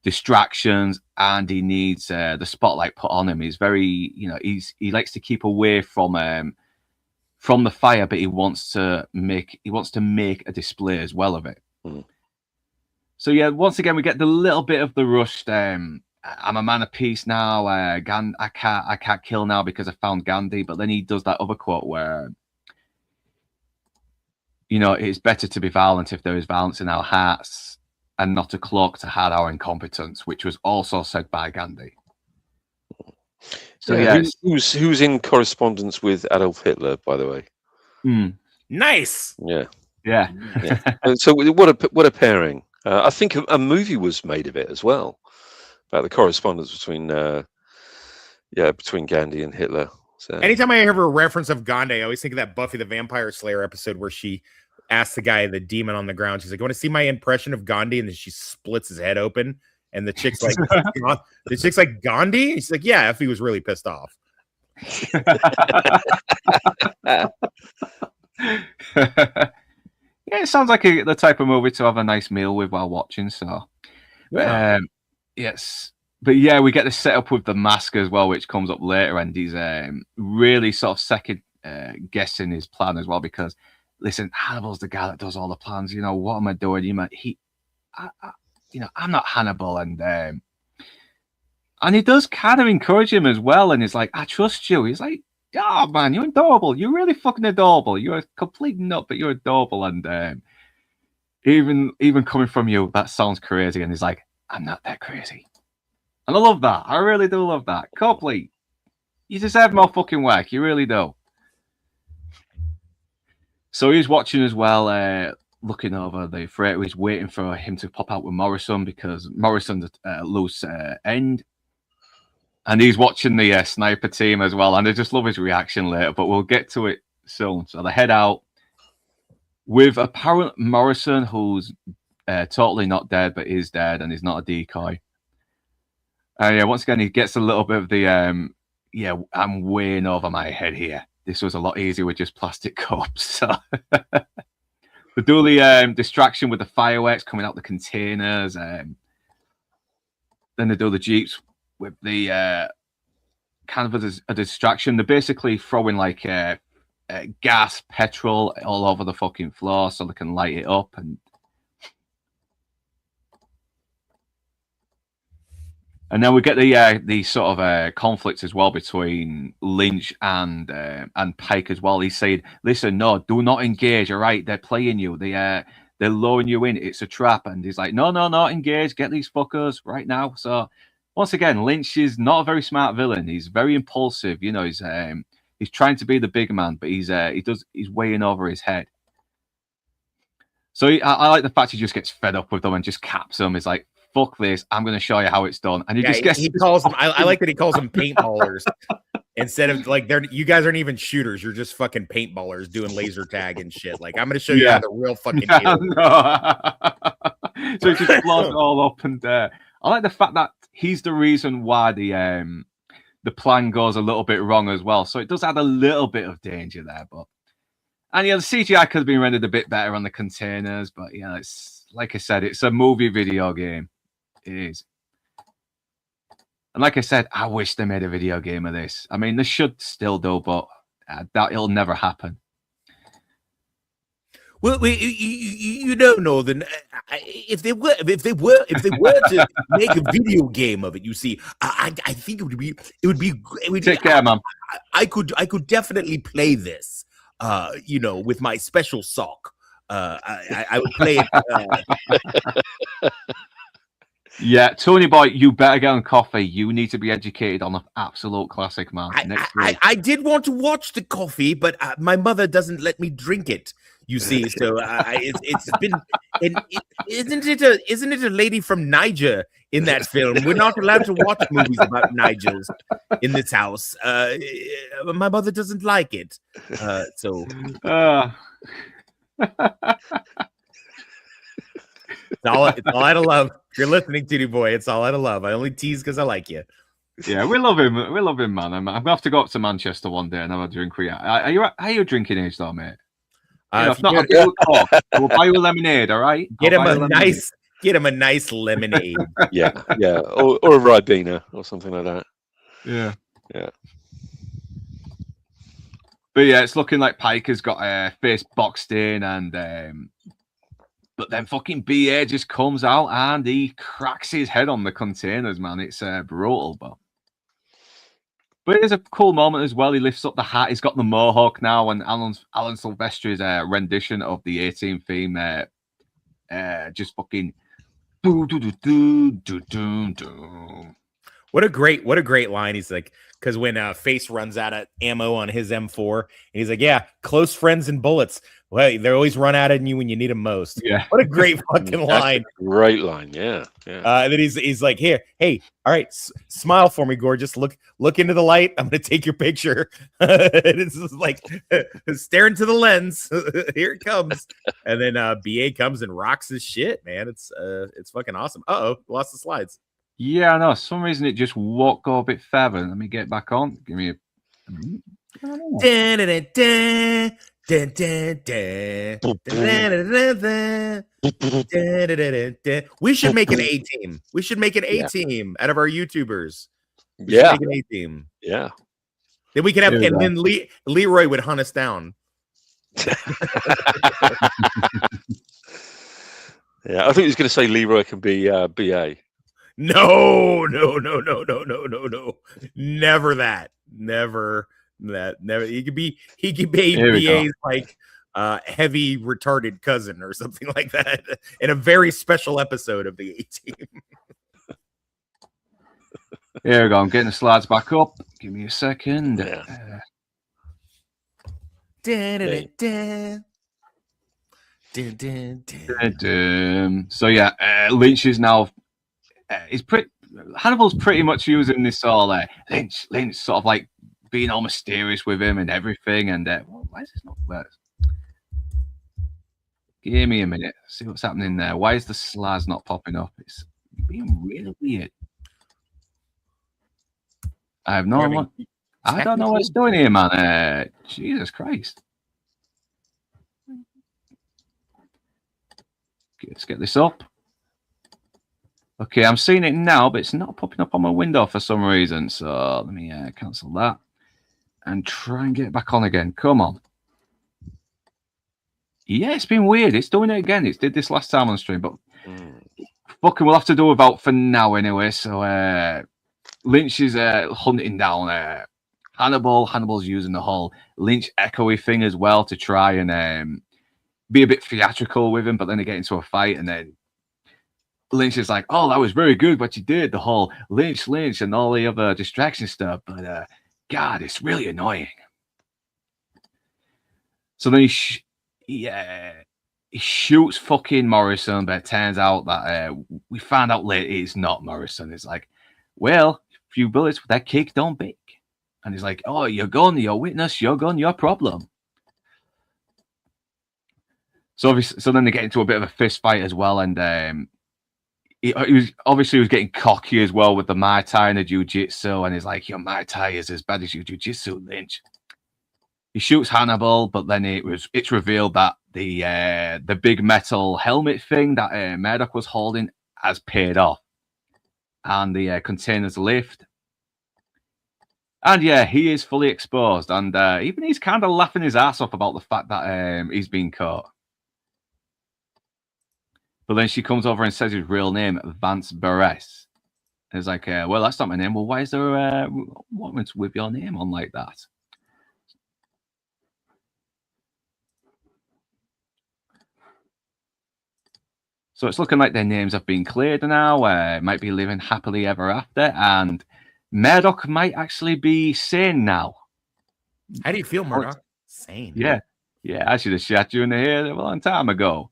distractions, and he needs the spotlight put on him. He's very, you know, he likes to keep away from the fire, but he wants to make a display as well of it. So yeah, once again we get the little bit of the rushed I'm a man of peace now, I can't kill now because I found Gandhi. But then he does that other quote where, you know, it's better to be violent if there is violence in our hearts, and not a cloak to hide our incompetence, which was also said by Gandhi. So yeah, who's in correspondence with Adolf Hitler, by the way? Nice. Yeah. So what a pairing. I think a movie was made of it as well, about the correspondence between Gandhi and Hitler. So anytime I hear a reference of Gandhi, I always think of that Buffy the Vampire Slayer episode where she asked the guy, the demon on the ground, she's like, "You want to see my impression of Gandhi?" And then she splits his head open, and the chick's like, "Gandhi?" And she's like, "Yeah, if he was really pissed off." Yeah, it sounds like the type of movie to have a nice meal with while watching. So, yeah. Yes, but yeah, we get the setup with the mask as well, which comes up later, and he's really sort of second guessing his plan as well because. Listen, Hannibal's the guy that does all the plans. You know, what am I doing? You know, I'm not Hannibal, and he does kind of encourage him as well. And he's like, "I trust you." He's like, "Oh man, you're adorable. You're really fucking adorable. You're a complete nut, but you're adorable." And even coming from you, that sounds crazy. And he's like, "I'm not that crazy," and I love that. I really do love that. Copley, you deserve more fucking work. You really do. So he's watching as well, looking over the freighter. He's waiting for him to pop out with Morrison because Morrison's a loose end. And he's watching the sniper team as well. And I just love his reaction later, but we'll get to it soon. So they head out with apparent Morrison, who's totally not dead, but is dead and is not a decoy. Yeah, once again, he gets a little bit of the, I'm way in over my head here. This was a lot easier with just plastic cups. So they do the distraction with the fireworks coming out the containers. Then they do the jeeps with the kind of a distraction. They're basically throwing like gas, petrol all over the fucking floor so they can light it up. And then we get the sort of conflicts as well between Lynch and Pike as well. He's saying, "Listen, no, do not engage. All right, they're playing you. They're luring you in. It's a trap." And he's like, "No, not engage. Get these fuckers right now." So once again, Lynch is not a very smart villain. He's very impulsive. You know, he's trying to be the big man, but he's way in over his head. So I like the fact he just gets fed up with them and just caps them. He's like, "Fuck this! I'm going to show you how it's done." And he calls them. I like that he calls them paintballers instead of like you guys aren't even shooters. You're just fucking paintballers doing laser tag and shit. Like I'm going to show you how the real fucking. So he just blows it all up, and I like the fact that he's the reason why the plan goes a little bit wrong as well. So it does add a little bit of danger there, but And the CGI could have been rendered a bit better on the containers, but it's like I said, it's a movie video game. It is. And like I said, I wish they made a video game of this. I mean, they should still do, but that it'll never happen. Well, Northern. If they were to make a video game of it, you see, I think it would be. Take care, man. I could definitely play this. With my special sock. I would play it. Yeah, Tony boy, you better get on coffee. You need to be educated on the absolute classic, man. I did want to watch the coffee, but my mother doesn't let me drink it. You see, so it's been. Isn't it a lady from Niger in that film? We're not allowed to watch movies about Nigers in this house. My mother doesn't like it, so. It's all out of love. If you're listening, Tootie Boy, it's all out of love. I only tease because I like you. Yeah, we love him. We love him, man. I'm gonna have to go up to Manchester one day and have a drink with you. Are you drinking age though, mate? If not, we'll buy you a lemonade. All right. Get him a nice lemonade. Yeah, or a Ribena or something like that. Yeah. Yeah. But yeah, it's looking like Piker's got a face boxed in, and but then fucking BA just comes out and he cracks his head on the containers, man. It's brutal, but it is a cool moment as well. He lifts up the hat. He's got the mohawk now, and Alan Silvestri's rendition of the A-Team theme just fucking do do do do do do do. What a great line. He's like, because when Face runs out of ammo on his M4, and he's like, yeah, close friends and bullets. Well, they always run out of you when you need them most. Yeah. What a great fucking line. Great line. Yeah. And then he's like, hey, all right, smile for me, gorgeous. Look into the light. I'm gonna take your picture. It's just like stare into the lens. Here it comes. And then BA comes and rocks his shit, man. It's fucking awesome. Lost the slides. Yeah, I know. For some reason it just won't go a bit further. Let me get back on. Give me a We should make an A-team. We should make an A-team out of our YouTubers. Yeah. Make an A-team. Yeah. Then we can have, and then Leroy would hunt us down. Yeah, I think he was going to say Leroy can be BA. No. Never that. Never. He could be BA's like heavy retarded cousin or something like that in a very special episode of the A-Team. Here we go. I'm getting the slides back up. Give me a second. So yeah, Lynch is now. Hannibal's pretty much using this all. Lynch sort of like being all mysterious with him and everything. And why is this not work? Give me a minute. See what's happening there. Why is the slides not popping up? It's being really weird. I have no idea. I don't know what it's doing here, man. Jesus Christ. Let's get this up. Okay, I'm seeing it now, but it's not popping up on my window for some reason. So let me cancel that and try and get it back on again. Come on. Yeah, it's been weird. It's doing it again. It did this last time on stream, but fucking we'll have to do without for now anyway. So Lynch is hunting down Hannibal. Hannibal's using the whole Lynch echoey thing as well to try and be a bit theatrical with him, but then they get into a fight, and then Lynch is like, "Oh, that was very good what you did, the whole Lynch, and all the other distraction stuff." But God, it's really annoying. So then he shoots fucking Morrison, but it turns out that we found out later it's not Morrison. It's like, well, a few bullets with that cake don't bake. And he's like, "Oh, your gun, your witness, your gun, your problem." So then they get into a bit of a fist fight as well, and he was getting cocky as well with the Muay Thai and the Jiu Jitsu, and he's like, "Your Muay Thai is as bad as your Jiu Jitsu, Lynch." he shoots Hannibal, but then it's revealed that the big metal helmet thing that Murdoch was holding has paid off, and the containers lift. And yeah, he is fully exposed, and even he's kind of laughing his ass off about the fact that he's been caught. But then she comes over and says his real name, Vance Beres. And it's like, well, that's not my name. Well, why is there what with your name on like that? So it's looking like their names have been cleared now. Might be living happily ever after, and Murdoch might actually be sane now. How do you feel, Murdoch? Sane. Yeah. I should have shot you in the head a long time ago.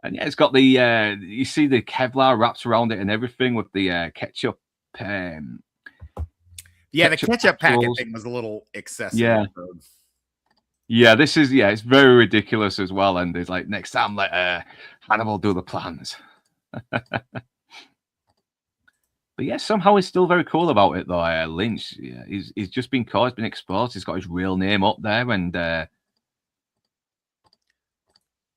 And yeah, it's got the you see the Kevlar wraps around it and everything with the ketchup. Yeah, the ketchup packet thing was a little excessive. Yeah, this is it's very ridiculous as well. And it's like next time let Hannibal do the plans. But yeah, somehow he's still very cool about it though. Lynch, he's just been caught, he's been exposed, he's got his real name up there, and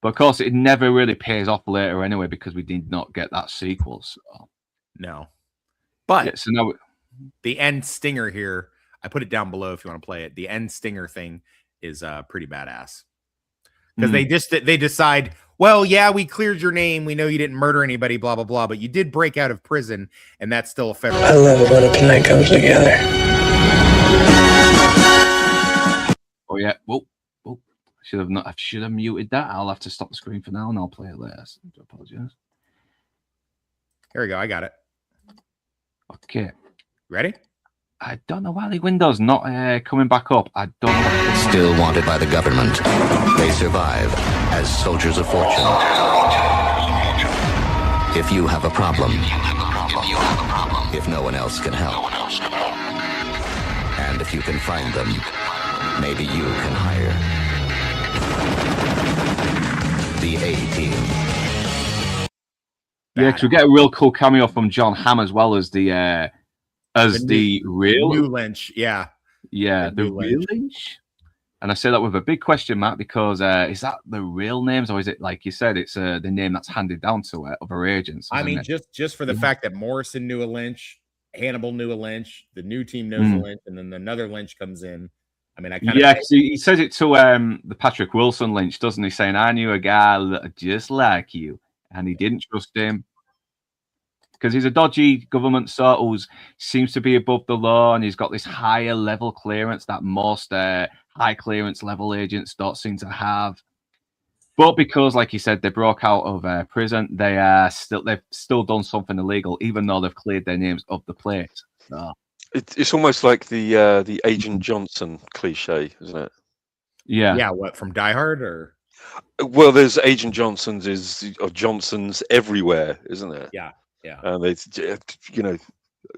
but of course it never really pays off later anyway because we did not get that sequel. So no, but yeah, so now the end stinger here, I put it down below if you want to play it. The end stinger thing is pretty badass because they decide, well, yeah, we cleared your name, we know you didn't murder anybody, blah blah blah, but you did break out of prison, and that's still a federal. I love it when a plan comes together. Oh yeah, whoa. I should have muted that. I'll have to stop the screen for now, and I'll play it later. So I apologize. Here we go. I got it. Okay, ready? I don't know why the window's not coming back up. I don't know. Still wanted by the government, they survive as soldiers of fortune. If you have a problem, if no one else can help, and if you can find them, maybe you can hire the A-Team. Yeah, because we get a real cool cameo from John Hamm as well as the real new Lynch. Yeah, the real Lynch. And I say that with a big question mark because is that the real names, or is it like you said, it's the name that's handed down to other agents? I mean, just for the fact that Morrison knew a Lynch, Hannibal knew a Lynch, the new team knows a Lynch, and then another Lynch comes in. I mean, because he says it to the Patrick Wilson Lynch, doesn't he? Saying, "I knew a guy just like you," and he didn't trust him because he's a dodgy government sort who seems to be above the law, and he's got this higher level clearance that most high clearance level agents don't seem to have. But because, like you said, they broke out of prison, they've still done something illegal, even though they've cleared their names of the plate. So. It's almost like the Agent Johnson cliche, isn't it? Yeah. What, from Die Hard or? Well, there's Agent Johnsons Johnsons everywhere, isn't it? Yeah. And they,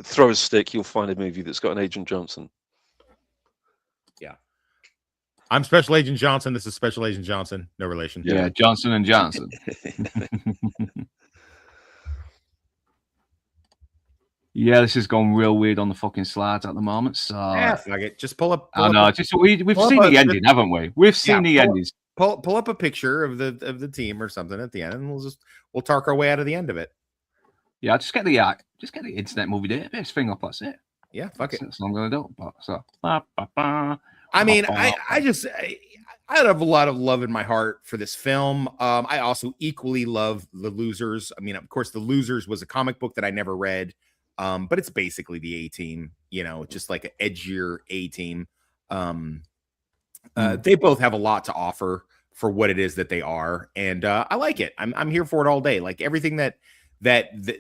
throw a stick, you'll find a movie that's got an Agent Johnson. Yeah. I'm Special Agent Johnson. This is Special Agent Johnson. No relation. Yeah, Johnson and Johnson. Yeah, this is going real weird on the fucking slides at the moment. So fuck it. Just pull up. I know. We've seen the ending, haven't we? We've seen the endings. Pull up a picture of the team or something at the end, and we'll talk our way out of the end of it. Yeah, just get the Internet Movie Database thing up. That's it. Yeah, fuck it. That's what I'm gonna do. I mean, I have a lot of love in my heart for this film. I also equally love The Losers. I mean, of course, The Losers was a comic book that I never read. But it's basically the A-Team, just like an edgier A-Team. They both have a lot to offer for what it is that they are, and I like it. I'm here for it all day. Like everything that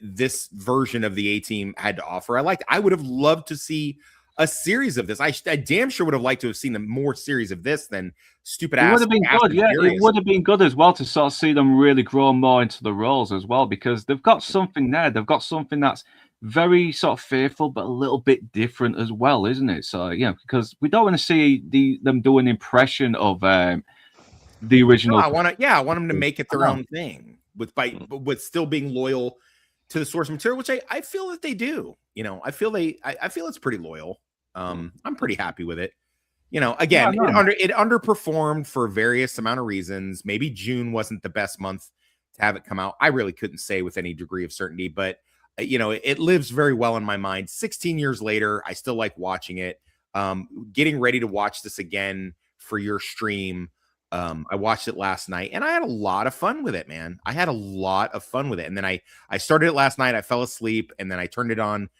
this version of the A-Team had to offer, I liked. I would have loved to see a series of this. I damn sure would have liked to have seen a more series of this than stupid ass. It would have been good, yeah. It would have been good as well to sort of see them really grow more into the roles as well, because they've got something there. They've got something that's very sort of faithful, but a little bit different as well, isn't it? So because we don't want to see them do an impression of the original. No, I want them to make it their own thing with still being loyal to the source material, which I feel that they do. I feel it's pretty loyal. I'm pretty happy with it. You know, again, No. it underperformed for various amount of reasons. Maybe June wasn't the best month to have it come out. I really couldn't say with any degree of certainty, but you know, it lives very well in my mind. 16 years later, I still like watching it. Getting ready to watch this again for your stream. I watched it last night and I had a lot of fun with it, man. I had a lot of fun with it. And then I started it last night. I fell asleep and then I turned it on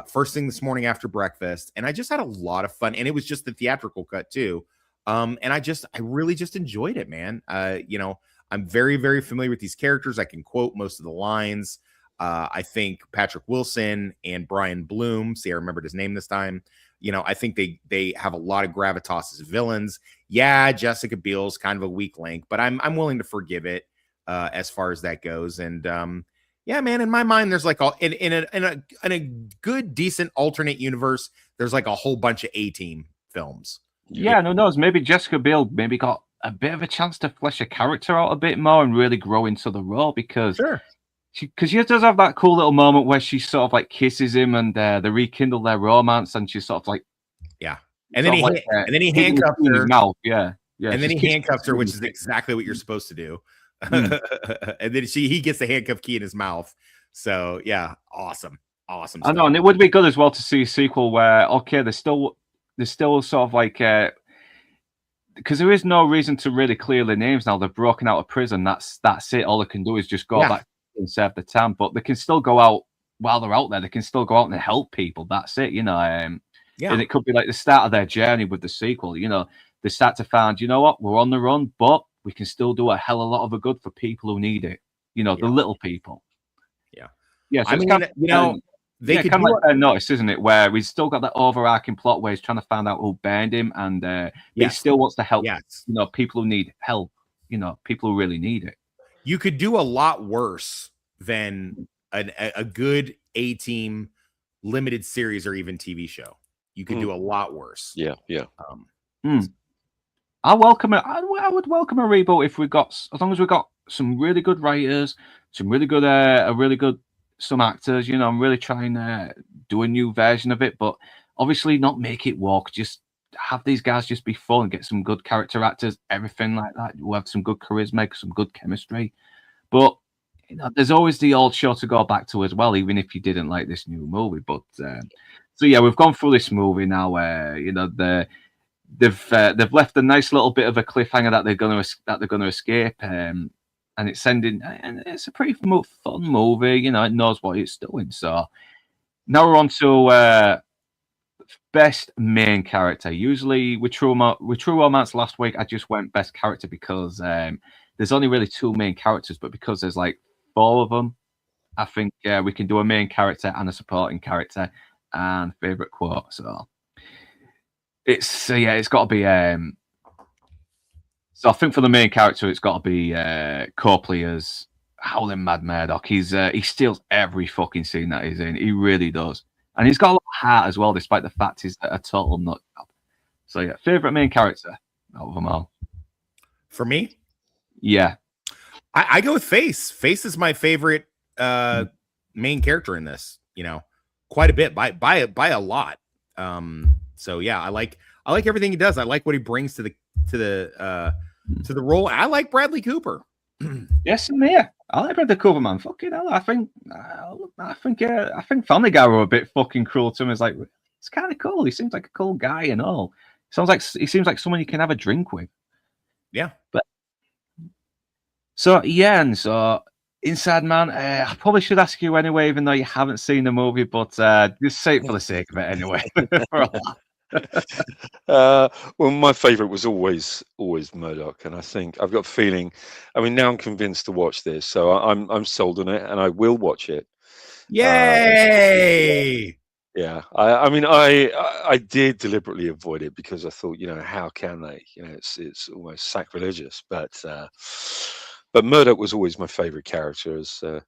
first thing this morning after breakfast. And I just had a lot of fun. And it was just the theatrical cut too. And I really just enjoyed it, man. You know, I'm very, very familiar with these characters. I can quote most of the lines. I think Patrick Wilson and Brian Bloom, see, I remembered his name this time. You know, I think they have a lot of gravitas as villains. Yeah, Jessica Biel's kind of a weak link, but I'm willing to forgive it as far as that goes. And yeah, man, in my mind, there's like in a good, decent alternate universe, there's like a whole bunch of A-Team films. Yeah, no knows. Maybe Jessica Biel maybe got a bit of a chance to flesh a character out a bit more and really grow into the role because she does have that cool little moment where she sort of like kisses him and they rekindle their romance and she's sort of like and then he handcuffs her mouth, and then he handcuffs her, which is exactly what you're supposed to do. And then he gets the handcuff key in his mouth. So yeah, awesome stuff. I know, and it would be good as well to see a sequel where there's still sort of like because there is no reason to really clear the names now. They've broken out of prison. That's it. All they can do is just go back and serve the town, but they can still go out while they're out there. They can still go out and help people. That's it, you know. And it could be like the start of their journey with the sequel. You know, they start to find, you know what, we're on the run, but we can still do a hell of a lot of a good for people who need it. You know, the little people. Yeah. So I mean, you know, they could kind of like notice, isn't it? Where we've still got that overarching plot where he's trying to find out who burned him, and he still wants to help. You know, people who need help. You know, people who really need it. You could do a lot worse than a good A-Team limited series or even TV show. You could do a lot worse. Yeah. I would welcome a reboot if as long as we got some really good writers, some really good some actors. You know, I'm really trying to do a new version of it, but obviously not make it walk. Just have these guys just be fun, get some good character actors, everything like that. We'll have some good charisma, some good chemistry. But you know, there's always the old show to go back to as well, even if you didn't like this new movie. But so yeah, we've gone through this movie now where you know they've left a nice little bit of a cliffhanger that they're gonna escape, and it's ending. And it's a pretty fun movie. You know, it knows what it's doing. So now we're on to best main character. Usually with True Romance last week, I just went best character because there's only really two main characters, but because there's like 4 of them, I think we can do a main character and a supporting character and favorite quote. So it's got to be. So I think for the main character, it's got to be Copley as Howling Mad Murdoch. He steals every fucking scene that he's in. He really does. And he's got a lot of heart as well, despite the fact he's a total nut job. So yeah, favorite main character out of them all. For me? Yeah. I go with Face. Face is my favorite main character in this, you know, quite a bit by a lot. So yeah, I like everything he does. I like what he brings to the role. I like Bradley Cooper. Yes, yeah. I like Bradley Cooper, man. Fucking hell. I think Family Guy were a bit fucking cruel to him. It's like, it's kind of cool. He seems like a cool guy and all. He seems like someone you can have a drink with. Yeah. But so yeah, and so Inside Man, I probably should ask you anyway, even though you haven't seen the movie, but just say it for the sake of it anyway. Well, my favorite was always Murdoch, and I think I've got a feeling. I mean, now I'm convinced to watch this, so I'm sold on it, and I will watch it. Yay! Yeah, I mean, I did deliberately avoid it because I thought, you know, how can they? You know, it's almost sacrilegious. But Murdoch was always my favorite character as a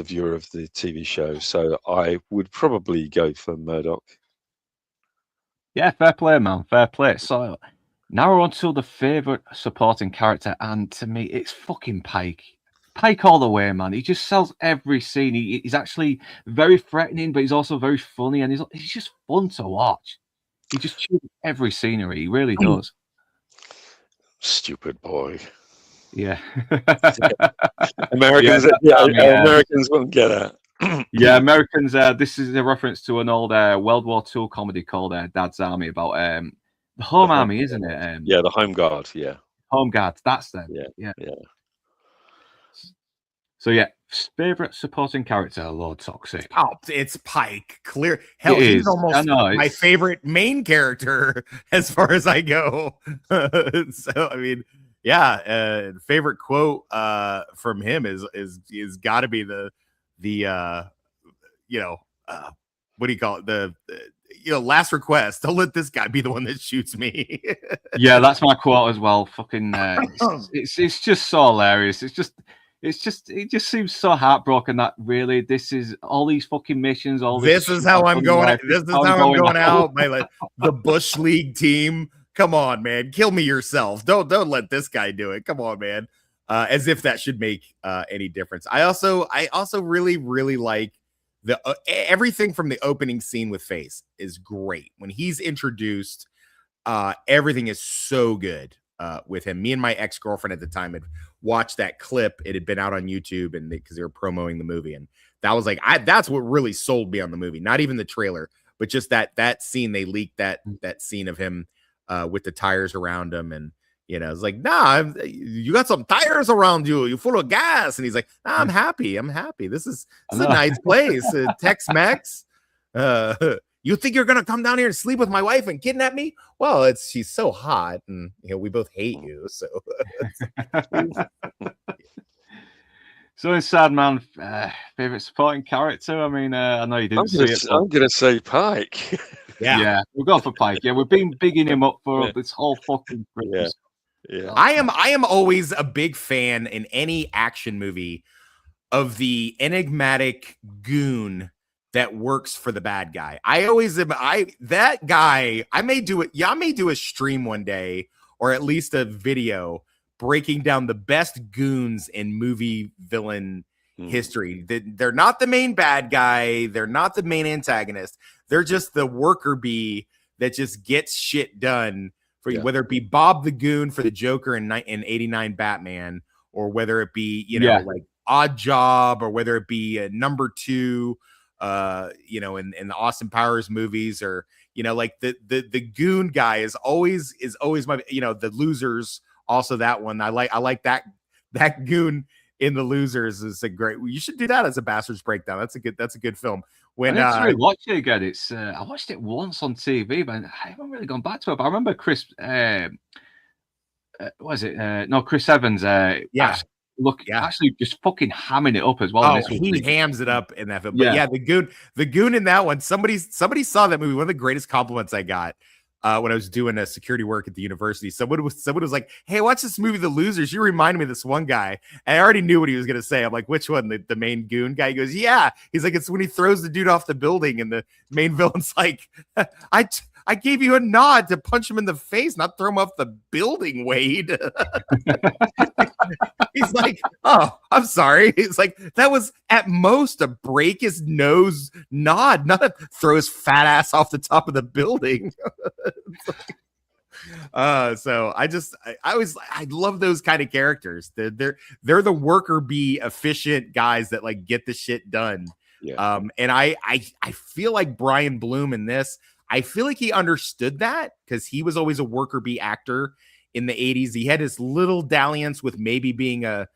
viewer of the TV show, so I would probably go for Murdoch. Yeah, fair play, man. Fair play. So now we're on to the favorite supporting character, and to me, it's fucking Pike. Pike all the way, man. He just sells every scene. He's actually very threatening, but he's also very funny, and he's just fun to watch. He just chews every scenery. He really does. Stupid boy. Yeah. Americans, Americans won't get it. Yeah, Americans. This is a reference to an old World War II comedy called Dad's Army about the Home Army, isn't it? Yeah, the Home Guard. Yeah, Home Guards. That's them. Yeah. So yeah, favorite supporting character, Lord Toxic. Oh, it's Pike. Clear. Hell, It he's is. almost I know, my favorite main character as far as I go. So I mean, yeah, favorite quote from him is got to be the what do you call it, the last request. Don't let this guy be the one that shoots me. Yeah, that's my quote as well. Fucking it's just so hilarious. It just seems so heartbroken that really this is all these fucking missions. This is how I'm going. This is how I'm going out by like the Bush League team. Come on, man, kill me yourself. Don't let this guy do it. Come on, man. As if that should make any difference. I also really like the everything from the opening scene with Face is great. When he's introduced, everything is so good with him. Me and my ex-girlfriend at the time had watched that clip. It had been out on YouTube, and because they were promoting the movie, and that was like that's what really sold me on the movie. Not even the trailer, but just that scene. They leaked that scene of him with the tires around him, and it's like, nah, you got some tires around you. You're full of gas, and he's like, nah, I'm happy. This is a nice place. Tex-Mex. You think you're gonna come down here and sleep with my wife and kidnap me? Well, she's so hot, and we both hate you. So, so inside man, favorite supporting character. I mean, I know you didn't see it. I'm gonna say Pike. Yeah, we'll go for Pike. Yeah, we've been bigging him up for this whole fucking Christmas. Yeah. I am always a big fan in any action movie of the enigmatic goon that works for the bad guy. I always am. That guy. I may do it. Yeah, I may do a stream one day, or at least a video breaking down the best goons in movie villain history. They're not the main bad guy. They're not the main antagonist. They're just the worker bee that just gets shit done for you. Whether it be Bob the Goon for the Joker in '89 Batman, or whether it be like Odd Job, or whether it be number 2. In the Austin Powers movies, or like the goon guy is always my the Losers. Also, that one I like that goon in the Losers is a great. You should do that as a Bastards Breakdown. That's a good film. When I watch it again, it's I watched it once on TV, but I haven't really gone back to it. But I remember Chris, was it Chris Evans? Actually just fucking hamming it up as well. He hams it up in that film. But the goon in that one, somebody saw that movie. One of the greatest compliments I got when I was doing a security work at the university. Someone was like, hey, watch this movie, The Losers. You remind me of this one guy. And I already knew what he was going to say. I'm like, which one? The main goon guy? He goes, yeah. He's like, it's when he throws the dude off the building, and the main villain's like, I gave you a nod to punch him in the face, not throw him off the building, Wade. He's like, oh, I'm sorry. He's like, that was at most a break his nose nod, not a throw his fat ass off the top of the building. So I love those kind of characters. They're the worker bee efficient guys that like get the shit done. Yeah. And I feel like Brian Bloom in this, I feel like he understood that because he was always a worker bee actor in the 80s. He had this little dalliance with maybe being a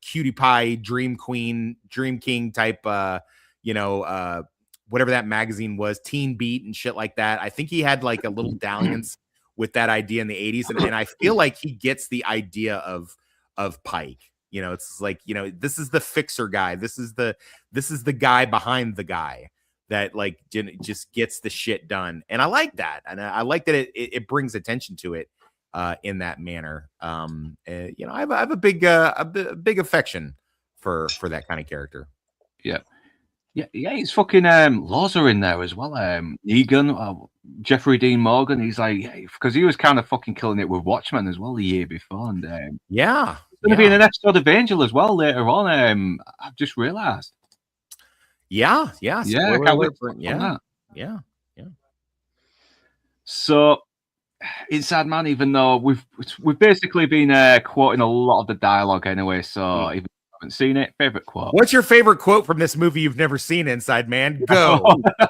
cutie pie, dream king type, whatever that magazine was, Teen Beat and shit like that. I think he had like a little dalliance with that idea in the 80s. And I feel like he gets the idea of Pike. It's like, this is the fixer guy. This is the guy behind the guy that like just gets the shit done. And I like that. And I like that it brings attention to it in that manner. I have a big affection for that kind of character. Yeah. It's fucking Laws are in there as well. Negan, Jeffrey Dean Morgan. He's like, because he was kind of fucking killing it with Watchmen as well the year before. And he's going to be in an episode of Angel as well later on. I've just realized. Yeah. I can't wait for yeah. So, Inside Man, even though we've basically been quoting a lot of the dialogue anyway, so if you haven't seen it, favorite quote. What's your favorite quote from this movie you've never seen, Inside Man? Go.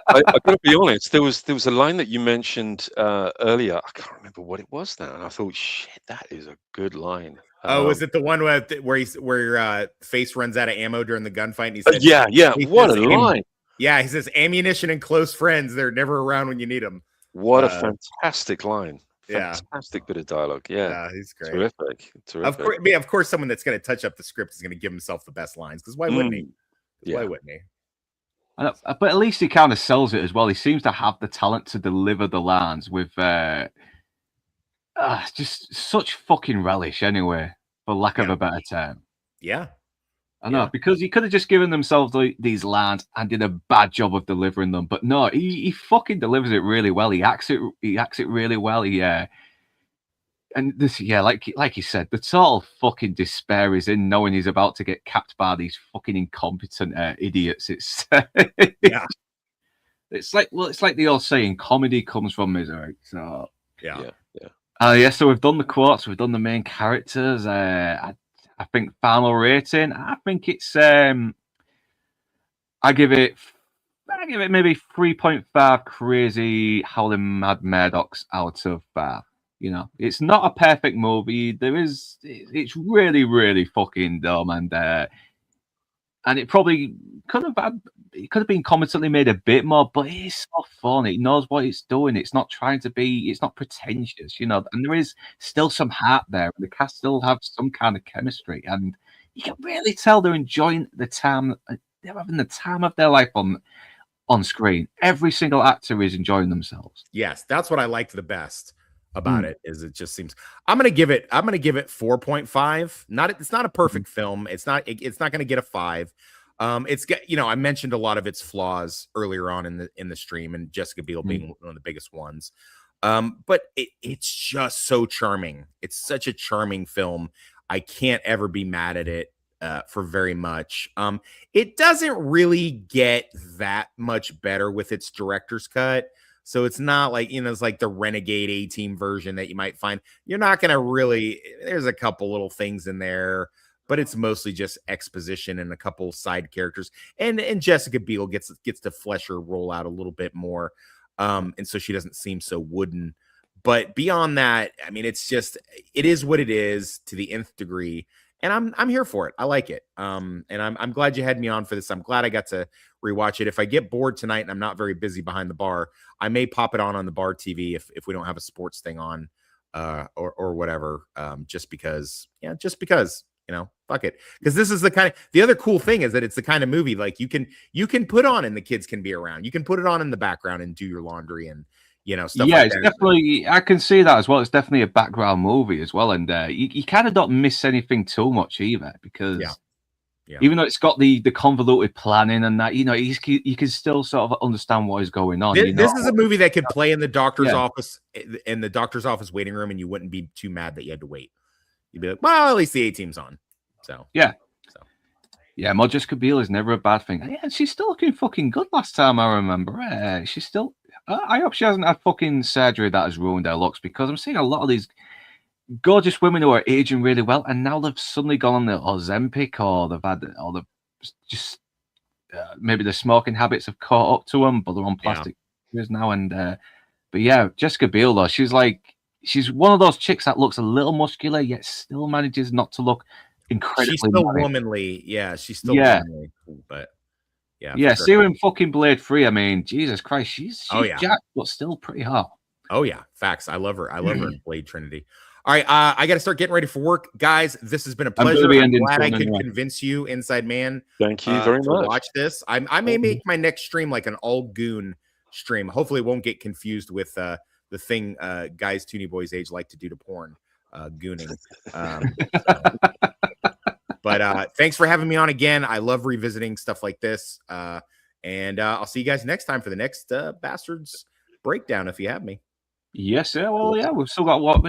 I got to be honest. There was a line that you mentioned earlier. I can't remember what it was now, and I thought, shit, that is a good line. Oh, is it the one where Face runs out of ammo during the gunfight? And he said, yeah. He What a says, line! Yeah, he says ammunition and close friends, they're never around when you need them. What a fantastic line! Yeah. Fantastic bit of dialogue. Yeah, he's great. Terrific. Of course, someone that's going to touch up the script is going to give himself the best lines, because why wouldn't he? Why wouldn't he? But at least he kind of sells it as well. He seems to have the talent to deliver the lines with just such fucking relish, anyway, for lack of a better term. Yeah. I know, because he could have just given themselves these lines and did a bad job of delivering them, but no, he fucking delivers it really well. He acts it really well. And this, like you said, the total fucking despair is in knowing he's about to get capped by these fucking incompetent idiots. It's it's like the old saying, comedy comes from misery. So so we've done the quotes, we've done the main characters. I think final rating, I think it's I give it maybe 3.5 crazy howling mad Murdochs out of 5. You know, it's not a perfect movie. It's really, really fucking dumb, and it probably could have been competently made a bit more, but it's so fun. It knows what it's doing. It's not trying to be. It's not pretentious, you know. And there is still some heart there. The cast still have some kind of chemistry, and you can really tell they're enjoying the time. They're having the time of their life on screen. Every single actor is enjoying themselves. Yes, that's what I liked the best about it. Is it just seems I'm gonna give it 4.5. It's not a perfect film. It's not gonna get a 5. It's got, I mentioned a lot of its flaws earlier on in the stream, and Jessica Biel being one of the biggest ones. But it's just so charming. It's such a charming film. I can't ever be mad at it for very much. It doesn't really get that much better with its director's cut. So it's not like, it's like the Renegade A-Team version that you might find. You're not going to really, there's a couple little things in there, but it's mostly just exposition and a couple side characters. And Jessica Biel gets to flesh her role out a little bit more. And so she doesn't seem so wooden. But beyond that, I mean, it is what it is to the nth degree. And I'm here for it. I like it. And I'm glad you had me on for this. I'm glad I got to rewatch it. If I get bored tonight and I'm not very busy behind the bar, I may pop it on the bar TV if we don't have a sports thing on, or whatever. Just because, fuck it. Because this is the other cool thing is that it's the kind of movie like you can put on and the kids can be around. You can put it on in the background and do your laundry and stuff. Yeah, like it's that. definitely. I can see that as well. It's definitely a background movie as well, and you kind of don't miss anything too much either, because even though it's got the convoluted planning and that, you can still sort of understand what is going on. This is a movie that could play in the doctor's office, in the doctor's office waiting room, and you wouldn't be too mad that you had to wait. You'd be like, well, at least the A-Team's on. So Mod Jessica Biel is never a bad thing. Yeah, she's still looking fucking good. Last time I remember, she's still. I hope she hasn't had fucking surgery that has ruined her looks, because I'm seeing a lot of these gorgeous women who are aging really well, and now they've suddenly gone on the Ozempic, or maybe the smoking habits have caught up to them, but they're on plastic now. And but yeah, Jessica Biel though, she's one of those chicks that looks a little muscular yet still manages not to look incredibly. She's still womanly. Yeah, she's still womanly, but. Yeah, see her in fucking Blade 3. I mean, Jesus Christ, she's jacked, but still pretty hot. Oh yeah, facts. I love her. I love her in Blade Trinity. All right, I got to start getting ready for work, guys. This has been a pleasure. I'm glad I could convince you, Inside Man. Thank you very much. To watch this. I may make my next stream like an all goon stream. Hopefully, it won't get confused with the thing guys Toonie Boys age like to do to porn, gooning. But thanks for having me on again. I love revisiting stuff like this. And I'll see you guys next time for the next Bastards breakdown if you have me. Yes, sir. Well, yeah, we've still got one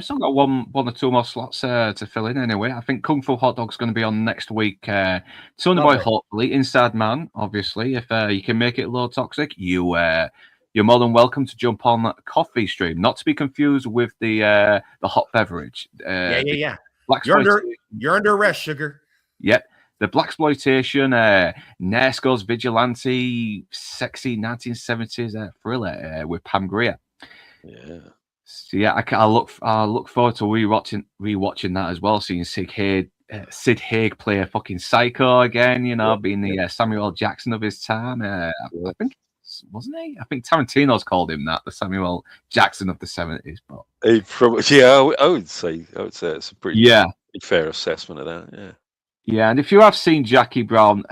or two more slots to fill in anyway. I think Kung Fu Hot Dog's going to be on next week. Tony Boy, hopefully. Inside Man, obviously. If you can make it low toxic, you're you're more than welcome to jump on that coffee stream, not to be confused with the hot beverage. Yeah. Black You're under arrest, sugar. Yep. The blaxploitation, Nesco's vigilante, sexy 1970s thriller with Pam Grier. Yeah. So yeah, I look forward to rewatching that as well. Seeing Sid Haig play a fucking psycho again. You know, being the Samuel L. Jackson of his time. I think, wasn't he? I think Tarantino's called him that, the Samuel Jackson of the 70s. But he probably, I would say it's a pretty fair assessment of that. Yeah. Yeah, and if you have seen Jackie Brown,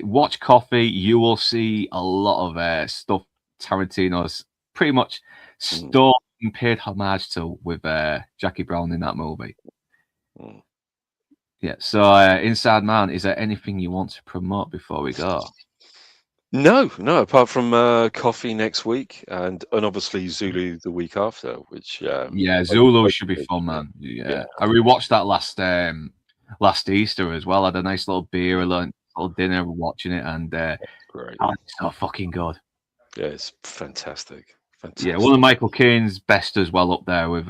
watch Coffee. You will see a lot of stuff Tarantino's pretty much stole and paid homage to with Jackie Brown in that movie. Yeah, so Inside Man, is there anything you want to promote before we go? No, apart from Coffee next week and obviously Zulu the week after, which Zulu should be fun, man. Yeah. I rewatched that last Easter as well. I had a nice little beer, a little dinner watching it, and great. It's so fucking good. Yeah, it's fantastic. Yeah, one of Michael Caine's best as well up there with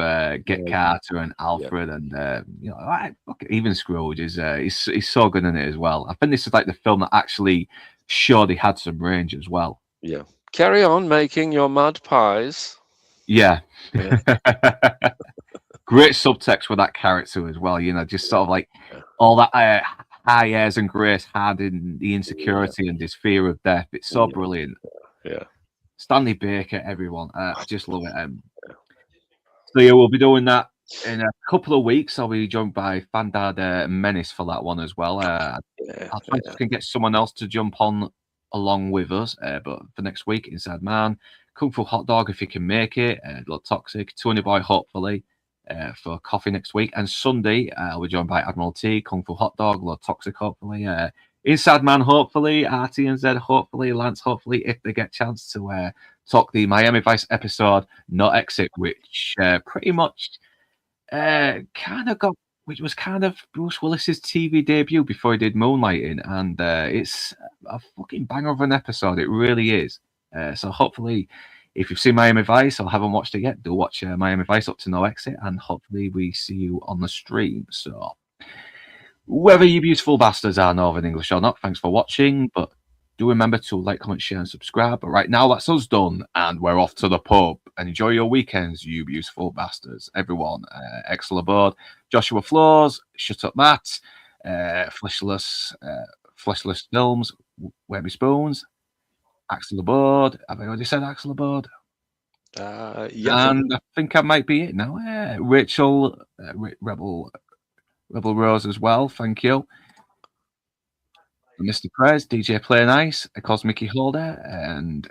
Get Carter and Alfred and even Scrooge is he's so good in it as well. I think this is like the film that actually showed he had some range as well. Yeah. Carry on making your mud pies. Yeah. Great subtext with that character as well, you know, just sort of like all that high airs and grace had in the insecurity and his fear of death. It's so brilliant. Yeah. Stanley Baker, everyone. I just love it. So yeah, we'll be doing that in a couple of weeks. I'll be joined by Fandad Menace for that one as well. I'll try to get someone else to jump on along with us. But for next week, Inside Man, Kung Fu Hot Dog if you can make it, Lord Toxic, Tony Boy hopefully for Coffee next week. And Sunday, I'll be joined by Admiral T, Kung Fu Hot Dog, Lord Toxic hopefully, Inside Man hopefully, RT and Z hopefully, Lance hopefully, if they get a chance to talk the Miami Vice episode, No Exit, which pretty much which was kind of Bruce Willis's TV debut before he did Moonlighting, and it's a fucking banger of an episode. It really is. So hopefully, if you've seen Miami Vice or haven't watched it yet, do watch Miami Vice up to No Exit, and hopefully we see you on the stream. So whether you beautiful bastards are Northern English or not, thanks for watching, but do remember to like, comment, share, and subscribe. But right now, that's us done, and we're off to the pub. And enjoy your weekends, you beautiful bastards. Everyone, Excel aboard, Joshua Floors, Shut Up Matt, Fleshless Films, Webby Spoons, Axel aboard. Have I already said Axel aboard? And I think I might be it now. Rachel, Rebel Rose as well. Thank you. Mr. Prez, DJ Play Nice, Cosmic Holder, and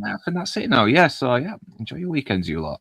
I think that's it now. Yeah, so yeah, enjoy your weekends, you lot.